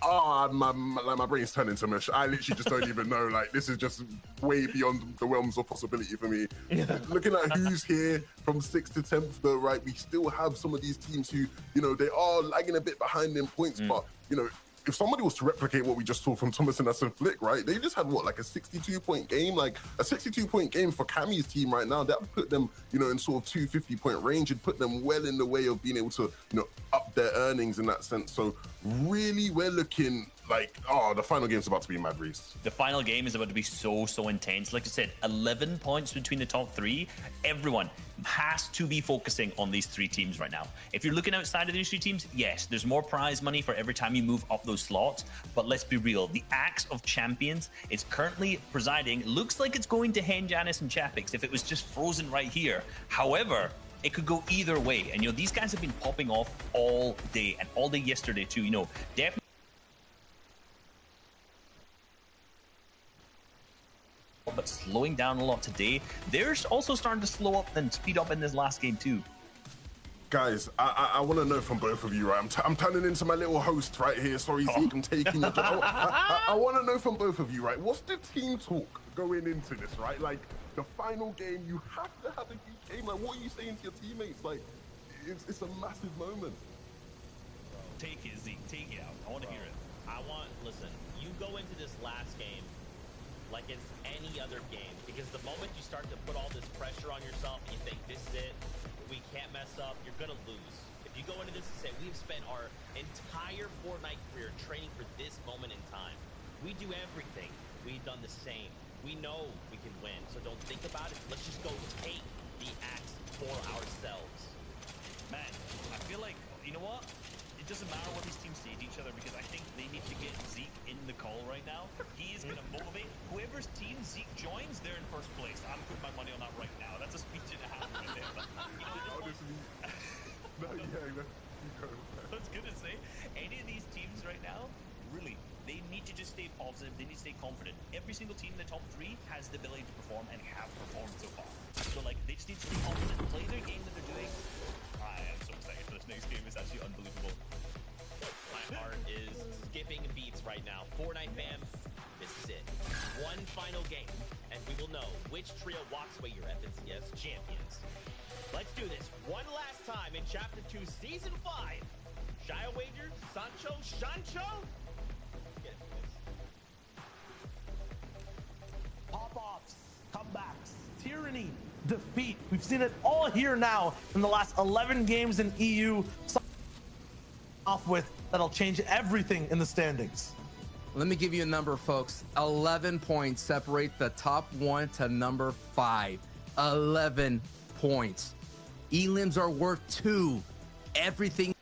My brain's turning to mush. I literally just don't even know. Like, this is just way beyond the realms of possibility for me. Yeah. Looking at who's here from 6th to 10th, though, right? We still have some of these teams who, they are lagging a bit behind in points, but, if somebody was to replicate what we just saw from Thomas and Anas and Flick, right? They just had like a 62-point game, like a 62-point game for Cammy's team right now. That would put them, in sort of 250-point range. It'd put them well in the way of being able to, up their earnings in that sense. So really, we're looking like, the final game's about to be mad, Reese. The final game is about to be so intense. Like I said, 11 points between the top 3. Everyone has to be focusing on these 3 teams right now. If you're looking outside of these 3 teams, yes, there's more prize money for every time you move up those slots. But let's be real, the Axe of Champions is currently presiding. Looks like it's going to Hen, Janice, and Chapix if it was just frozen right here. However, it could go either way. And, these guys have been popping off all day and all day yesterday too. Definitely. But slowing down a lot today. They're also starting to slow up and speed up in this last game too. Guys, I want to know from both of you, right? I'm turning into my little host right here. Sorry, Zeke, I'm taking the job. I want to know from both of you, right? What's the team talk going into this, right? Like, the final game, you have to have a huge game. Like, what are you saying to your teammates? Like, it's a massive moment. Take it, Zeke. Take it out. I want to hear it. Listen, you go into this last game like it's any other game, because the moment you start to put all this pressure on yourself and you think this is it, we can't mess up, you're gonna lose. If you go into this and say, we've spent our entire Fortnite career training for this moment in time, we do everything, we've done the same, we know we can win, so don't think about it, let's just go take the axe for ourselves. Man, I feel like, you know what? It doesn't matter what these teams say to each other, because I think they need to get Zeke in the call right now. He is going to motivate. Whoever's team Zeke joins, they're in first place. I'm putting my money on that right now. That's a speech and a half right there. But, you know, I was going to say, any of these teams right now, really, they need to just stay positive. They need to stay confident. Every single team in the top 3 has the ability to perform and have performed so far. So, like, they just need to stay confident, play their game that they're doing. I am so excited for this next game. It's actually unbelievable. My heart is skipping beats right now. Fortnite fam, this is it. One final game, and we will know which trio walks away your FNCS champions. Let's do this one last time in Chapter 2, Season 5. Shia Wager, Sancho, Shancho? Get it, boys. Pop-offs, comebacks, tyranny, defeat. We've seen it all here now in the last 11 games in EU. Off with that'll change everything in the standings. Let me give you a number, folks. 11 points separate the top 1 to number 5. 11 points. Elims are worth 2. Everything.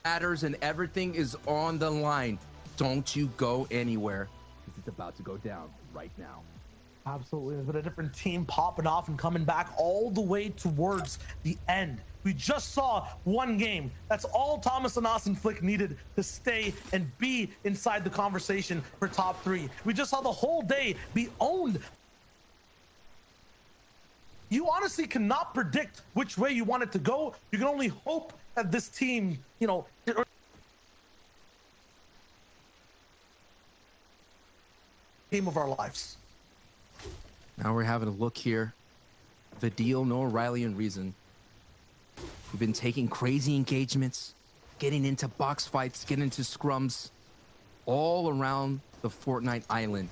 Matters and everything is on the line. Don't you go anywhere, because it's about to go down right now. Absolutely. There's been a different team popping off and coming back all the way towards the end. We just saw one game. That's all Thomas and Austin Flick needed to stay and be inside the conversation for top 3. We just saw the whole day be owned. You honestly cannot predict which way you want it to go. You can only hope that this team, you know, game of our lives. Now we're having a look here. The deal, Noah Riley and Reason. We've been taking crazy engagements, getting into box fights, getting into scrums, all around the Fortnite island,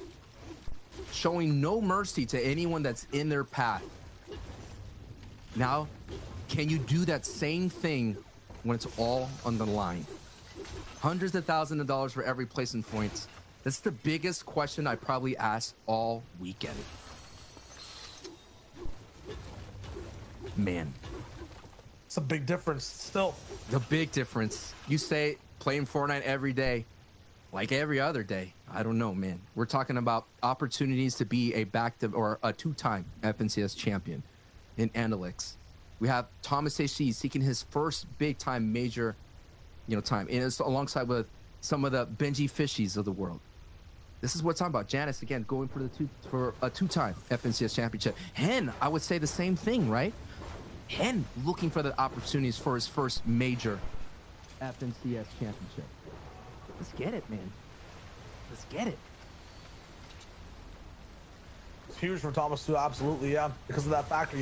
showing no mercy to anyone that's in their path. Now, can you do that same thing when it's all on the line? Hundreds of thousands of dollars for every placement points. That's the biggest question I probably asked all weekend. Man. It's a big difference still. The big difference. You say playing Fortnite every day, like every other day. I don't know, man. We're talking about opportunities to be a a 2-time FNCS champion in Analytics. We have Thomas AC seeking his first big-time major, time, and it's alongside with some of the Benji Fishies of the world. This is what I'm talking about. Janice, again, going for a 2-time FNCS championship. Hen, I would say the same thing, right? Hen looking for the opportunities for his first major FNCS championship. Let's get it, man. Let's get it. It's huge for Thomas too, absolutely, yeah. Because of that factor,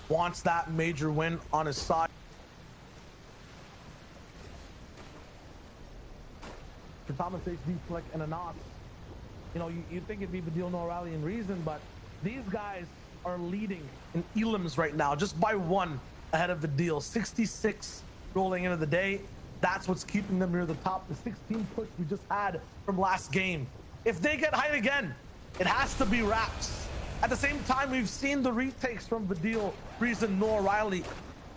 wants that major win on his side. For Thomas HD, Flick, and Anas, you think it'd be Badil, No Rally, and Reason, but these guys are leading in elims right now, just by 1 ahead of the deal. 66 rolling into the day. That's what's keeping them near the top. The 16 push we just had from last game. If they get hyped again, it has to be wraps. At the same time, we've seen the retakes from Badil, Reason, Noah Riley.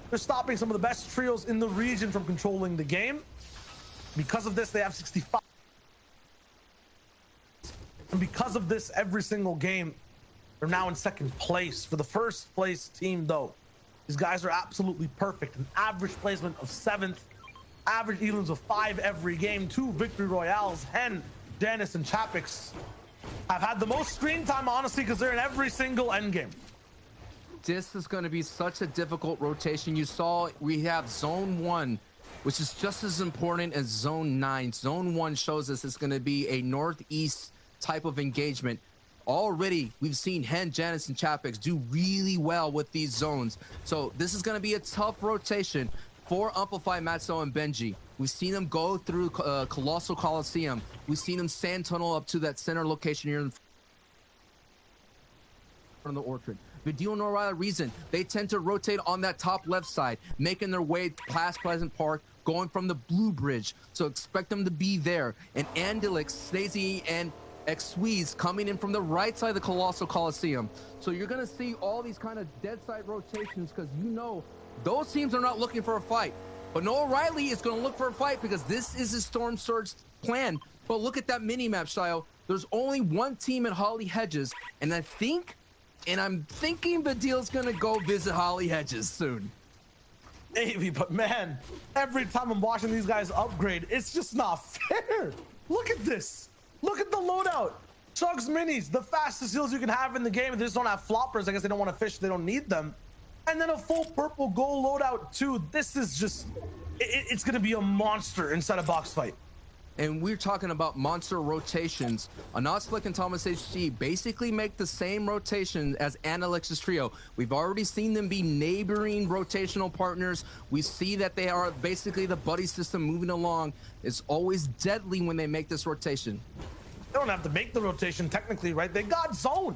They're stopping some of the best trios in the region from controlling the game. Because of this, they have 65. And because of this, every single game, they're now in second place. For the first place team, though, these guys are absolutely perfect. An average placement of 7th, average elims of 5 every game, 2 victory royales. Hen, Janice, and Chapix have had the most screen time, honestly, because they're in every single endgame. This is going to be such a difficult rotation. You saw we have Zone 1, which is just as important as Zone 9. Zone 1 shows us it's going to be a northeast type of engagement. Already, we've seen Hen, Janice, and Chapix do really well with these zones. So this is going to be a tough rotation for Amplify, Matzo, and Benji. We've seen them go through Colossal Coliseum. We've seen them sand tunnel up to that center location here in front of the Orchard. Vidil and O'Reilly reason they tend to rotate on that top left side, making their way past Pleasant Park, going from the Blue Bridge. So expect them to be there. And Andilix, Snazy, and X-Sweeze coming in from the right side of the Colossal Coliseum. So you're going to see all these kind of dead side rotations because you know those teams are not looking for a fight. But Noah Riley is going to look for a fight because this is his Storm Surge plan. But look at that mini-map, Shio. There's only one team at Holly Hedges, and I'm thinking Vidil's going to go visit Holly Hedges soon. Maybe, but man, every time I'm watching these guys upgrade, it's just not fair. Look at this. Look at the loadout. Chugs minis, the fastest heals you can have in the game. They just don't have floppers. I guess they don't want to fish. They don't need them. And then a full purple gold loadout too. This is just, it's going to be a monster inside a box fight. And we're talking about monster rotations. Anas Flick and Thomas HG basically make the same rotation as Analex's trio. We've already seen them be neighboring rotational partners. We see that they are basically the buddy system moving along. It's always deadly when they make this rotation. They don't have to make the rotation technically, right? They got zone.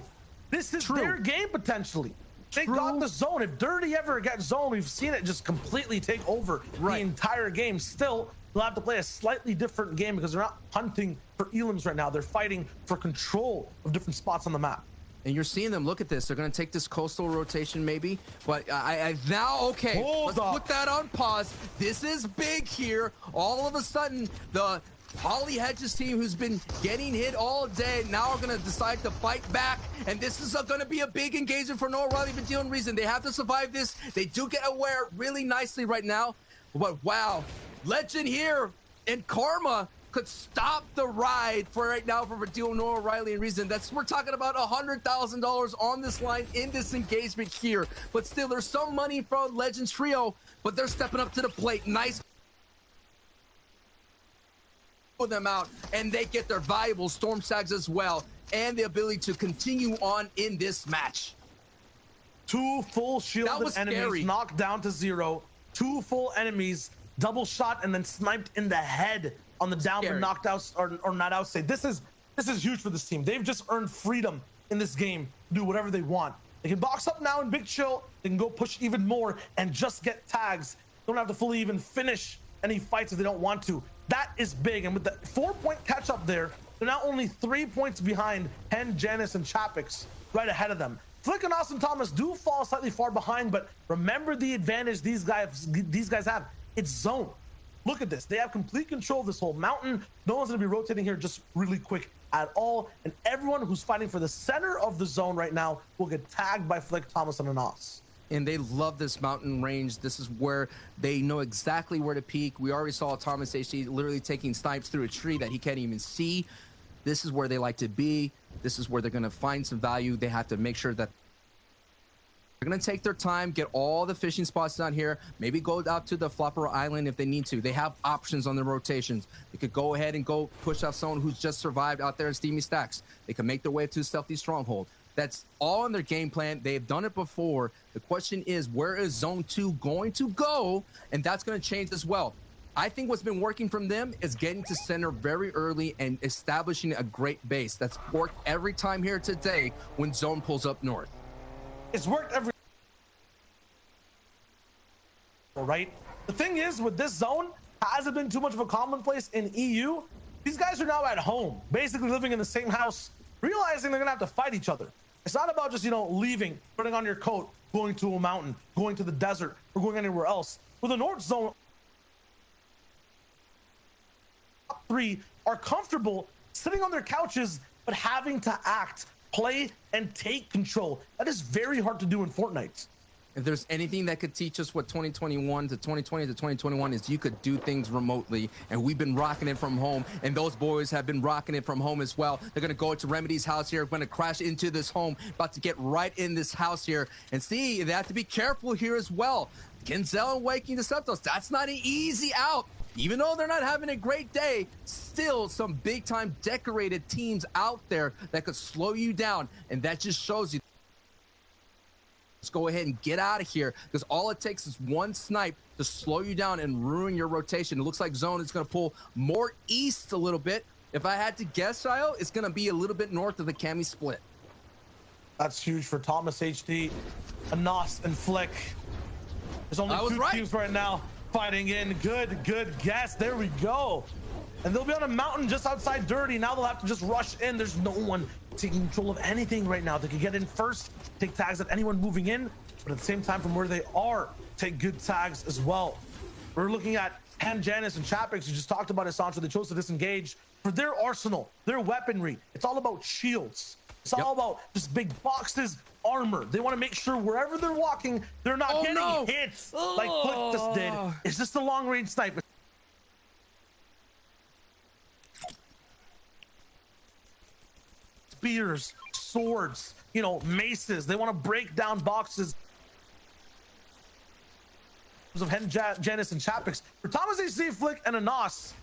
This is their game potentially. They got the zone. If Dirty ever gets zone, we've seen it just completely take over the entire game. Still, they'll have to play a slightly different game because they're not hunting for elims right now. They're fighting for control of different spots on the map. And you're seeing them look at this. They're going to take this coastal rotation maybe. But let's put that on pause. This is big here. All of a sudden, the Holly Hedges team, who's been getting hit all day, now are going to decide to fight back. And this is going to be a big engagement for Noah Riley and Vidil reason. They have to survive this. They do get aware really nicely right now. But wow, Legend here and Karma could stop the ride for right now for Vidil, Noah Riley and reason. We're talking about $100,000 on this line in this engagement here. But still, there's some money from Legends Trio, but they're stepping up to the plate. Nice for them out, and they get their valuable Storm Sags as well, and the ability to continue on in this match. 2 full shielded enemies knocked down to 0. 2 full enemies double shot and then sniped in the head on the down for knocked out or not out save. This is huge for this team. They've just earned freedom in this game to do whatever they want. They can box up now in Big Chill. They can go push even more and just get tags. Don't have to fully even finish any fights if they don't want to. That is big. And with the 4-point catch up there, they're now only 3 points behind Hen, Janice, and Chapix right ahead of them. Flick and Austin Thomas do fall slightly far behind, but remember the advantage these guys have. It's zone. Look at this. They have complete control of this whole mountain. No one's going to be rotating here just really quick at all. And everyone who's fighting for the center of the zone right now will get tagged by Flick, Thomas, and Anas. And they love this mountain range. This is where they know exactly where to peek. We already saw Thomas HG literally taking snipes through a tree that he can't even see. This is where they like to be. This is where they're going to find some value. They have to make sure that they're going to take their time, get all the fishing spots down here, maybe go out to the Flopper Island if they need to. They have options on their rotations. They could go ahead and go push out someone who's just survived out there in Steamy Stacks. They can make their way to Stealthy Stronghold. That's all in their game plan. They've done it before. The question is, where is Zone 2 going to go? And that's going to change as well. I think what's been working from them is getting to center very early and establishing a great base. That's worked every time here today when Zone pulls up north. It's worked every right. The thing is, with this zone, hasn't been too much of a commonplace in EU. These guys are now at home, basically living in the same house, realizing they're gonna have to fight each other. It's not about just, leaving, putting on your coat, going to a mountain, going to the desert, or going anywhere else. With the North Zone, top 3 are comfortable sitting on their couches, but having to act, play, and take control. That is very hard to do in Fortnite. If there's anything that could teach us what 2021 to 2020 to 2021 is, you could do things remotely. And we've been rocking it from home, and those boys have been rocking it from home as well. They're going to go to Remedy's house here, going to crash into this home, about to get right in this house here. And see, they have to be careful here as well. Kenzel and Waking Deceptos, that's not an easy out. even though they're not having a great day, still some big time decorated teams out there that could slow you down. And that just shows you, let's go ahead and get out of here, because all it takes is one snipe to slow you down and ruin your rotation. It looks like Zone is going to pull more east a little bit. If I had to guess, Shio, it's going to be a little bit north of the Cammy split. That's huge for Thomas HD, Anas, and Flick. There's only two teams right now fighting in. Good guess. There we go. And they'll be on a mountain just outside Dirty. Now they'll have to just rush in. There's no one taking control of anything right now. They can get in first, take tags at anyone moving in, but at the same time, from where they are, take good tags as well. We're looking at Hen, Janice, and Chapix, who just talked about it, Sancho. They chose to disengage for their arsenal, their weaponry. It's all about shields. It's all about just big boxes, armor. They want to make sure wherever they're walking, they're not getting hits like Flick just did. It's just a long-range sniper. Spears, swords, you know, maces. They want to break down boxes of Hen, Janice, and Chapix. For Thomas HC, Flick, and Anas,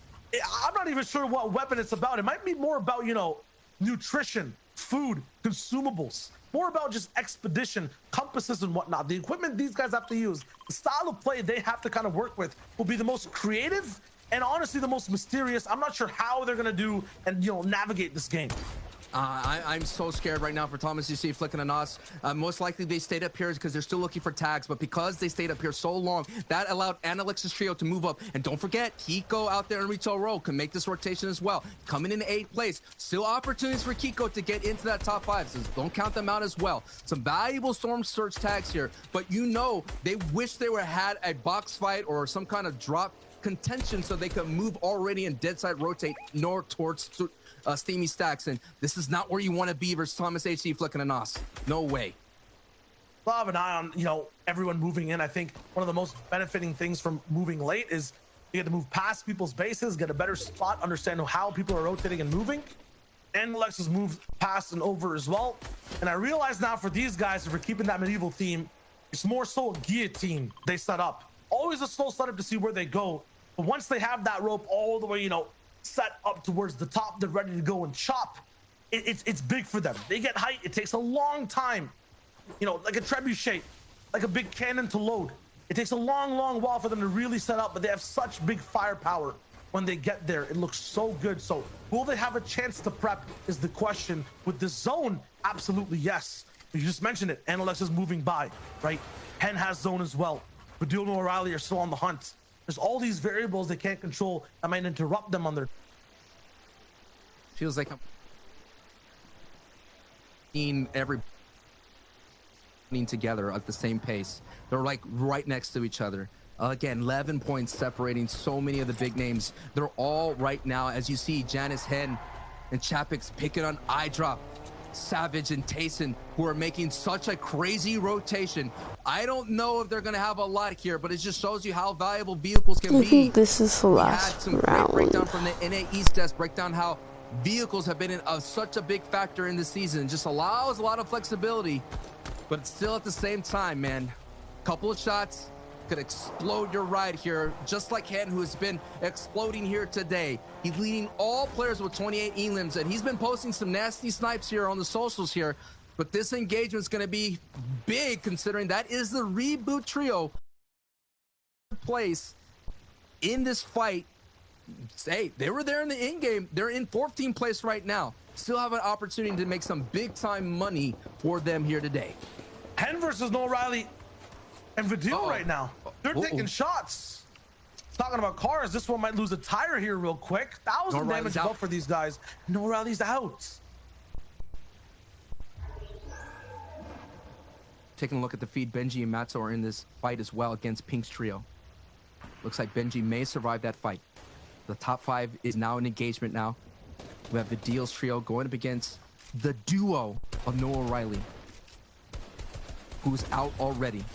I'm not even sure what weapon it's about. It might be more about, you know, nutrition, food, consumables, more about just expedition, compasses and whatnot. The equipment these guys have to use, the style of play they have to kind of work with will be the most creative and honestly the most mysterious. I'm not sure how they're gonna do and, you know, navigate this game. I'm so scared right now for Thomas. You see Flick and Anas. Most likely they stayed up here because they're still looking for tags, but because they stayed up here so long, that allowed Analex's trio to move up. And don't forget, Kiko out there in retail row can make this rotation as well. Coming in 8th place, still opportunities for Kiko to get into that top 5, so don't count them out as well. Some valuable Storm Surge tags here, but you know they wish they would have had a box fight or some kind of drop contention so they could move already and dead side rotate north towards Steamy Stacks, and this is not where you want to be versus Thomas HC, Flick, and Anas. No way. I'll have an eye on, you know, everyone moving in. I think one of the most benefiting things from moving late is you get to move past people's bases, get a better spot, understand how people are rotating and moving. And Lex has moved past and over as well. And I realize now for these guys, if we're keeping that medieval theme, it's more so a guillotine they set up. Always a slow setup to see where they go. But once they have that rope all the way, you know, set up towards the top, they're ready to go and chop. It's big for them. They get height. It takes a long time, you know, like a trebuchet, like a big cannon to load. It takes a long while for them to really set up, but they have such big firepower when they get there. It looks so good. So will they have a chance to prep is the question. With the zone, absolutely yes. You just mentioned it. Analyx is moving by, right? Hen has zone as well. Badil and O'Reilly are still on the hunt. There's all these variables they can't control that might interrupt them on their... Feels like I'm seeing everybody together at the same pace. They're like right next to each other. Again, 11 points separating so many of the big names. They're all right now, as you see, Janice, Hen, and Chapix picking on Eyedrop, Savage, and Tayson, who are making such a crazy rotation. I don't know if they're going to have a lot here, but it just shows you how valuable vehicles can be. I think this is the last had some round. Great breakdown from the NA East desk, breakdown how vehicles have been such a big factor in the season. Just allows a lot of flexibility, but still at the same time, man, couple of shots could explode your ride here, just like Hen, who has been exploding here today. He's leading all players with 28 elims, and he's been posting some nasty snipes here on the socials here. But this engagement is going to be big, considering that is the reboot trio place in this fight. Hey, they were there in the in-game. They're in 14th place right now. Still have an opportunity to make some big-time money for them here today. Hen versus No Riley and Vidil right now. They're taking shots. Talking about cars, this one might lose a tire here real quick. 1,000 damage up for these guys. No Riley's out. Taking a look at the feed, Benji and Matzo are in this fight as well against Pink's trio. Looks like Benji may survive that fight. The top 5 is now in engagement now. We have the Deals trio going up against the duo of Noah Riley, who's out already.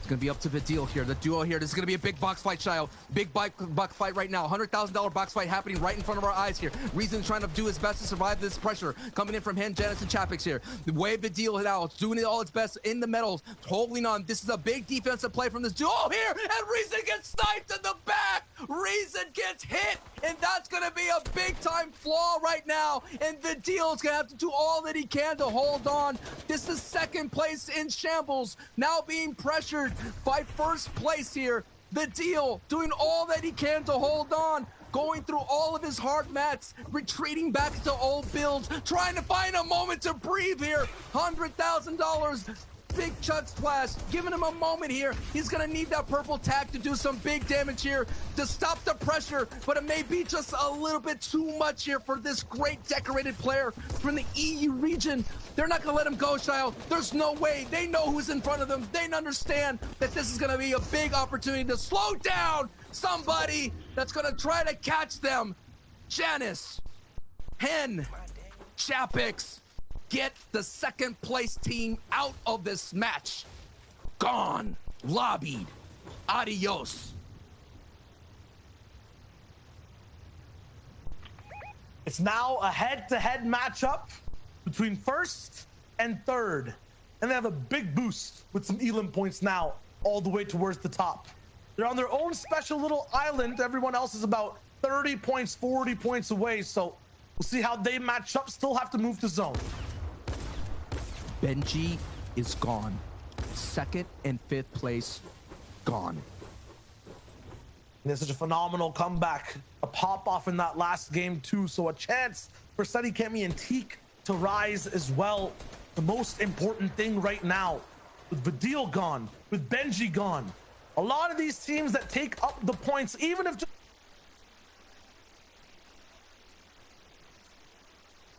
It's gonna be up to Vidil here. The duo here. This is gonna be a big box fight, Shio. Big box fight right now. $100,000 box fight happening right in front of our eyes here. Reason trying to do his best to survive this pressure. Coming in from Hen, Janice, and Chapix here. The way Vidil hit out, doing it all its best in the metals, holding on. This is a big defensive play from this duo here, and Reason gets sniped in the back. Reason gets hit, and that's gonna be a big time flaw right now. And Vidil's gonna have to do all that he can to hold on. This is second place in shambles, now being pressured by first place here. Vidil doing all that he can to hold on, going through all of his hard mats, retreating back to old builds, trying to find a moment to breathe here. $100,000. Big chug splash, giving him a moment here. He's gonna need that purple tag to do some big damage here to stop the pressure, but it may be just a little bit too much here for this great decorated player from the EU region. They're not gonna let him go, Shio. There's no way. They know who's in front of them. They understand that this is gonna be a big opportunity to slow down somebody that's gonna try to catch them. Janice, Hen, Chapix, get the second place team out of this match. Gone. Lobbied. Adios. It's now a head-to-head matchup between first and third. And they have a big boost with some Elim points now all the way towards the top. They're on their own special little island. Everyone else is about 30 points, 40 points away. So we'll see how they match up. Still have to move to zone. Benji is gone. Second and fifth place, gone. And it's such a phenomenal comeback. A pop off in that last game too. So a chance for Sunny, Kemi, and Teak to rise as well. The most important thing right now, with Vidil gone, with Benji gone, a lot of these teams that take up the points, even if just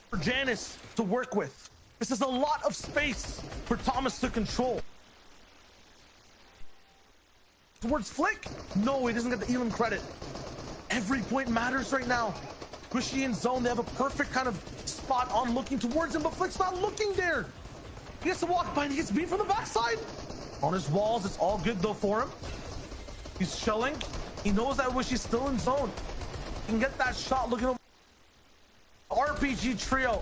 for Janice to work with. This is a lot of space for Thomas to control. Towards Flick? No, he doesn't get the Elam credit. Every point matters right now. Squishy in zone, they have a perfect kind of spot on looking towards him, but Flick's not looking there. He has to walk by and he gets beat from the backside. On his walls, it's all good though for him. He's chilling. He knows that Wishy's still in zone. He can get that shot looking over. RPG trio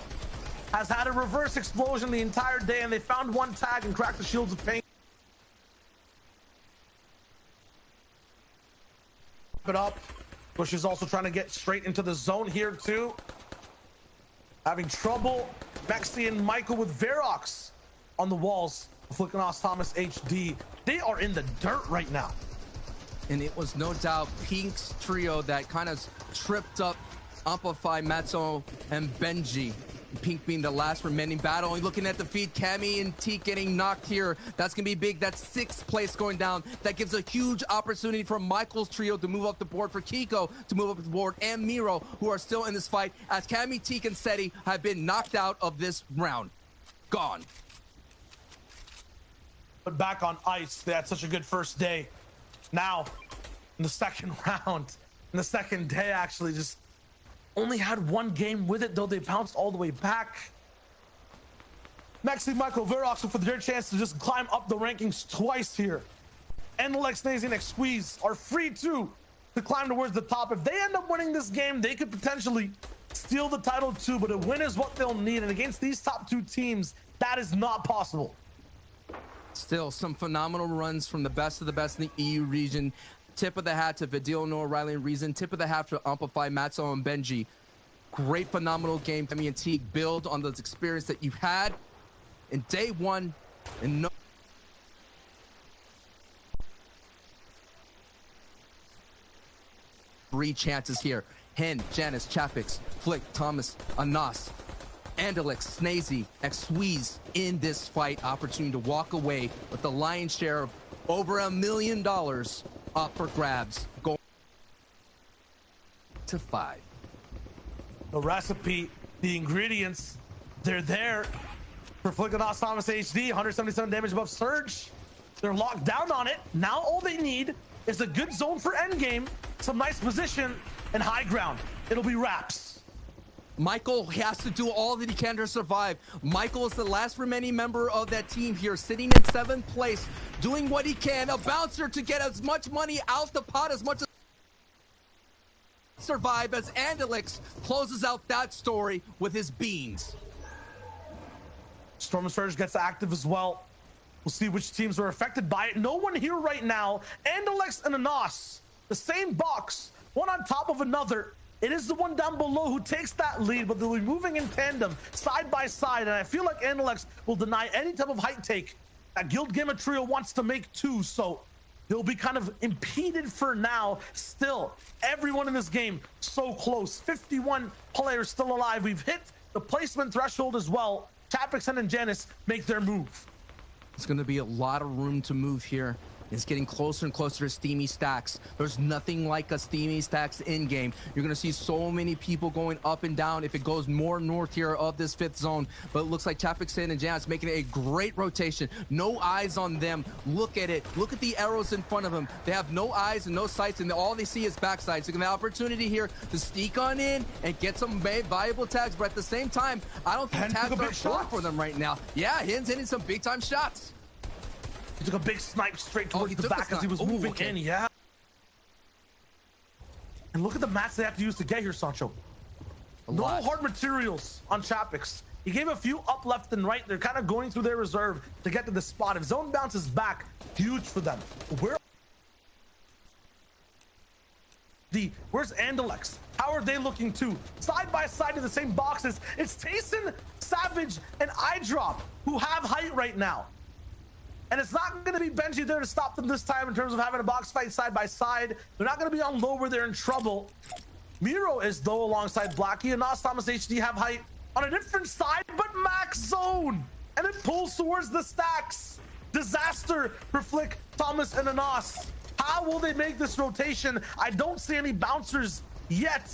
has had a reverse explosion the entire day, and they found one tag and cracked the shields of pain. It up. Bush is also trying to get straight into the zone here too. Having trouble. Mexi and Michael with Verox on the walls. Flicking off Thomas HD. They are in the dirt right now. And it was no doubt Pink's trio that kind of tripped up Amplify, Matzo, and Benji. Pink being the last remaining battle. Only looking at the feed, Cammy and Teak getting knocked here. That's gonna be big. That's sixth place going down. That gives a huge opportunity for Michael's trio to move up the board, for Kiko to move up the board, and Miro, who are still in this fight, as Cammy, Teak, and Seti have been knocked out of this round. Gone. But back on ice, they had such a good first day. Now, in the second round, in the second day, actually, just only had one game with it, though they bounced all the way back. Maxi, Michael, Verox for their chance to just climb up the rankings twice here. And Lex, Nazy, and Squeeze are free too to climb towards the top. If they end up winning this game, they could potentially steal the title too, but a win is what they'll need. And against these top two teams, that is not possible. Still, some phenomenal runs from the best of the best in the EU region. Tip of the hat to Vidil, Noah, Riley, and Reason. Tip of the hat to Amplify, Matzo, and Benji. Great, phenomenal game. Kemi and Teague build on those experience that you had in day one. And no. Three chances here. Hen, Janice, Chapix, Flick, Thomas, Anas, Andelix, Snazy, Xweeze in this fight. Opportunity to walk away with the lion's share of over $1 million up for grabs. Going to 5. The recipe, the ingredients, they're there for Flickados Thomas HD. 177 damage above Surge. They're locked down on it. Now all they need is a good zone for endgame, some nice position, and high ground. It'll be wraps. Michael has to do all that he can to survive. Michael is the last remaining member of that team here, sitting in 7th place, doing what he can. A bouncer to get as much money out the pot as much as survive as Andelix closes out that story with his beans. Storm Surge gets active as well. We'll see which teams are affected by it. No one here right now. Andelix and Anas, the same box, one on top of another. It is the one down below who takes that lead, but they'll be moving in tandem, side by side, and I feel like Andelix will deny any type of height take that Guild Gamer Trio wants to make too, so they'll be kind of impeded for now. Still, everyone in this game so close. 51 players still alive. We've hit the placement threshold as well. Chapixen and Janice make their move. It's going to be a lot of room to move here. It's getting closer and closer to Steamy Stacks. There's nothing like a Steamy Stacks in-game. You're going to see so many people going up and down if it goes more north here of this 5th zone. But it looks like Chapixen and Janice making a great rotation. No eyes on them. Look at it. Look at the arrows in front of them. They have no eyes and no sights, and all they see is backside. So you have an opportunity here to sneak on in and get some valuable tags. But at the same time, I don't think tags are short for them right now. Yeah, Hin's hitting some big-time shots. He took a big snipe straight towards the back as he was moving in, yeah. And look at the mats they have to use to get here, Sancho. No hard materials on Chapix. He gave a few up left and right. They're kind of going through their reserve to get to the spot. If zone bounces back, huge for them. Where's Andelix? How are they looking too? Side by side in the same boxes. It's Tayson, Savage, and iDrop who have height right now. And it's not going to be Benji there to stop them this time in terms of having a box fight side by side. They're not going to be on low where they're in trouble. Miro is though alongside Blackie, and Nas Thomas HD have height on a different side, but max zone. And it pulls towards the stacks. Disaster for Flick, Thomas, and Anas. How will they make this rotation? I don't see any bouncers yet.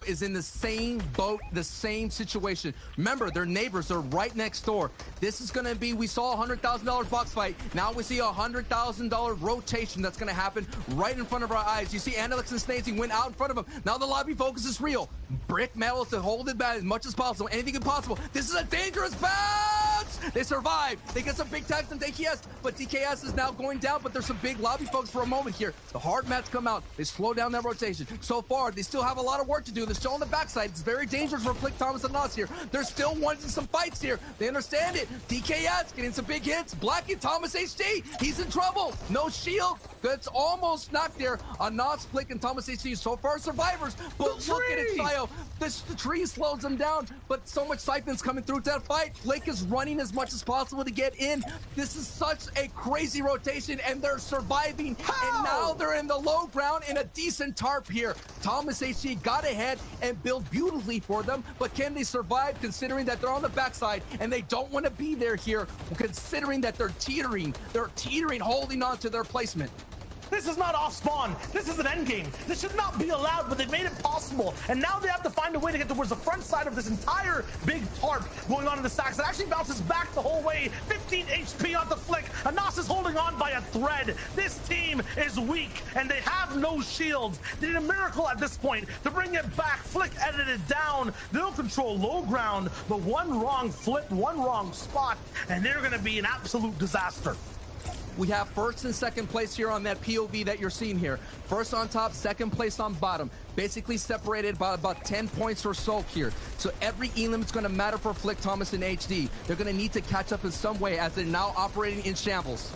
Is in the same boat, the same situation. Remember, their neighbors are right next door. This is going to be, we saw a $100,000 box fight. Now we see a $100,000 rotation that's going to happen right in front of our eyes. You see Andelix and Snazing went out in front of him. Now the lobby focus is real. Brick metal to hold it back as much as possible. Anything impossible. This is a dangerous bounce. They survive. They get some big tags on DKS, but DKS is now going down, but there's some big lobby folks for a moment here. The hard mats come out. They slow down that rotation. So far, they still have a lot of work to do. They're still on the backside. It's very dangerous for Flick, Thomas, and Nas here. They're still wanting some fights here. They understand it. DKS getting some big hits. Blackie, Thomas HD, he's in trouble. No shield. That's almost knocked there on Nas, Flick, and Thomas HD. So far, survivors. But look at it, Sayo. The tree slows them down, but so much siphon's coming through that fight. Flick is running as much as possible to get in. This is such a crazy rotation, and they're surviving. How? And now they're in the low ground in a decent tarp here. Thomas HD got ahead and built beautifully for them, but can they survive considering that they're on the backside and they don't want to be there here, considering that they're teetering, holding on to their placement. This is not off spawn. This is an end game. This should not be allowed, but they made it possible. And now they have to find a way to get towards the front side of this entire big tarp going on in the stacks. It actually bounces back the whole way. 15 HP on the Flick. Anas is holding on by a thread. This team is weak, and they have no shields. They need a miracle at this point to bring it back. Flick edited down. They'll control low ground, but one wrong flip, one wrong spot, and they're going to be an absolute disaster. We have first and second place here on that POV that you're seeing here. First on top, second place on bottom. Basically separated by about 10 points or so here. So every elim is going to matter for Flick, Thomas, and HD. They're going to need to catch up in some way as they're now operating in shambles.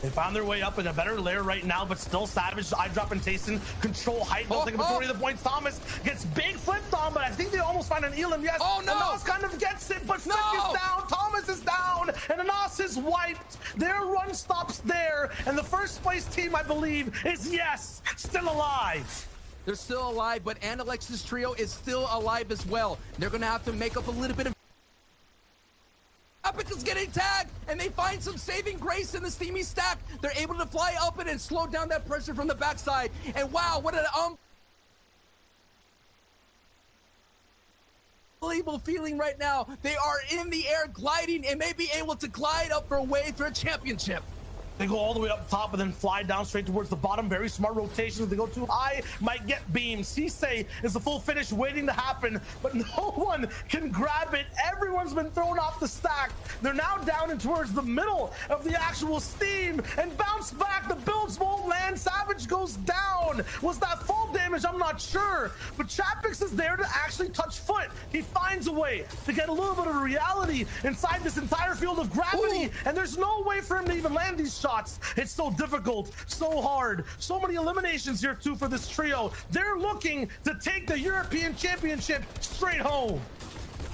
They found their way up in a better layer right now, but still Savage, iDrop, and Tayson control height. They'll take a majority of the points. Thomas gets big flipped on, but I think they almost find an elim. Yes. Oh, no. Anas kind of gets it, but Flick is down. Thomas is down, and Anas is wiped. Their run stops there, and the first place team, I believe, is, yes, still alive. They're still alive, but Andelix's trio is still alive as well. They're going to have to make up a little bit of... Epic is getting tagged, and they find some saving grace in the Steamy stack. They're able to fly up it and slow down that pressure from the backside. And wow, what an unbelievable feeling right now. They are in the air gliding and may be able to glide up for a way for a championship. They go all the way up top and then fly down straight towards the bottom. Very smart rotations. If they go too high, might get beamed. Cisse is the full finish waiting to happen, but no one can grab it. Everyone's been thrown off the stack. They're now down and towards the middle of the actual steam and bounce back. The builds won't land. Savage goes down. Was that fall damage? I'm not sure, but Chapix is there to actually touch foot. He finds a way to get a little bit of reality inside this entire field of gravity. And there's no way for him to even land these shots. It's so difficult, so hard, so many eliminations here too for this trio. They're looking to take the European Championship straight home.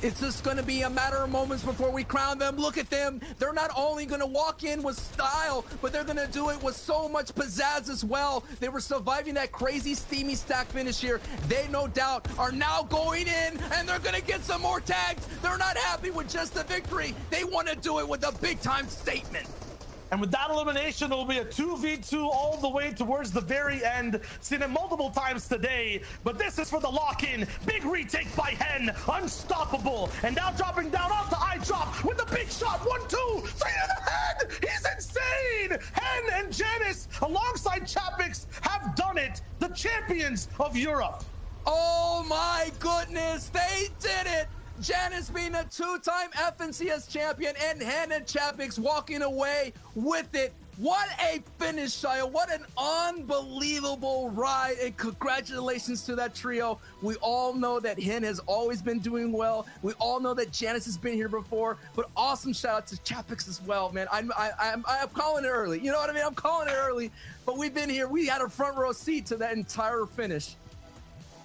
It's just going to be a matter of moments before we crown them. Look at them. They're not only going to walk in with style, but they're going to do it with so much pizzazz as well. They were surviving that crazy steamy stack finish here. They, no doubt, are now going in, and they're going to get some more tags. They're not happy with just the victory. They want to do it with a big-time statement. And with that elimination, it'll be a 2v2 all the way towards the very end. Seen it multiple times today, but this is for the lock-in. Big retake by Hen, unstoppable. And now dropping down onto iDrop with a big shot. 1, 2, 3 to the head. He's insane. Hen and Janice, alongside Chapix, have done it. The champions of Europe. Oh my goodness, they did it. Janice being a 2-time FNCS champion and Hannah Chapix walking away with it. What a finish, Shia. What an unbelievable ride. And congratulations to that trio. We all know that Hen has always been doing well. We all know that Janice has been here before. But awesome shout out to Chapix as well, man. I'm calling it early. You know what I mean? I'm calling it early. But we've been here. We had a front row seat to that entire finish.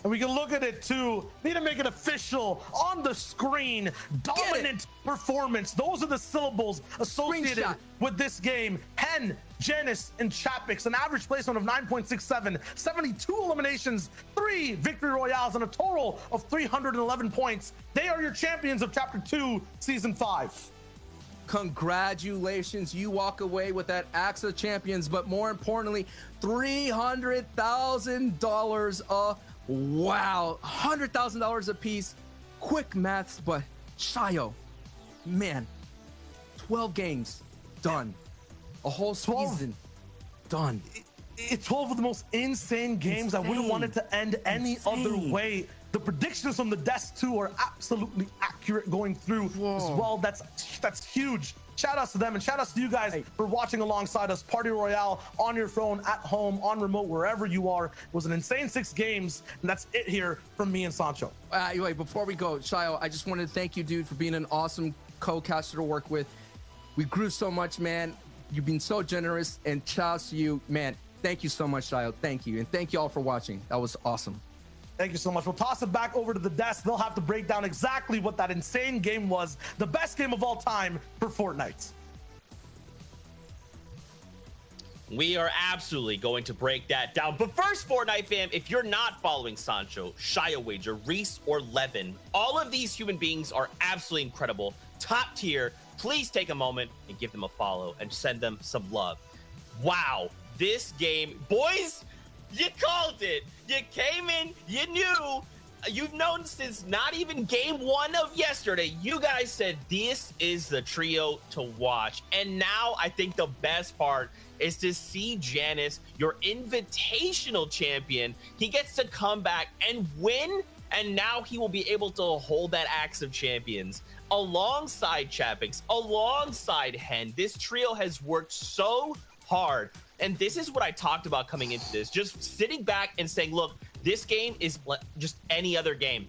And we can look at it too. Need to make it official on the screen. Dominant performance. Those are the syllables associated with this game. Hen, Janice, and Chapix. An average placement of 9.67, 72 eliminations, 3 victory royales, and a total of 311 points. They are your champions of Chapter 2, Season 5. Congratulations. You walk away with that Axe of Champions, but more importantly, $300,000 wow, $100,000 a piece. Quick maths, but Shayo, man, 12 games done, a whole season done. It's 12 of the most insane games. I wouldn't want it to end any other way. The predictions from the desk too are absolutely accurate going through as well. That's huge. Shout outs to them and shout outs to you guys for watching alongside us. Party Royale on your phone, at home, on remote, wherever you are. It was an insane 6 games, and that's it here from me and Sancho. Wait, before we go, Shayo, I just wanted to thank you, dude, for being an awesome co-caster to work with. We grew so much, man. You've been so generous, and shout outs to you, man. Thank you so much, Shayo. Thank you, and thank you all for watching. That was awesome. Thank you so much. We'll toss it back over to the desk. They'll have to break down exactly what that insane game was. The best game of all time for Fortnite. We are absolutely going to break that down. But first, Fortnite fam, if you're not following Sancho, Shia Wager, Reese, or Levin, all of these human beings are absolutely incredible. Top tier. Please take a moment and give them a follow and send them some love. Wow. This game, boys, you called it. You came in, you knew. You've known since not even game 1 of yesterday. You guys said this is the trio to watch. And now I think the best part is to see Janice, your invitational champion. He gets to come back and win. And now he will be able to hold that Axe of Champions alongside Chapix, alongside Hen. This trio has worked so hard. And this is what I talked about coming into this, just sitting back and saying, look, this game is just any other game.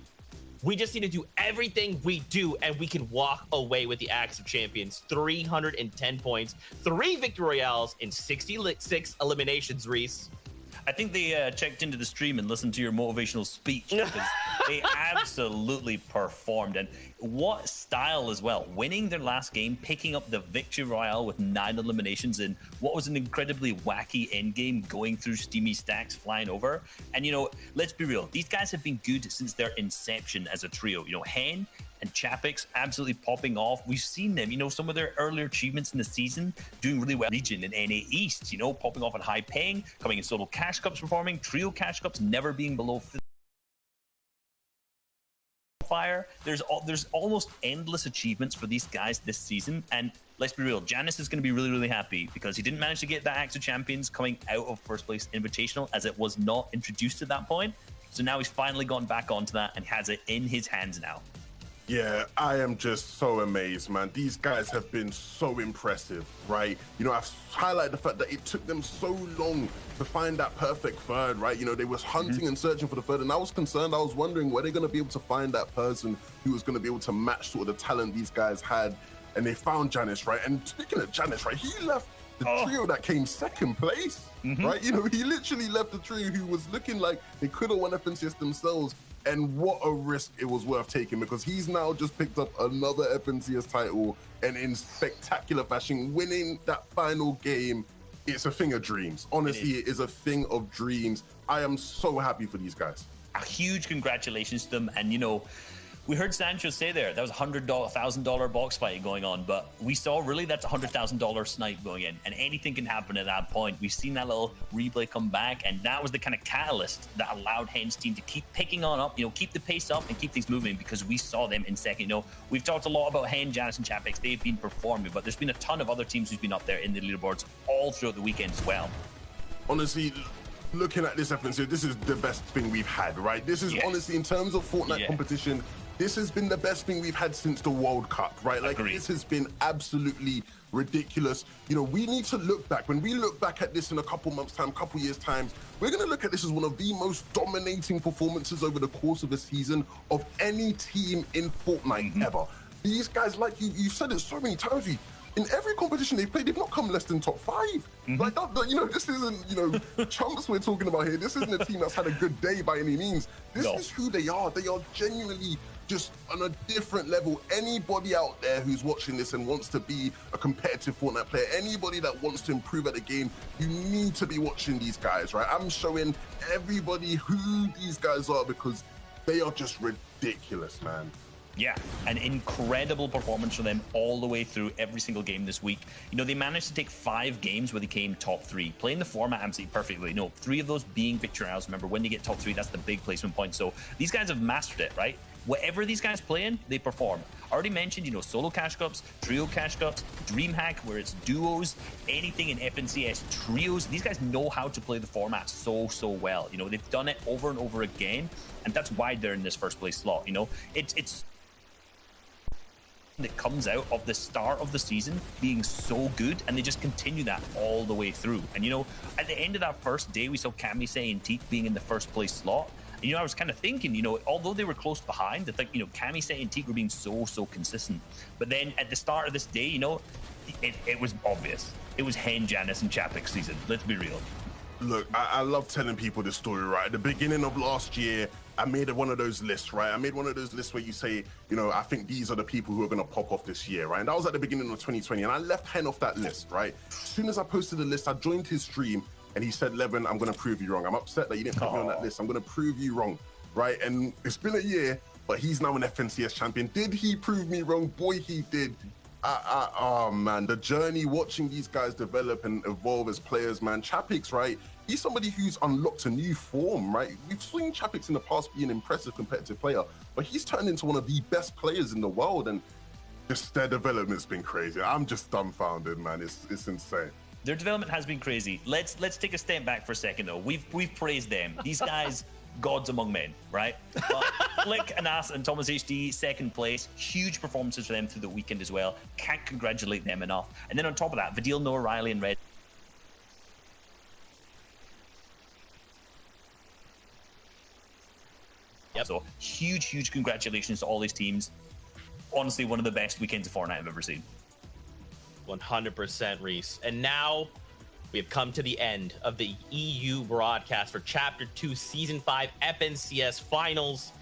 We just need to do everything we do, and we can walk away with the Axe of Champions. 310 points, 3 victory royales, in 66 eliminations, Reese. I think they checked into the stream and listened to your motivational speech, because they absolutely performed. And what style as well. Winning their last game, picking up the victory royale with 9 eliminations in what was an incredibly wacky endgame, going through steamy stacks, flying over. And, you know, let's be real. These guys have been good since their inception as a trio. You know, Hen and Chapix absolutely popping off. We've seen them, you know, some of their earlier achievements in the season, doing really well. Region and NA East, you know, popping off on high paying, coming in solo cash cups performing, trio cash cups never being below qualifier. There's almost endless achievements for these guys this season, and let's be real, Janice is going to be really, really happy because he didn't manage to get that Axe of Champions coming out of first place Invitational, as it was not introduced at that point. So now he's finally gone back onto that and has it in his hands now. Yeah, I am just so amazed, man. These guys have been so impressive, right? You know, I've highlighted the fact that it took them so long to find that perfect third, right? You know, they was hunting and searching for the third, and I was concerned. I was wondering, were they going to be able to find that person who was going to be able to match sort of the talent these guys had? And they found Janice, right? And speaking of Janice, right, he left the trio that came second place, right? You know, he literally left the trio who was looking like they could have won FNCS themselves. And what a risk it was worth taking, because he's now just picked up another FNCS title, and in spectacular fashion, winning that final game. It's a thing of dreams. Honestly, it is a thing of dreams. I am so happy for these guys. A huge congratulations to them. And, you know, we heard Sancho say there, that was $100,000 box fight going on, but we saw really that's $100,000 snipe going in, and anything can happen at that point. We've seen that little replay come back, and that was the kind of catalyst that allowed Hen's team to keep picking on up, you know, keep the pace up and keep things moving, because we saw them in second. You know, we've talked a lot about Hen, Janice, and Chapix. They've been performing, but there's been a ton of other teams who's been up there in the leaderboards all throughout the weekend as well. Honestly, looking at this FNCS, this is the best thing we've had, right? This is honestly, in terms of Fortnite competition, this has been the best thing we've had since the World Cup, right? Like, this has been absolutely ridiculous. You know, we need to look back. When we look back at this in a couple months' time, couple years' time, we're going to look at this as one of the most dominating performances over the course of a season of any team in Fortnite ever. These guys, like you've said it so many times, in every competition they've played, they've not come less than top 5. Like, you know, this isn't, you know, chumps we're talking about here. This isn't a team that's had a good day by any means. This is who they are. They are genuinely just on a different level. Anybody out there who's watching this and wants to be a competitive Fortnite player, anybody that wants to improve at the game, you need to be watching these guys, right? I'm showing everybody who these guys are, because they are just ridiculous, man. Yeah, an incredible performance for them all the way through every single game this week. You know, they managed to take 5 games where they came top 3, playing the format absolutely perfectly. No, 3 of those being victory rounds. Remember, when they get top 3, that's the big placement point. So these guys have mastered it, right? Whatever these guys play in, they perform. I already mentioned, you know, solo cash cups, trio cash cups, DreamHack, where it's duos, anything in FNCS trios. These guys know how to play the format so well. You know, they've done it over and over again, and that's why they're in this first place slot. You know, it's that comes out of the start of the season being so good, and they just continue that all the way through. And, you know, at the end of that first day, we saw Kamisei and Teak being in the first place slot. And, you know, I was kind of thinking, you know, although they were close behind, I think, you know, Kamisei and Teak were being so consistent. But then at the start of this day, you know, it was obvious. It was Hen, Janice, and Chapix season. Let's be real. Look, I love telling people this story, right? At the beginning of last year, I made one of those lists, right? I made one of those lists where you say, you know, I think these are the people who are going to pop off this year, right? And that was at the beginning of 2020, and I left Hen off that list, right? As soon as I posted the list, I joined his stream, and he said, Levin, I'm going to prove you wrong. I'm upset that you didn't put me on that list. I'm going to prove you wrong, right? And it's been a year, but he's now an FNCS champion. Did he prove me wrong? Boy, he did. Oh, man, the journey, watching these guys develop and evolve as players, man. Chapix, right? He's somebody who's unlocked a new form, right? We've seen Chapix in the past be an impressive competitive player, but he's turned into one of the best players in the world, and just their development's been crazy. I'm just dumbfounded, man. It's insane. Their development has been crazy. Let's take a step back for a second, though. We've praised them. These guys, gods among men, right? But Flick, Anas, and Thomas HD, second place. Huge performances for them through the weekend as well. Can't congratulate them enough. And then on top of that, Vadil, Noah, Riley, and Red. Yep. So huge congratulations to all these teams. Honestly, one of the best weekends of Fortnite I've ever seen. 100%, Reese. And now we have come to the end of the EU broadcast for Chapter 2, Season 5 FNCS Finals.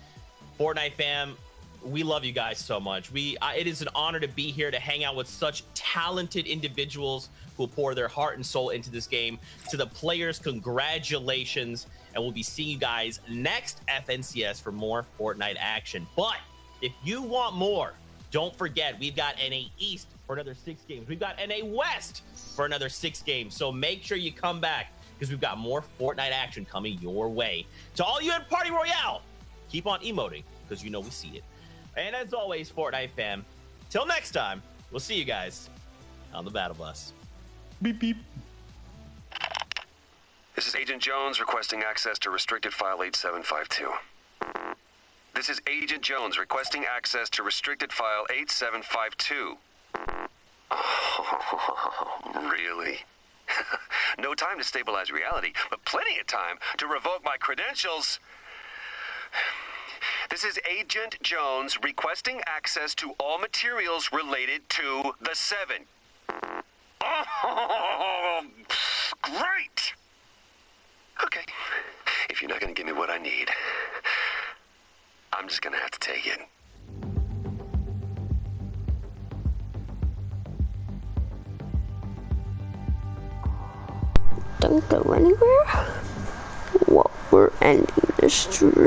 Fortnite fam, we love you guys so much. It is an honor to be here to hang out with such talented individuals who pour their heart and soul into this game. To the players, congratulations. And we'll be seeing you guys next FNCS for more Fortnite action. But if you want more, don't forget, we've got NA East for another 6 games. We've got NA West for another 6 games. So make sure you come back, because we've got more Fortnite action coming your way. To all you at Party Royale, keep on emoting because you know we see it. And as always, Fortnite fam, till next time, we'll see you guys on the battle bus. Beep beep. This is Agent Jones requesting access to restricted file 8752. This is Agent Jones requesting access to restricted file 8752. Oh, really? No time to stabilize reality, but plenty of time to revoke my credentials. This is Agent Jones requesting access to all materials related to the 7. Oh, great! Okay, if you're not going to give me what I need, I'm just going to have to take it. Don't go anywhere. Well, we're ending the stream.